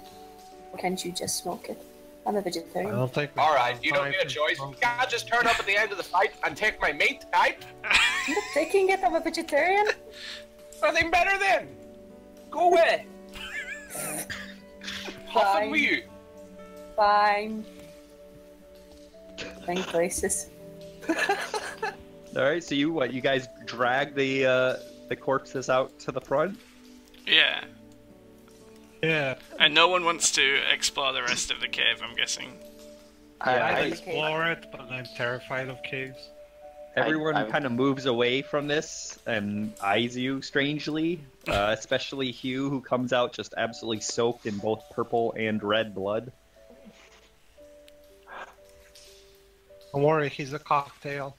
Or can't you just smoke it? I'm a I vegetarian. don't think. All right, you don't get a choice. You can't just turn up at the end of the fight and take my meat, right? You're taking it. I'm a vegetarian. Nothing better then. Go away. Huffing with you. Fine. Going places. All right, so you guys drag the corpses out to the front? Yeah. Yeah. And no one wants to explore the rest of the cave, I'm guessing. I'd explore it, but I'm terrified of caves. Everyone kind of moves away from this and eyes you strangely, especially Hugh, who comes out just absolutely soaked in both purple and red blood. Don't worry, he's a cocktail.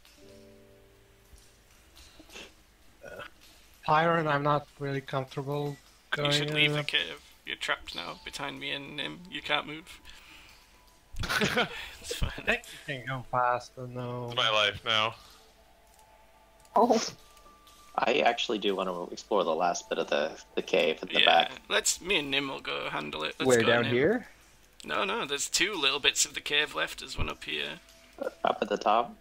Tyron, I'm not really comfortable going You should leave in. the cave. You're trapped now behind me and him. You can't move. It's fine. I think you can go faster, no. It's my life now. Oh. I actually do want to explore the last bit of the cave at the back. Me and Nim will go handle it. Let's Where, go, down Nim. here? No, there's two little bits of the cave left. There's one up here. Up at the top?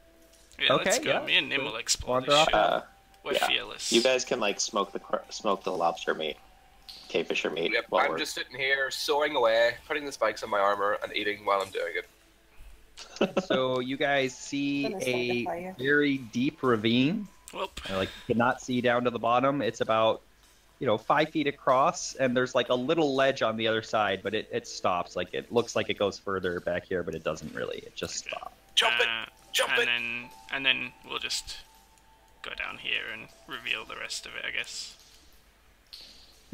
Yeah, Okay, let's go. yeah. Me and Nim will explore Wander this up. shit. We're Yeah. fearless. You guys can like smoke the lobster meat, cavefish meat. Yep, while I'm we're- just sitting here sewing away, putting the spikes on my armor, and eating while I'm doing it. So you guys see Gonna start the a fire. very deep ravine. Whoop. Like you cannot see down to the bottom. It's about 5 feet across, and there's like a little ledge on the other side, but it stops. Like it looks like it goes further back here, but it doesn't really. It just stops. Jump it! Jump it! And then we'll just go down here and reveal the rest of it, I guess.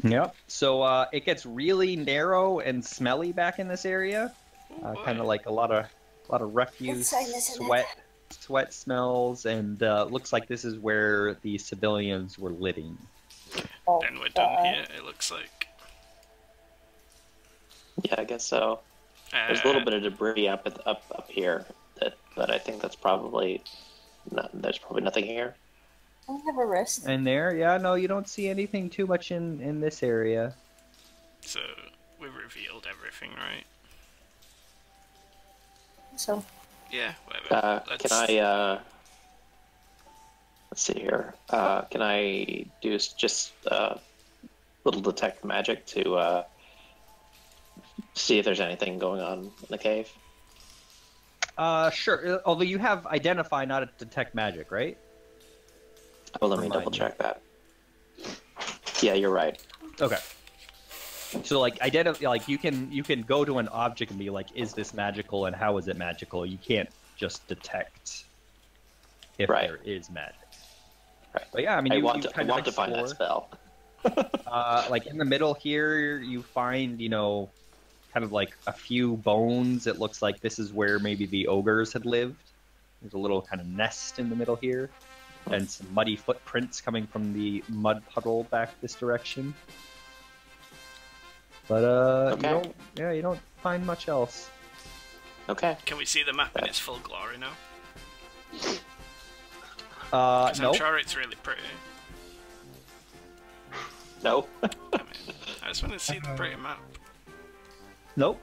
Yep. So it gets really narrow and smelly back in this area. Kind of like a lot of refuse, Inside, isn't it? sweat smells, and looks like this is where the civilians were living. Oh, Then we're done here, it looks like. Yeah, I guess so. There's a little bit of debris up here, but I think that's probably there's probably nothing here. I have a wrist. And there, yeah, no, you don't see anything too much in this area. So, we revealed everything, right? So, Yeah, whatever. Can I? Let's see here. Can I do just little detect magic to see if there's anything going on in the cave? Sure. Although you have identify, not detect magic, right? Oh, let me Remind double me. check that. Yeah, you're right. Okay. So like identify, like you can go to an object and be like, is this magical and how is it magical? You can't just detect if Right. there is magic. Right. But yeah, I mean, I you want kind to of find that explore. spell. Like in the middle here, you find, kind of like a few bones. It looks like this is where maybe the ogres had lived. There's a little kind of nest in the middle here, and some muddy footprints coming from the mud puddle back this direction. But Okay. you don't find much else. Okay. Can we see the map in its full glory now? Because No. I'm sure it's really pretty. No. I mean, I just want to see the pretty map. Nope.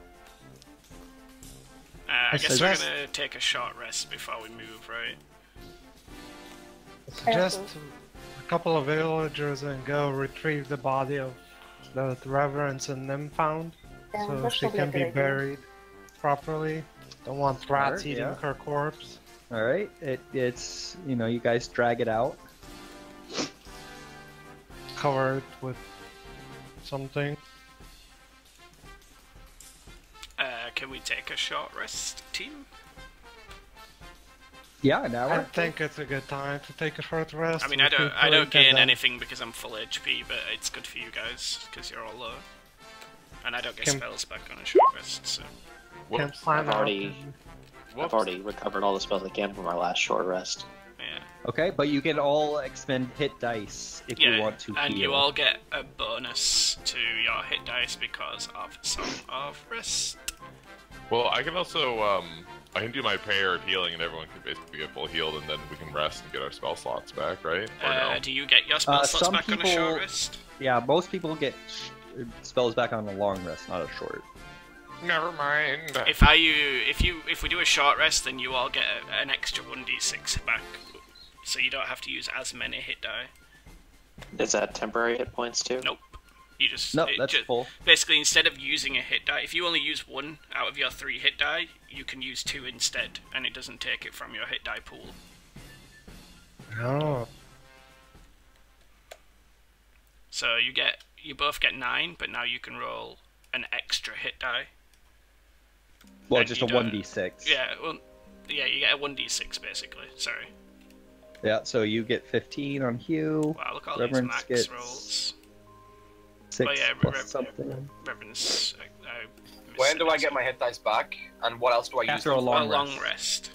I guess suggest- we're gonna take a short rest before we move, right? Suggest a couple of villagers and go retrieve the body of the reverends and them found, yeah, so that's she probably a can good be idea. buried properly. Don't want rats Sure, eating yeah. her corpse. All right. It's you guys drag it out. Cover it with something. Can we take a short rest, team? Yeah, an I hour. think it's a good time to take a short rest. I mean, I don't recuperate, gain and then anything because I'm full HP, but it's good for you guys because you're all low. And I don't get Can- spells back on a short rest, so. Can Whoops. plan I've out already- and- I've already recovered all the spells I can from our last short rest. Yeah. Okay, but you can all expend hit dice if you want to and heal. you all get a bonus to your hit dice because of Song of Rest. Well, I can also I can do my prayer of healing, and everyone can basically get full healed, and then we can rest and get our spell slots back, right? Or no? Do you get your spell slots some back on a people- short rest? Yeah, most people get spells back on a long rest, not a short. Never mind. If we do a short rest, then you all get an extra 1d6 back, so you don't have to use as many hit die. Is that temporary hit points too? Nope. You just No, that's full. Basically, instead of using a hit die, if you only use 1 out of your 3 hit die, you can use 2 instead, and it doesn't take it from your hit die pool. Oh. So you both get 9, but now you can roll an extra hit die. Well, And just you a don't- 1d6. Yeah, well, yeah, you get a 1d6 basically. Sorry. Yeah, so you get 15 on Hugh. Wow, look at all Reverence these max gets rolls. 6 Oh, yeah, plus something. Reverence. When do I get my hit dice back? And what else do I use? After a them for? long rest. rest.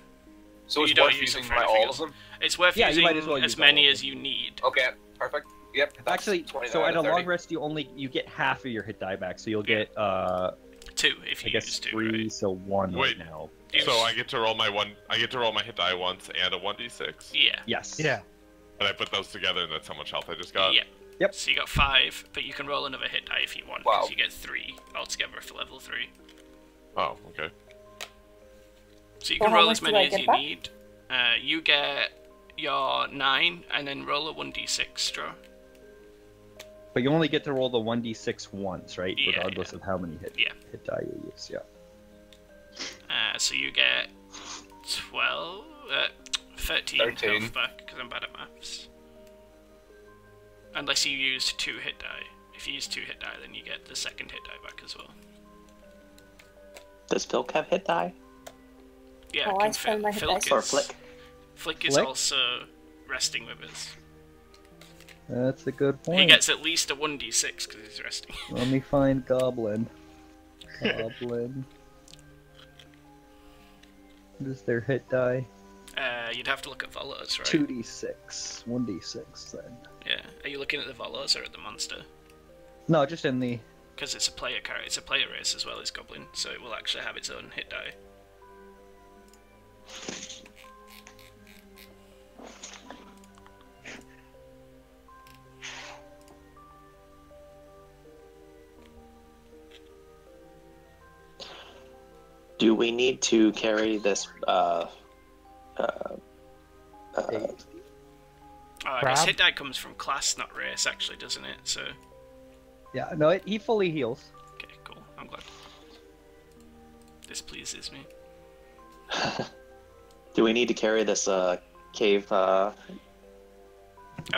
So You it's don't worth use them using for my, anything all else. of them? It's worth Yeah, you using might as well use as all many of as them. you need. Okay, perfect. Yep. that's Actually, 29 so at a 30. long rest, you get half of your hit die back, so you'll get 2 if you I guess use 2. 3, Right? so 1 Wait. right now. So I get to roll my hit die once and a 1d6, Yeah. Yes. Yeah. and I put those together, and that's how much health I just got. Yeah. Yep. So you got 5, but you can roll another hit die if you want. Wow. 'Cause you get 3 altogether for level 3. Oh, okay. So you Well, can how roll much as do many I as get you back? need. You get your 9, and then roll a 1d6 draw. But you only get to roll the 1d6 once, right? Yeah, Regardless of how many hit die you use, yeah. So you get 12, 13 13. health back, because I'm bad at maths. Unless you used 2 hit die. If you use 2 hit die, then you get the second hit die back as well. Does Filk have hit die? Yeah, Oh, I spend my hit dice. Or Flick? Flick is Flick? also resting with us. That's a good He point. gets at least a 1d6 because he's resting. Let me find Goblin. Goblin. What is their hit die? You'd have to look at Volos, right? 2d6. 1d6 then. Yeah. Are you looking at the Volos or at the monster? No, just in the... Because it's a player character, it's a player race as well as Goblin, so it will actually have its own hit die. Do we need to carry this? I guess Crab? hit die comes from class, not race, actually, doesn't it? So, Yeah, no, he fully heals. okay, cool. I'm glad. This pleases me. Do we need to carry this cave? Are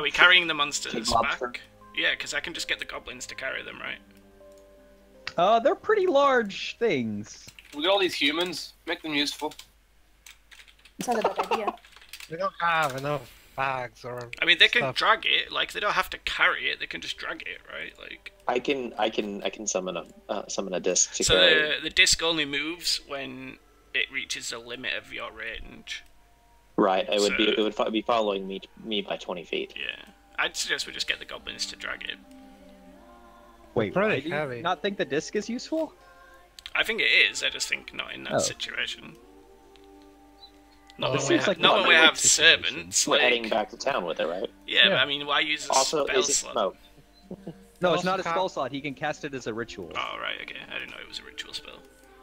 we carrying the monsters Big monster? back? Yeah, because I can just get the goblins to carry them, right? They're pretty large things. Look at all these humans. Make them useful. It's not a bad idea. We don't have enough bags or. I mean, they can stuff. drag it. Like, they don't have to carry it. They can just drag it, right? Like, I can summon a disc to so carry. the disc only moves when it reaches the limit of your range. Right, it would So- be following me by 20 feet. Yeah, I'd suggest we just get the goblins to drag it. Wait, Pretty why do you heavy. not think the disc is useful? I think it is. I just think not in that Oh. situation. Not This when we, seems like not not when we a have great situation. servants. We're Like, heading back to town with it, right? yeah, but Yeah. I mean, why use a Also, spell is it slot? smoke? No, it's Also not a can't- spell slot. He can cast it as a ritual. Oh, right, okay. I didn't know it was a ritual spell.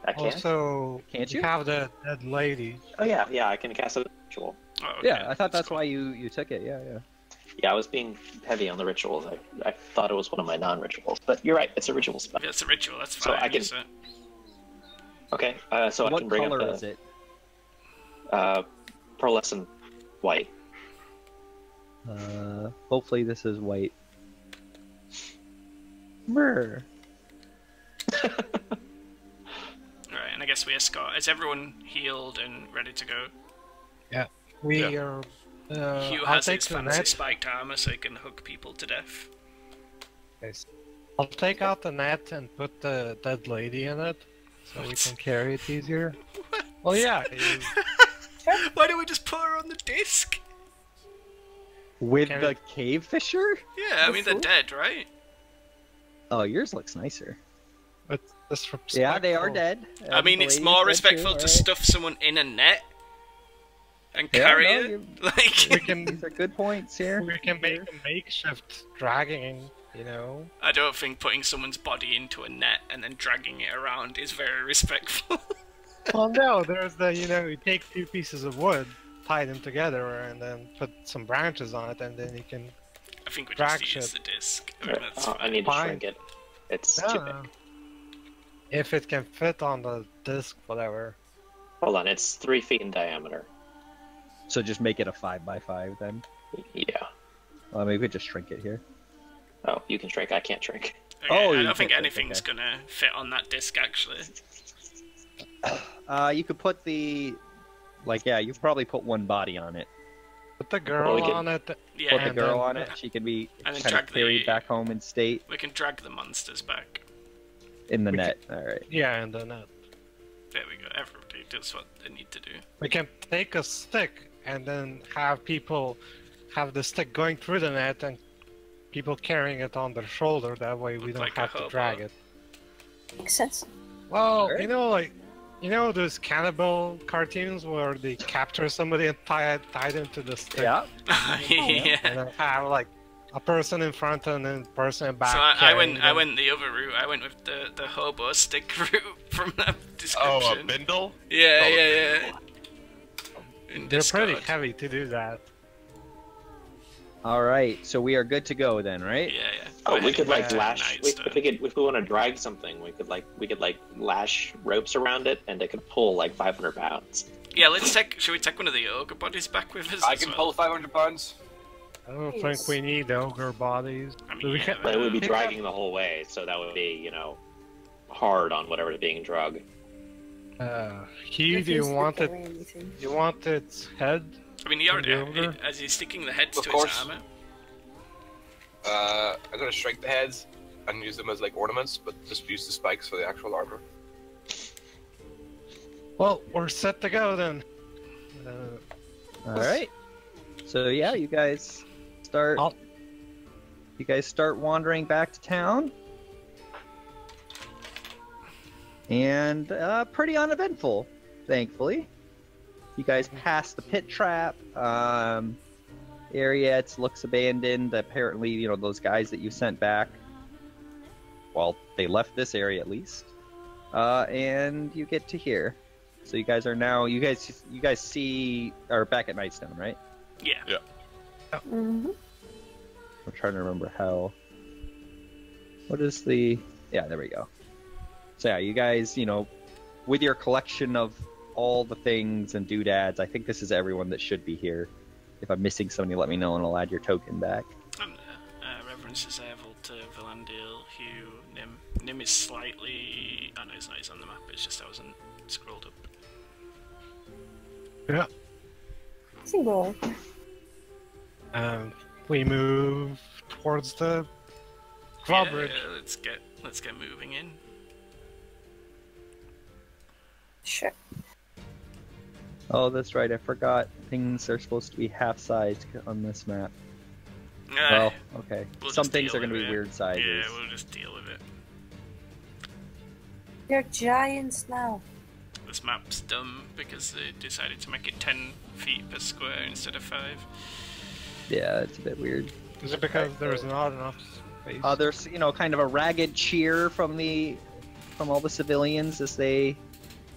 I can't. Also, Can't we you? have the dead lady. Oh yeah, I can cast a ritual. Oh, okay. Yeah, I thought that's cool. why you took it. Yeah, yeah. Yeah, I was being heavy on the rituals. I thought it was one of my non-rituals, but you're right. It's a ritual spell. If it's a ritual, that's So fine. I can- use it. Okay, so I What can bring color up is it? pearlescent white. Hopefully this is white. Brr. Right, and I guess we escort. Is everyone healed and ready to go? We Yeah. are. Hugh I'll has take his the fancy net. spiked armor so he can hook people to death. Yes. I'll take out the net and put the dead lady in it, so we can carry it easier. Well, yeah. Why don't we just put her on the disc? With Can the we- cave fisher? Yeah, I mean, they're fool? dead, right? Oh, yours looks nicer. It's disrespectful. Yeah, they are dead. I mean, it's more respectful to stuff someone in a net and carry it. Like, these are good points here. We can make a makeshift dragging, you know. I don't think putting someone's body into a net and then dragging it around is very respectful. Well, no, there's the, you know, you take 2 pieces of wood, tie them together, and then put some branches on it, and then you can. I think we just use the disc. I mean, that's I need to shrink it. It's too big. If it can fit on the disc, whatever. Hold on, it's 3 feet in diameter. So just make it a 5x5 then. Yeah. Well, maybe we could just shrink it here. Oh, you can shrink. I can't shrink. Okay, I don't think anything's gonna fit on that disc actually. You could put the, like, yeah, you could probably put one body on it. Put the girl on it. Yeah. Put the girl on it. She can be kind of carried back home in state. We can drag the monsters back. In the net. All right. Yeah, in the net. There we go. Everybody does what they need to do. We can take a stick and then have people have the stick going through the net and people carrying it on their shoulder. That way we don't have to drag it. Makes sense. Well, you know, like, you know those cannibal cartoons where they capture somebody and tie them to the stick? Yeah. Yeah. And then have like a person in front and then a person in back. So I went the other route. I went with the hobo stick route from that description. Oh, a bindle? Yeah. They're pretty heavy to do that. All right, so we are good to go then, right? Yeah. Oh, we could like lash. If we want to drag something, we could lash ropes around it, and it could pull like 500 pounds. Yeah, should we take one of the ogre bodies back with us? I can pull 500 pounds. I don't think we need ogre bodies. I mean, but it would be dragging the whole way, so that would be, you know, hard on whatever's being dragged. Hugh, do you want it? You want its head? I mean, he already as he's sticking the heads to his armor. I'm gonna shrink the heads and use them as like ornaments, but just use the spikes for the actual armor. Well, we're set to go then. All right. So yeah, you guys start. You guys start wandering back to town, and pretty uneventful, thankfully. You guys pass the pit trap area. It looks abandoned. Apparently, you know, those guys that you sent back, well, they left this area at least. And you get to here. So you guys are now, you guys are back at Nightstone, right? Yeah. Mm-hmm. I'm trying to remember how. What is yeah, there we go. So yeah, you guys, you know, with your collection of all the things and doodads, I think this is everyone that should be here. If I'm missing somebody, let me know and I'll add your token back. References Evel to Valandil, Hugh, Nim. Nim is slightly... Oh no, it's not. He's on the map. It's just I wasn't scrolled up. Yeah. Single. We move towards the drawbridge. Yeah, let's get moving in. Sure. Oh, that's right. I forgot. Things are supposed to be half-sized on this map. Well, okay. Some things are going to be weird sizes. Yeah, we'll just deal with it. They're giants now. This map's dumb because they decided to make it 10 feet per square instead of 5. Yeah, it's a bit weird. Is it because there's not enough space? There's, you know, kind of a ragged cheer from all the civilians as they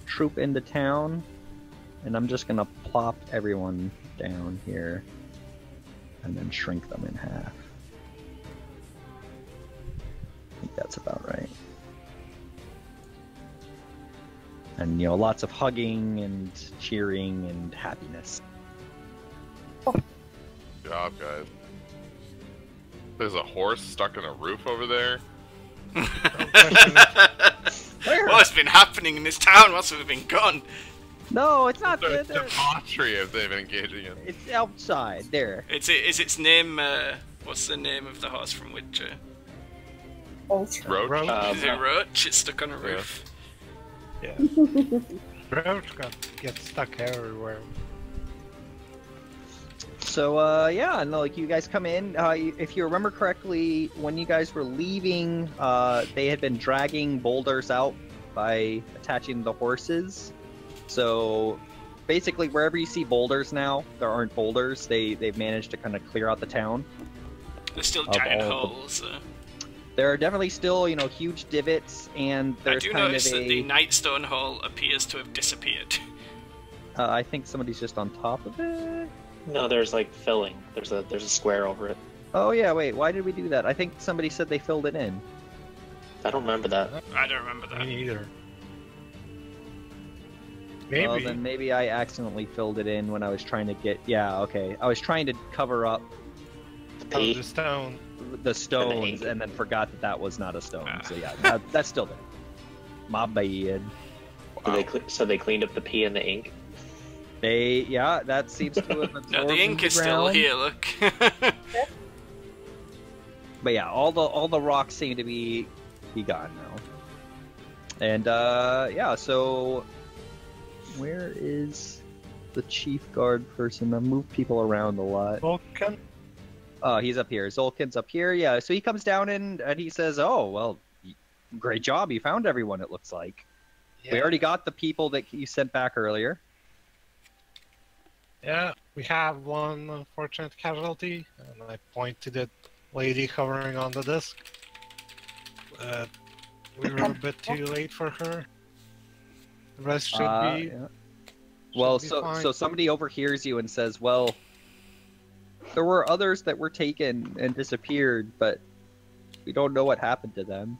troop into town. And I'm just gonna plop everyone down here and then shrink them in half. I think that's about right. And, you know, lots of hugging and cheering and happiness. Good job, guys. There's a horse stuck in a roof over there. What's been happening in this town once we've been gone? No, it's not. The debauchery of they've been engaging in. It's outside there. Is its name? What's the name of the horse from Witcher? Roach. Is it Roach? It's stuck on a roof. Yeah. Roach gets stuck everywhere. So yeah, no, like you guys come in. If you remember correctly, when you guys were leaving, they had been dragging boulders out by attaching the horses. So basically, wherever you see boulders now, there aren't boulders. They've managed to kind of clear out the town. There's still giant holes. There are definitely still, huge divots, and there's I do kind notice of that the Nightstone hole appears to have disappeared. I think somebody's just on top of it. No, there's like filling. There's a square over it. Oh yeah, wait. Why did we do that? I think somebody said they filled it in. I don't remember that. I don't remember that. Me neither. Maybe. Well, then maybe I accidentally filled it in when I was trying to get. Yeah, okay. I was trying to cover up the stone. The stones, and then forgot that was not a stone. So yeah, that's still there. My bad. Wow. So they cleaned up the pee and the ink. That seems to have absorbed. No, the ink is still here. Look. But yeah, all the rocks seem to be gone now. And yeah, so where is the chief guard person? I've moved people around a lot. Vulcan? He's up here. Zolkin's up here. Yeah, so he comes down and he says, "Oh, well, great job. You found everyone, it looks like. Yeah. We already got the people that you sent back earlier." Yeah, we have one unfortunate casualty, and I point to the lady hovering on the disc. We were a bit too late for her. The rest should be... Yeah. Well, so somebody overhears you and says, "Well, there were others that were taken and disappeared, but we don't know what happened to them."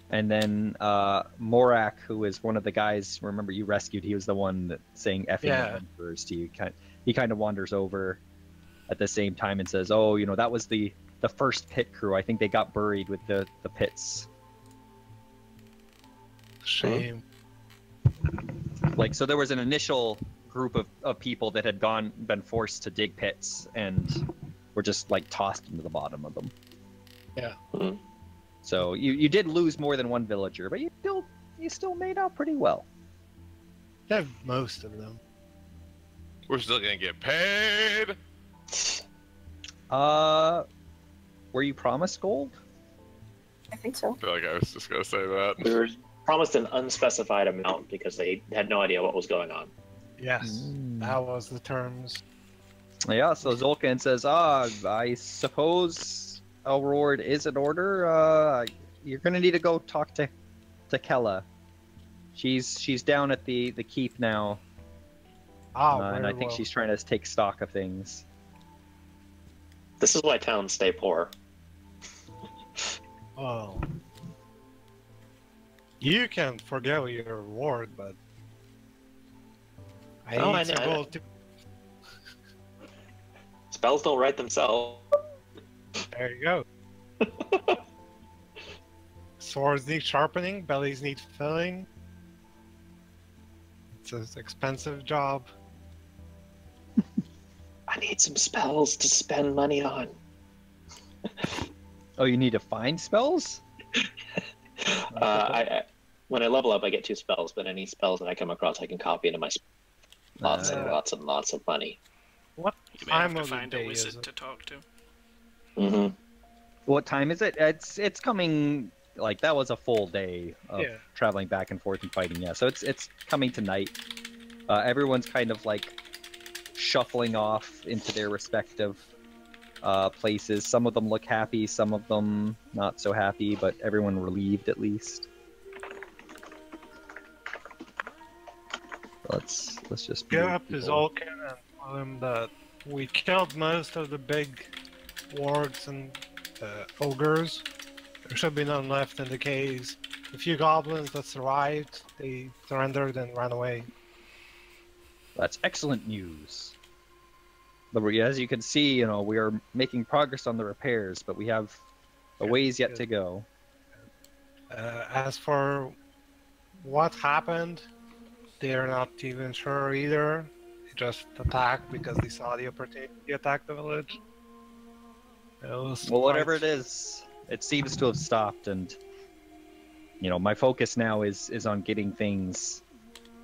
And then Morak, who is one of the guys, remember you rescued, he was the one that saying effing first to you. He kind of wanders over at the same time and says, "Oh, that was the first pit crew. I think they got buried with the pits." Shame. Like, so there was an initial group of people that had been forced to dig pits and were just like tossed into the bottom of them. Yeah. Mm-hmm. So you did lose more than one villager, but you still made out pretty well. Yeah, most of them. We're still gonna get paid. Were you promised gold? I think so. I feel like I was just gonna say that. We were promised an unspecified amount because they had no idea what was going on. Yes, that was the terms. Yeah, so Zolkin says, I suppose Elrord is in order. You're gonna need to go talk to Kella. She's down at the keep now. And I think she's trying to take stock of things. This is why towns stay poor. Oh. You can forget your reward, but I need some gold to... Spells don't write themselves. There you go. Swords need sharpening, bellies need filling. It's an expensive job. I need some spells to spend money on. Oh, you need to find spells? When I level up, I get 2 spells, but any spells that I come across, I can copy into my lots and lots and lots of money. What time of the day a wizard is it? to talk to. Mm-hmm. What time is it? It's coming. Like, that was a full day of traveling back and forth and fighting. Yeah, so it's coming tonight. Everyone's kind of like shuffling off into their respective places. Some of them look happy, some of them not so happy, but everyone relieved at least. Let's just go up to Zolkin and tell him that we killed most of the big wargs and ogres. There should be none left in the caves. The few goblins that survived, they surrendered and ran away. That's excellent news. But as you can see, we are making progress on the repairs, but we have a ways yet to go. As for what happened, they're not even sure either. They just attacked because they saw the opportunity to attack the village. Well, whatever it is, it seems to have stopped, and my focus now is on getting things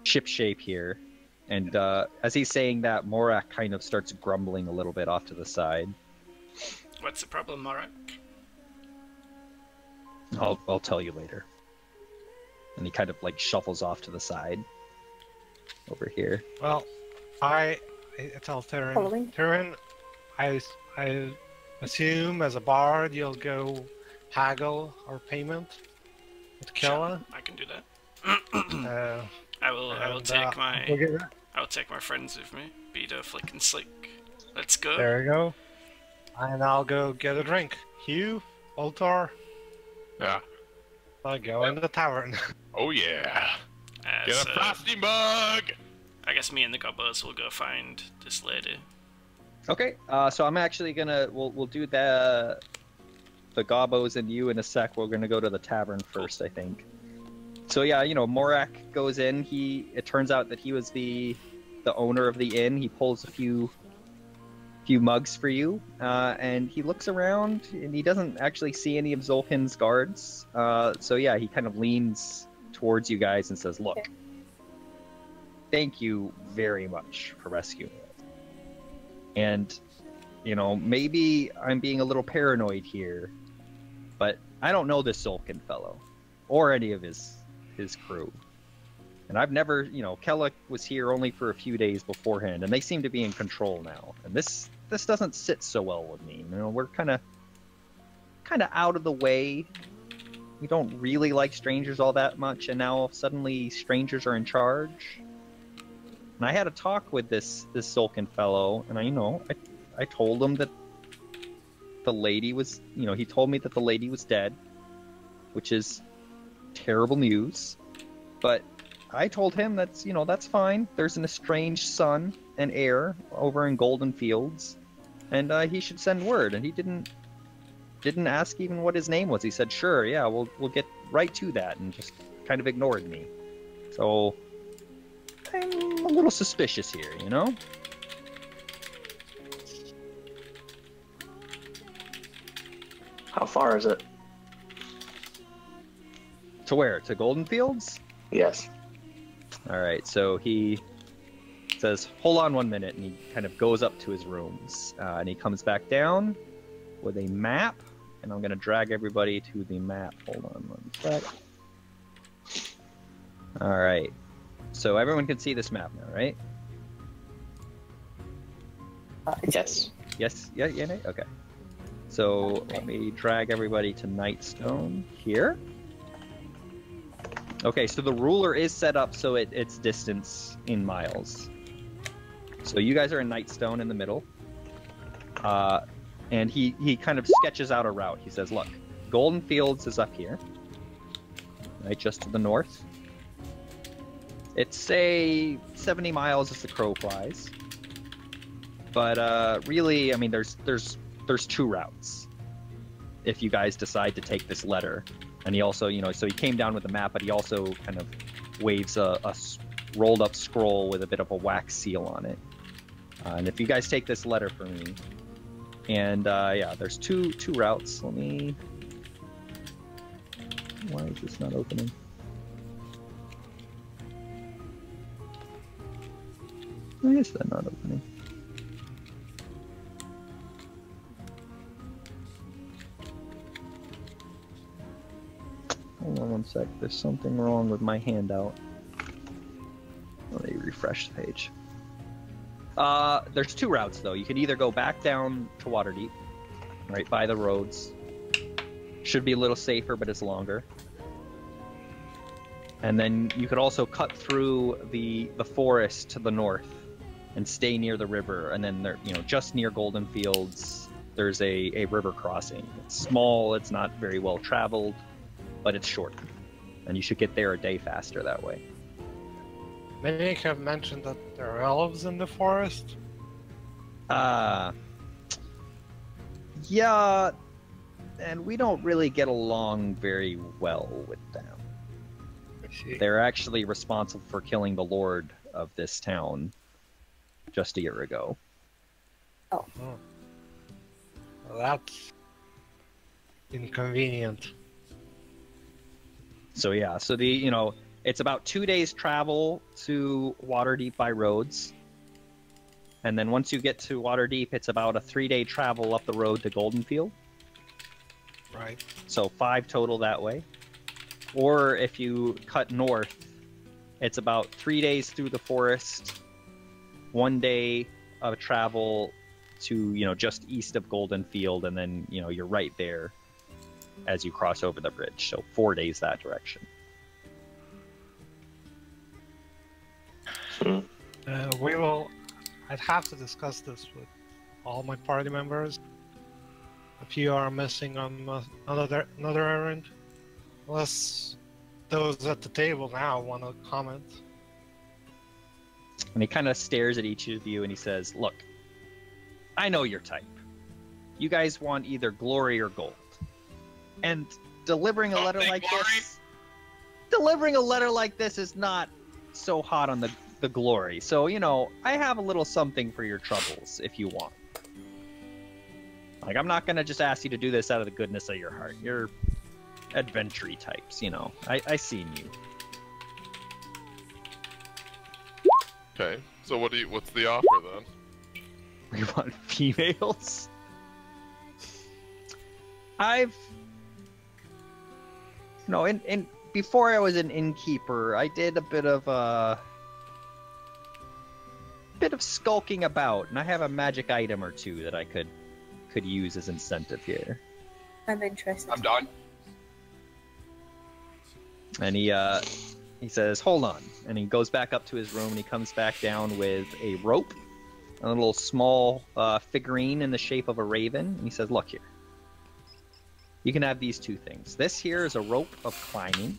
shipshape here. And as he's saying that, Morak kind of starts grumbling a little bit off to the side. What's the problem, Morak? I'll tell you later. And he kind of like shuffles off to the side over here. Well, I tell Following. Tyrion, I assume as a bard you'll go haggle our payment with Kella. Sure, I can do that. I will take my friends with me. Beto, Flick, and Slick. Let's go. There we go. And I'll go get a drink. Hugh, Ultar, Yeah. I'll go in the tavern. Oh yeah. Get So, a frosty mug. I guess me and the gobbos will go find this lady. Okay, so I'm actually gonna we'll do the Gobbos and you in a sec. We're gonna go to the tavern first, I think. So yeah, you know, Morak goes in. It turns out that he was the owner of the inn. He pulls a few mugs for you, and he looks around and he doesn't actually see any of Zolkin's guards. So yeah, he kind of leans towards you guys and says, "Look, thank you very much for rescuing us. And, you know, maybe I'm being a little paranoid here, but I don't know this Zolkin fellow or any of his crew. And I've never, you know, Kella was here only for a few days beforehand, and they seem to be in control now. And this doesn't sit so well with me. You know, we're kind of out of the way. We don't really like strangers all that much, and now suddenly strangers are in charge. And I had a talk with this Zolkin fellow, and I told him that the lady was, you know, he told me that the lady was dead, which is terrible news. But I told him that's fine. There's an estranged son and heir over in Golden Fields, and he should send word. And he didn't ask even what his name was. He said, "Sure, yeah, we'll get right to that," and just kind of ignored me. So I'm a little suspicious here, you know? How far is it? To where? To Golden Fields? Yes. Alright, so he says, "Hold on 1 minute," and he kind of goes up to his rooms. And he comes back down with a map, and I'm going to drag everybody to the map. Hold on 1 sec. Alright. So everyone can see this map now, right? Yes. Yes? Yeah, Nate? Okay. So let me drag everybody to Nightstone here. Okay, so the ruler is set up so it's distance in miles. So you guys are in Nightstone in the middle. And he kind of sketches out a route. He says, "Look, Golden Fields is up here. Right, just to the north. It's, say, 70 miles as the crow flies. But really, I mean, there's two routes if you guys decide to take this letter." And he also, you know, so he came down with a map, but he also kind of waves a rolled up scroll with a bit of a wax seal on it. And if you guys take this letter for me, and yeah, there's two routes. Let me. Why is this not opening? Why is that not opening? Hold on 1 sec. There's something wrong with my handout. Let me refresh the page. There's two routes though. You can either go back down to Waterdeep, right by the roads. Should be a little safer, but it's longer. And then you could also cut through the forest to the north and stay near the river. And then there, you know, just near Golden Fields, there's a river crossing. It's small. It's not very well traveled, but it's short, and you should get there a day faster that way. Many have mentioned that there are elves in the forest. Yeah, and we don't really get along very well with them. I see. They're actually responsible for killing the lord of this town just a year ago. Oh. Well, that's inconvenient. So yeah, so the, you know, It's about 2 days travel to Waterdeep by roads. And then once you get to Waterdeep, it's about a 3-day travel up the road to Goldenfield. Right. So 5 total that way. Or if you cut north, it's about 3 days through the forest, 1 day of travel to, just east of Goldenfield, and then, you're right there as you cross over the bridge. So 4 days that direction. I'd have to discuss this with all my party members. A few are missing on another errand. Unless those at the table now want to comment. And he kind of stares at each of you and he says, look, I know your type. You guys want either glory or gold. And delivering a letter like this is not so hot on the glory. So, I have a little something for your troubles if you want. Like, I'm not going to just ask you to do this out of the goodness of your heart. You're adventure-y types, I seen you. Okay, so what's the offer then? We want females? Before I was an innkeeper, I did a bit of skulking about, and I have a magic item or two that I could use as incentive here. I'm interested. I'm done. And he says, hold on. And he goes back up to his room and he comes back down with a rope, a little small figurine in the shape of a raven. And he says, look here. You can have these 2 things. This here is a rope of climbing.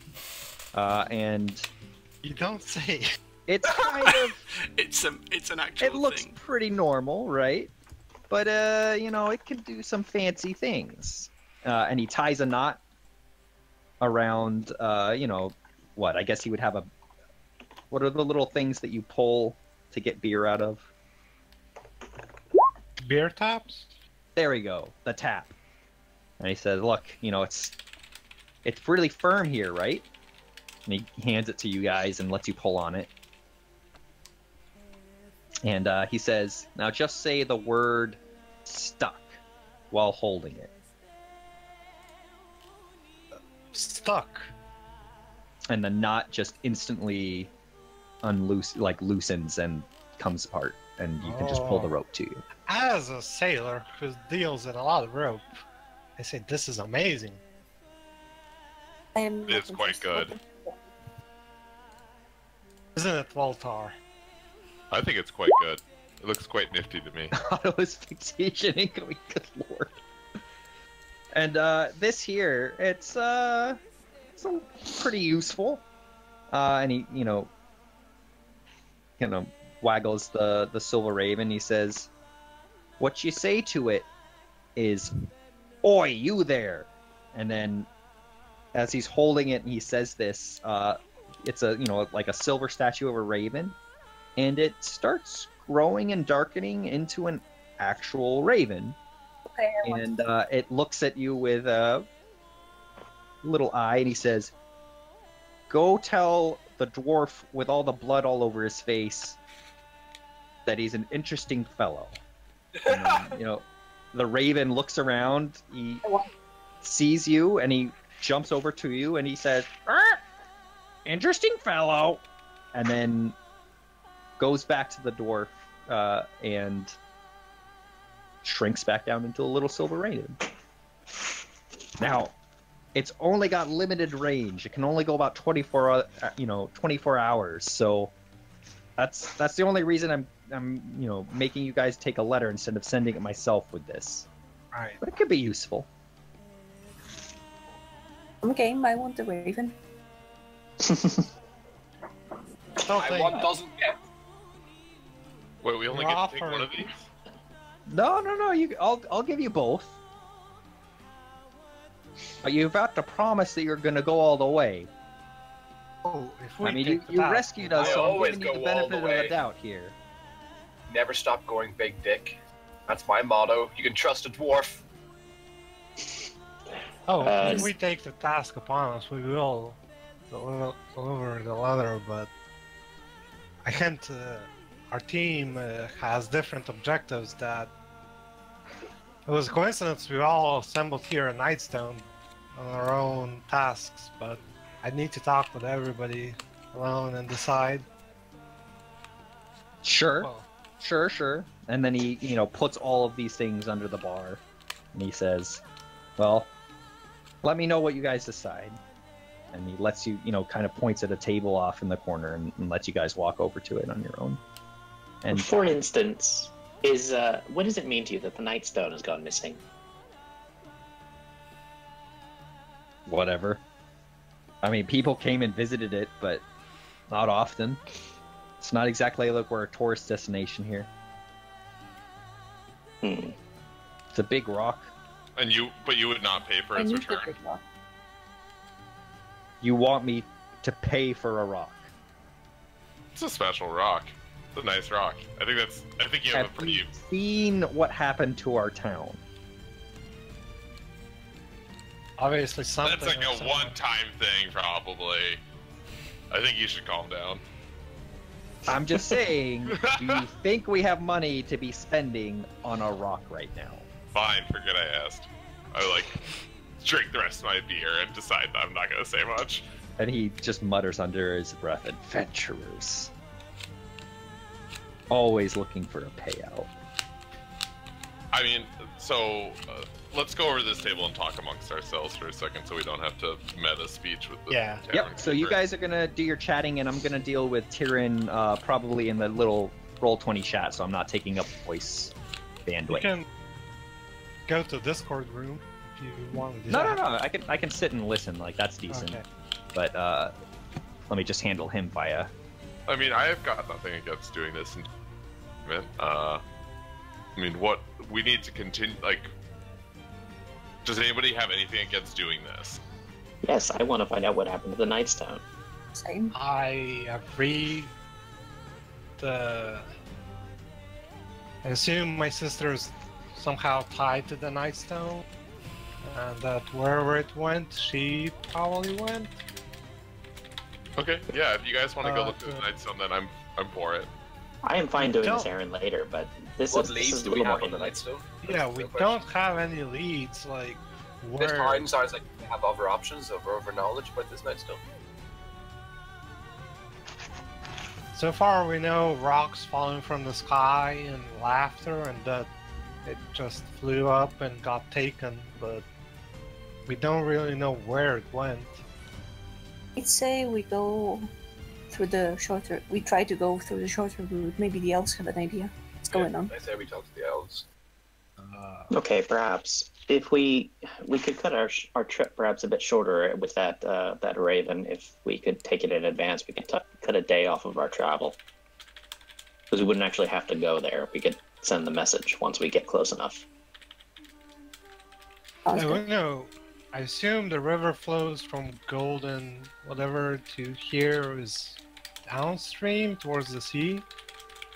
And you don't say. It's kind of it's an actual It looks thing. pretty normal, right? But it can do some fancy things. And he ties a knot around what? I guess he would have what are the little things that you pull to get beer out of? Beer taps? There we go, the tap. And he says, look, it's really firm here, right? And he hands it to you guys and lets you pull on it. And he says, now just say the word stuck while holding it. Stuck. And the knot just instantly loosens and comes apart, and you can just pull the rope to you. As a sailor who deals in a lot of rope, I say this is amazing. It's quite good. Isn't it, Voltar? I think it's quite good. It looks quite nifty to me. Auto asphyxiation going, good lord. And this here, it's pretty useful. And he, waggles the silver raven. He says, what you say to it is, oi, you there. And then as he's holding it and he says this, it's like a silver statue of a raven, and it starts growing and darkening into an actual raven. Okay, and it looks at you with a little eye, and he says, go tell the dwarf with all the blood all over his face that he's an interesting fellow. And then, the raven looks around, he sees you, and he jumps over to you, and he says, interesting fellow, and then goes back to the dwarf and shrinks back down into a little silver raven. Now, it's only got limited range. It can only go about 24 hours. So that's the only reason I'm making you guys take a letter instead of sending it myself with this. Right. But it could be useful. Okay, I want the raven. My one doesn't get. Wait, we only get to take one of these? No. I'll give you both. But you've got to promise that you're going to go all the way. Oh, if we you rescued us, so I'm giving you the benefit of the doubt here. Never stop going big dick. That's my motto. You can trust a dwarf. Oh, if we take the task upon us, we will deliver the letter, but I can't. Our team has different objectives. That it was a coincidence we all assembled here in Nightstone on our own tasks, but I need to talk with everybody alone and decide. Sure, Well, sure. And then he, puts all of these things under the bar, and he says, "Well, let me know what you guys decide." And he lets you, kind of points at a table off in the corner and lets you guys walk over to it on your own. And for instance, what does it mean to you that the Nightstone has gone missing? Whatever. I mean, people came and visited it, but not often. It's not exactly like we're a tourist destination here. It's a big rock. But you would not pay for its return. You want me to pay for a rock? It's a special rock. It's a nice rock. I think you have a pretty. Seen what happened to our town? obviously something. That's like a one-time thing, probably. I think you should calm down. I'm just saying, do you think we have money to be spending on a rock right now? Fine, forget I asked. I drink the rest of my beer and decide that I'm not gonna say much. And he just mutters under his breath, adventurers. Always looking for a payout. I mean, so let's go over this table and talk amongst ourselves for a second so we don't have to meta speech with the Yeah. Yep, so you guys are gonna do your chatting and I'm gonna deal with Tyrion probably in the little Roll20 chat, so I'm not taking up voice bandwidth. You can go to Discord room if you want to do No, that. I can sit and listen, like that's decent. Okay. But let me just handle him via. I mean, I have got nothing against doing this. I mean, what we need to continue. Does anybody have anything against doing this? Yes, I want to find out what happened to the Nightstone. Same. I agree. I assume my sister's somehow tied to the Nightstone, and that wherever it went, she probably went. Okay, yeah. If you guys want to go look at the Nightstone, then I'm for it. I am fine doing this errand later, but this is leads a do we little have more on the intimate. Nightstone? Yeah, we don't have any leads. This town sounds like we have other options or other knowledge about this Nightstone. So far, we know rocks falling from the sky and laughter, and that it just flew up and got taken, but we don't really know where it went. I'd say we go through the shorter. We try to go through the shorter route. Maybe the elves have an idea what's going on. I say we talk to the elves. Okay, perhaps if we could cut our trip perhaps a bit shorter with that raven. If we could take it in advance, we could cut a day off of our travel, because we wouldn't actually have to go there. We could send the message once we get close enough. Sounds I good. don't know. I assume the river flows from Golden whatever to here is downstream towards the sea.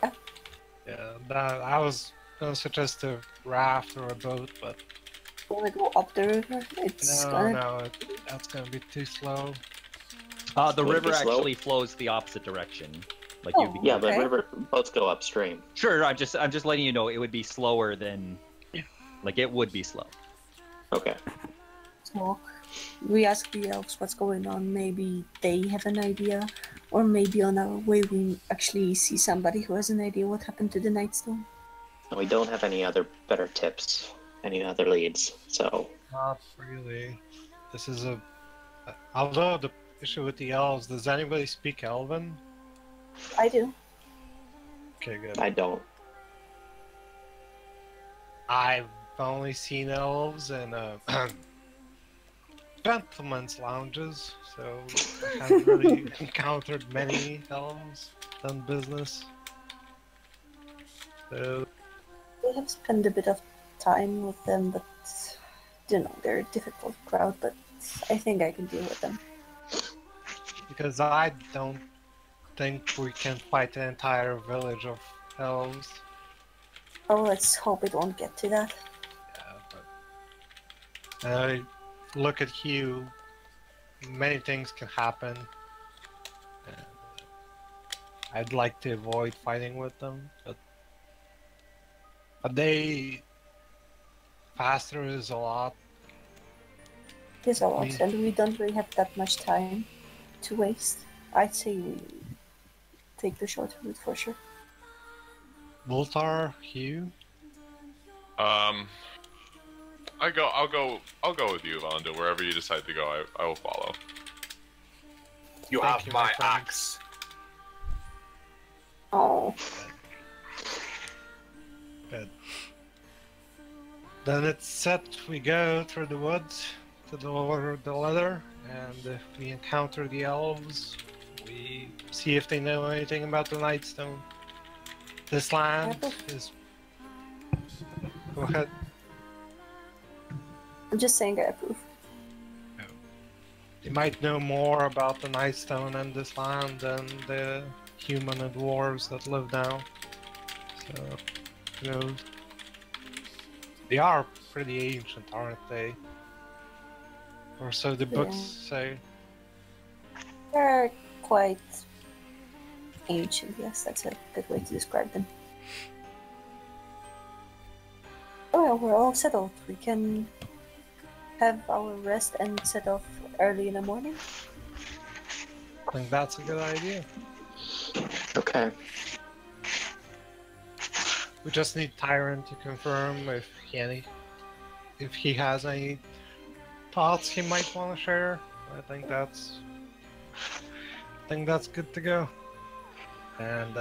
Yeah. Yeah, that I was gonna suggest a raft or a boat, but Wanna go up the river? It's that's gonna be too slow. The Would it river be slow? actually flows the opposite direction. Like Oh, you'd be. Yeah, but Okay. river boats go upstream. Sure, I'm just letting you know it would be slower than. Yeah. Like it would be slow. Okay. talk. We ask the elves what's going on. Maybe they have an idea, or maybe on our way we actually see somebody who has an idea what happened to the Nightstone. We don't have any other better tips, any other leads. So Not really. This is although the issue with the elves, does anybody speak Elven? I do. Okay, good. I don't. I've only seen elves in gentlemen's lounges, so I haven't really encountered many elves done business. So We have spent a bit of time with them, but they're a difficult crowd. But I think I can deal with them. because I don't think we can fight the entire village of elves. Oh, let's hope it won't get to that. Yeah, but I look at Hugh. many things can happen. I'd like to avoid fighting with them, but a day faster is a lot. There's a lot, and we don't really have that much time to waste. I'd say we take the short route for sure. Voltar, Hugh? I'll go with you, Vonda. Wherever you decide to go, I will follow. You Thank have you, my friend. axe. Oh. Good. Then it's set. We go through the woods to the leather, and if we encounter the elves, we see if they know anything about the Nightstone. This land is... Go ahead. I'm just saying I approve. They might know more about the Nightstone and this land than the human and dwarves that live now. So, you know, they are pretty ancient, aren't they? Or so the books say. They're quite ancient, yes, that's a good way to describe them. Oh well, we're all settled. We can have our rest and set off early in the morning. I think that's a good idea. Okay. We just need Tyrant to confirm if he has any thoughts he might want to share. I think that's good to go. And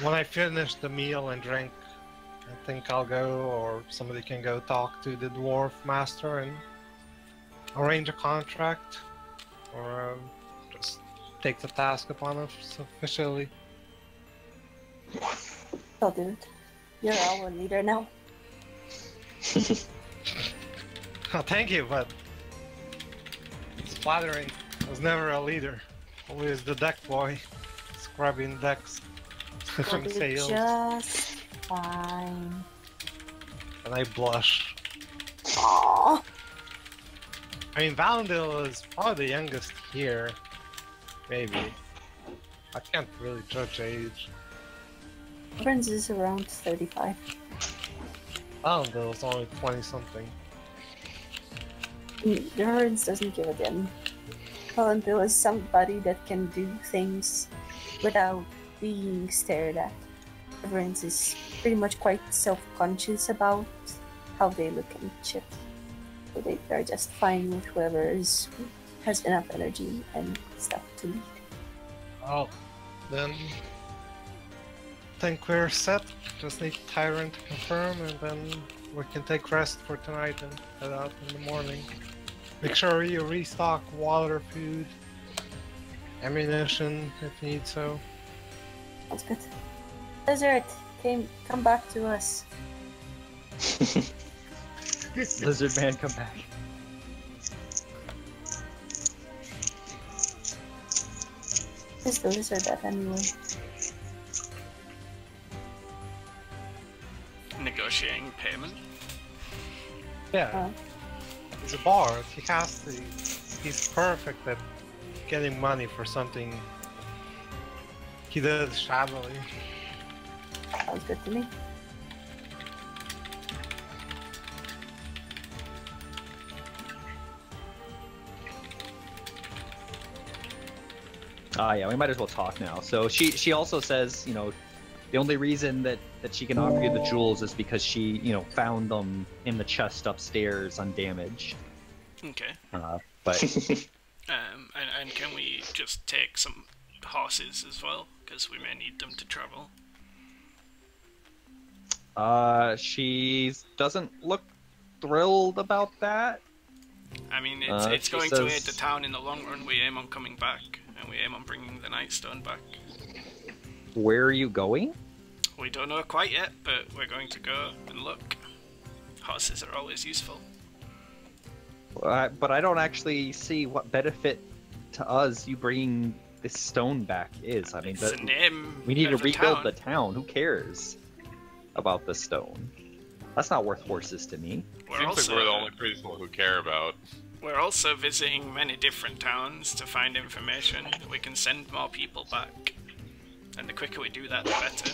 when I finish the meal and drink, I think I'll go, or somebody can go talk to the dwarf master and arrange a contract, or just take the task upon us officially. I'll do it. You're our leader now. Oh, thank you, but it's flattering. I was never a leader. Always the deck boy, scrubbing decks, We'll sails. just fine. And I blush. Aww. I mean, Valandil is probably the youngest here. Maybe. I can't really judge age. Prince is around 35. Valandil is only 20-something. The Prince doesn't give a damn. Valandil is somebody that can do things without being stared at. The Prince is pretty much quite self-conscious about how they look and shit. So they're just fine with whoever has enough energy and stuff to lead. Oh, then I think we're set. Just need Tyrant to confirm, and then we can take rest for tonight and head out in the morning. Make sure you restock water, food, ammunition if need so. Sounds good. Desert, come back to us. Lizard man, come back. Is the lizard that anyway? Negotiating payment. Yeah, he's a bard. He has to. He's perfect at getting money for something he does shabbily. Sounds good to me. Yeah, we might as well talk now. So she also says, you know, the only reason that she can offer you the jewels is because she, you know, found them in the chest upstairs undamaged. Okay. But and can we just take some horses as well, because we may need them to travel? She doesn't look thrilled about that. I mean, it's going to aid the says- town in the long run. We aim on coming back, and we aim on bringing the Nightstone back. Where are you going? We don't know quite yet, but we're going to go and look. Horses are always useful. But I don't actually see what benefit to us you bringing this stone back is. I mean, It's the name we need to of the rebuild town. the town. Who cares about the stone? That's not worth horses to me. We're Seems also, like we're the only people who care about We're also visiting many different towns to find information. We can send more people back. And the quicker we do that, the better.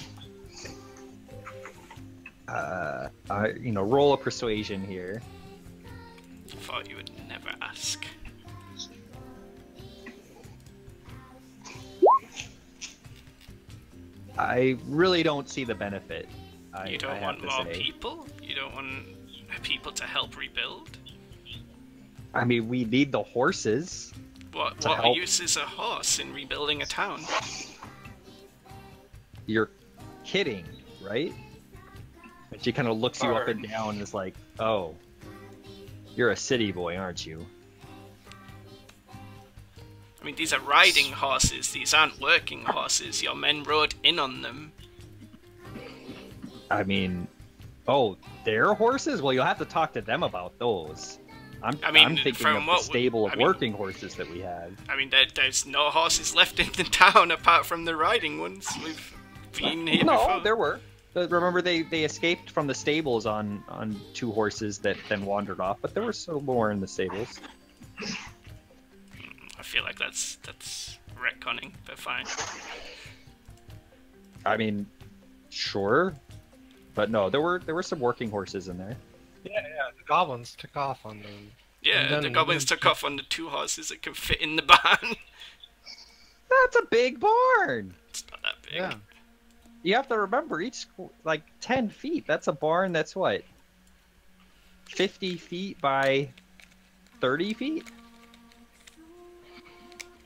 Roll a persuasion here. Thought you would never ask. I really don't see the benefit. You don't want more people? You don't want people to help rebuild? I mean, we need the horses. What use is a horse in rebuilding a town? You're kidding, right? And she kind of looks you up and down and is like, oh, you're a city boy, aren't you? I mean, these are riding horses. These aren't working horses. Your men rode in on them. I mean, oh, their horses? Well, you'll have to talk to them about those. I'm thinking of the stable of working horses that we had. I mean, there's no horses left in the town apart from the riding ones. We've been here before. No, there were. Remember, they escaped from the stables on 2 horses that then wandered off, but there were still more in the stables. I feel like that's retconning, but fine. I mean, sure, but no, there were some working horses in there. Yeah, the goblins took off on them. Yeah, the goblins took off on the 2 horses that can fit in the barn. That's a big barn! It's not that big. Yeah. You have to remember, each, 10 feet, that's a barn that's what? 50 feet by 30 feet?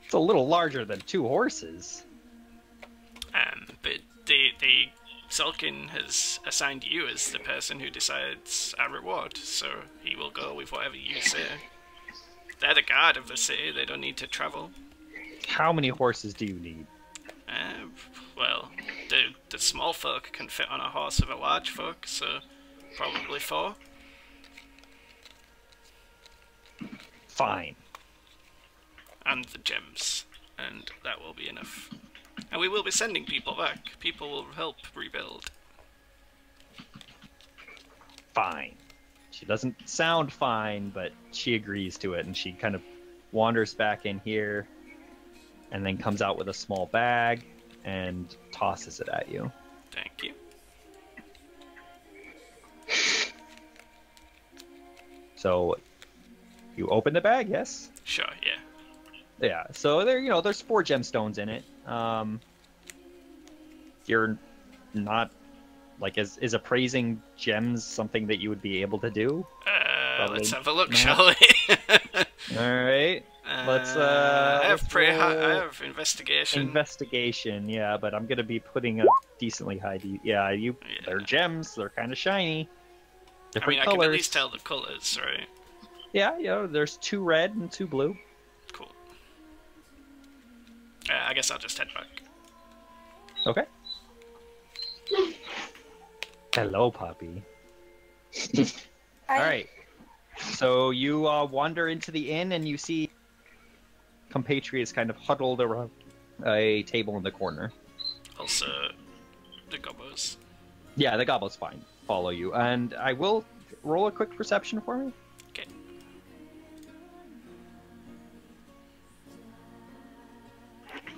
It's a little larger than 2 horses. But Sulkin has assigned you as the person who decides our reward, so he will go with whatever you say. They're the guard of the city, they don't need to travel. How many horses do you need? Well, the small folk can fit on a horse of a large folk, so probably 4. Fine. And the gems, and that will be enough. And we will be sending people back. People will help rebuild. Fine. She doesn't sound fine, but she agrees to it, and she kind of wanders back in here, and then comes out with a small bag, and tosses it at you. Thank you. So, you open the bag, yes? Sure, yeah. Yeah, so there's 4 gemstones in it. You're not, is appraising gems something that you would be able to do? Let's have a look, shall we? Alright. Let's, I have investigation. Investigation, yeah, but I'm gonna be putting a decently high they're gems, they're kind of shiny. Different colors. I can at least tell the colors, right? Yeah, there's 2 red and 2 blue. Cool. I guess I'll just head back. Okay. Hello, puppy. Alright. So you wander into the inn and you see compatriots kind of huddled around a table in the corner. Also, the gobos. Yeah, the gobos fine. Follow you. And I will roll a quick perception for me. Okay.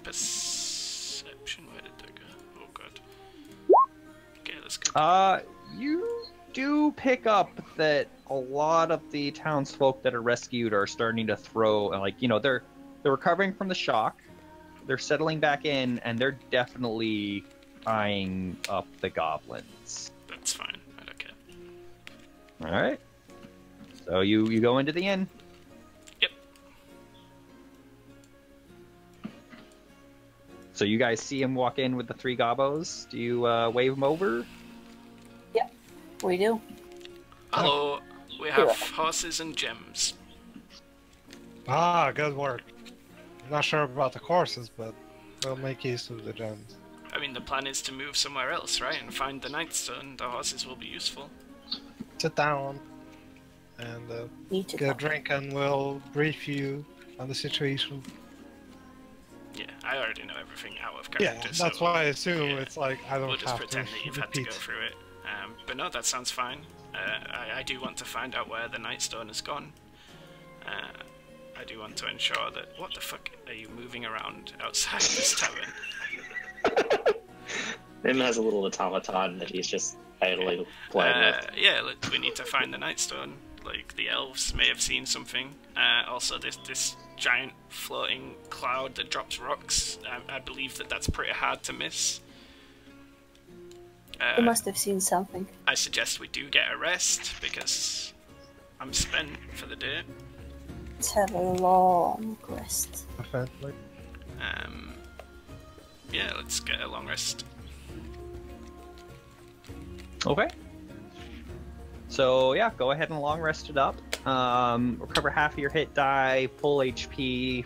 Perception, where did that go? Oh god. Okay, let's go. You do pick up that a lot of the townsfolk that are rescued are starting to throw, they're recovering from the shock, they're settling back in, and they're definitely eyeing up the goblins. That's fine, I don't care. Alright. So you go into the inn. Yep. So you guys see him walk in with the 3 gobos. Do you wave him over? Yep, we do. Hello, we have horses and gems. Ah, good work. I'm not sure about the horses, but we'll make use of the gems. I mean, the plan is to move somewhere else, right? And find the Nightstone. The horses will be useful. Sit down and get a drink, and we'll brief you on the situation. Yeah, I already know everything out of character. Yeah, that's why I assume it's I don't we'll just have pretend to that you've had to go through it. But no, that sounds fine. I do want to find out where the Nightstone has gone. I do want to ensure that... What the fuck are you moving around outside this tavern? Nim has a little automaton that he's just idly playing with. Yeah, look, we need to find the Nightstone. Like, the elves may have seen something. Also, this giant floating cloud that drops rocks, I believe that's pretty hard to miss. They must have seen something. I suggest we do get a rest, because I'm spent for the day. Let's have a long rest. Definitely. Yeah, let's get a long rest. Okay. So yeah, go ahead and long rest it up. Recover half of your hit die, full HP,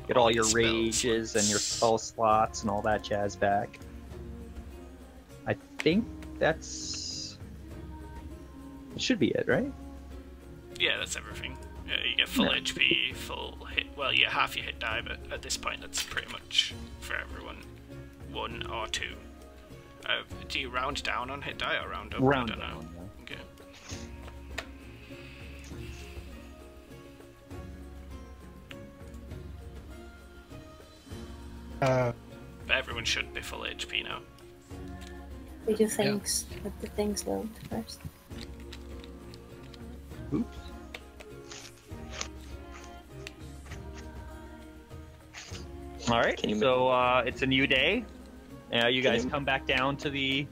get all your rages and your spell slots and all that jazz back. I think that's... It should be it, right? Yeah, that's everything. You get full HP, full hit... Well, yeah, half your hit die, but at this point that's pretty much for everyone. 1 or 2. Do you round down on hit die or round up? Round I don't know. down, yeah. Okay. But everyone should be full HP now. We do things, let the things load first. Oops. Alright, so it's a new day. You guys come back down to the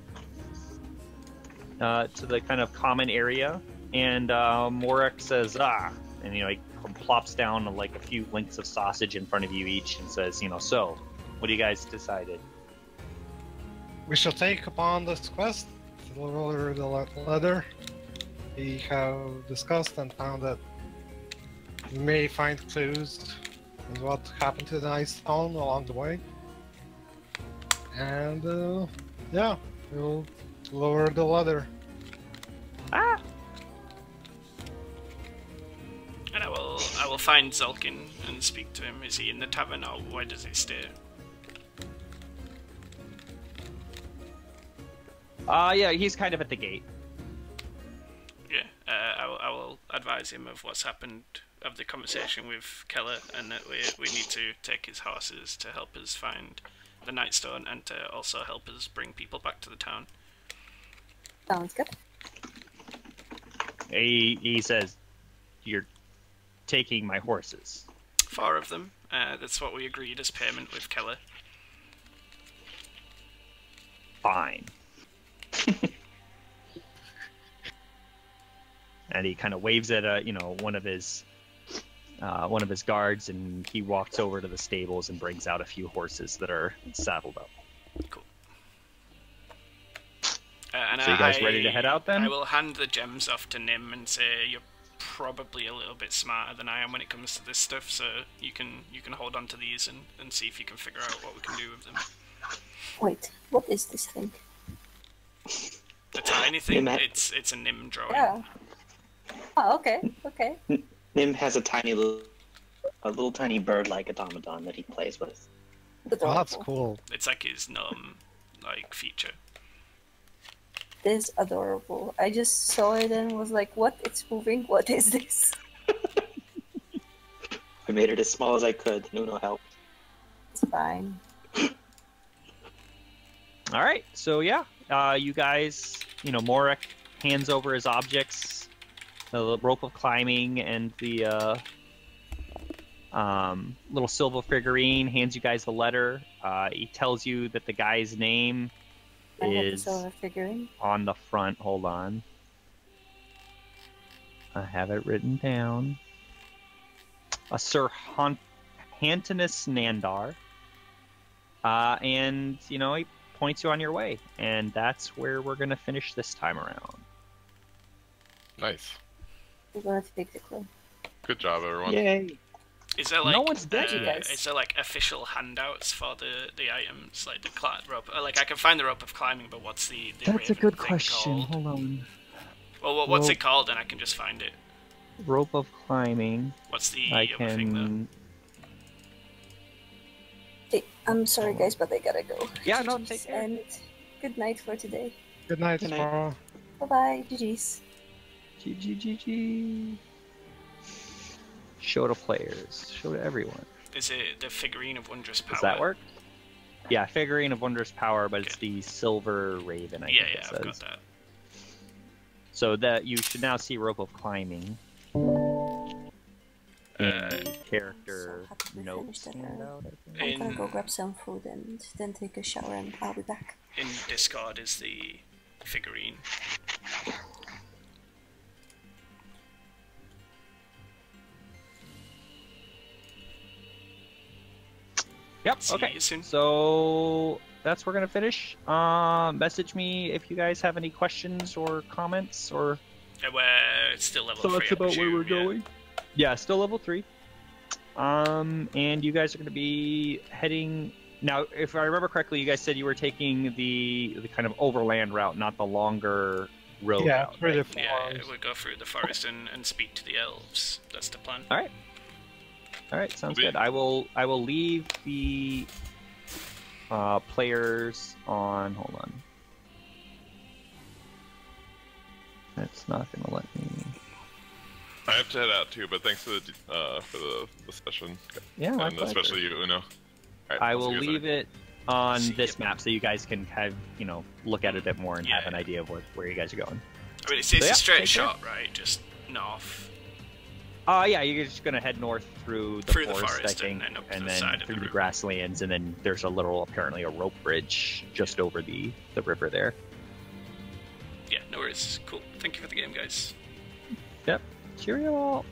kind of common area, and Morik says, and he plops down like a few links of sausage in front of you each and says, so, what do you guys decided? We shall take upon this quest to deliver the letter. We have discussed and found that we may find clues in what happened to the Nightstone along the way. And yeah, we'll lower the letter. And I will find Zulkin and speak to him. Is he in the tavern or where does he stay? Yeah, he's kind of at the gate. Yeah, I will advise him of what's happened, of the conversation with Keller, and that we need to take his horses to help us find the Nightstone and to also help us bring people back to the town. Sounds good. He says, you're taking my horses. 4 of them. That's what we agreed as payment with Keller. Fine. And he kind of waves at one of his guards, and he walks over to the stables and brings out a few horses that are saddled up. Cool. So you guys ready to head out then? I will hand the gems off to Nim and say you're probably a little bit smarter than I am when it comes to this stuff, so you can hold on to these and see if you can figure out what we can do with them. Wait, what is this thing? The tiny thing? It's a Nim drawing. Yeah. Oh, okay, okay. Nim has a little tiny bird-like automaton that he plays with. Oh, that's cool. It's like his gnome feature. It is adorable. I just saw it and was like, what? It's moving? What is this? I made it as small as I could. No help. It's fine. Alright, so yeah, you guys, Morik hands over his objects, the rope of climbing and the little silver figurine, hands you guys the letter. He tells you that the guy's name is on the front. Hold on. I have it written down. Sir Hantinus Nandar. And, he points you on your way. And that's where we're going to finish this time around. Nice. We're going to take the clue. Good job, everyone. Yay. Is there no one's dead, you guys. Is there official handouts for the items, like the rope? I can find the rope of climbing, but what's the That's a good thing question. called? Hold on. Well, what's it called? And I can just find it. Rope of climbing. What's the other thing though? Hey, I'm sorry guys, but I gotta go. Yeah, no, take care. And good night for today. Good night, tomorrow. Bye bye, GG's. GG. Show to players. Show to everyone. Is it the figurine of wondrous power? Does that work? Yeah, figurine of wondrous power, but it's the silver raven. I think it says. I've got that. So that you should now see rope of climbing. Character notes. I'm gonna go grab some food and then take a shower, and I'll be back. In discard is the figurine. Yep. See Okay. you soon. So that's where we're gonna finish. Message me if you guys have any questions or comments or We're still level 3. thoughts about where we're going. Yeah, still level 3. And you guys are gonna be heading now. If I remember correctly, you guys said you were taking the kind of overland route, not the longer road route. Right? Yeah, we'll go through the forest and speak to the elves. That's the plan. All right. All right, sounds good. I will leave the players on. Hold on. It's not gonna let me. I have to head out too, but thanks for the session. Yeah, my and pleasure. especially you, Uno. Right, I will leave it on this map so you guys can kind of look at it a bit more and have an idea of where you guys are going. I mean, it's a straight shot, right? Just north. Yeah, you're just gonna head north through the forest, I think, and then through the grasslands, and then there's apparently a rope bridge just over the river there. Yeah, no worries. Cool. Thank you for the game, guys. Yep. Cheerio.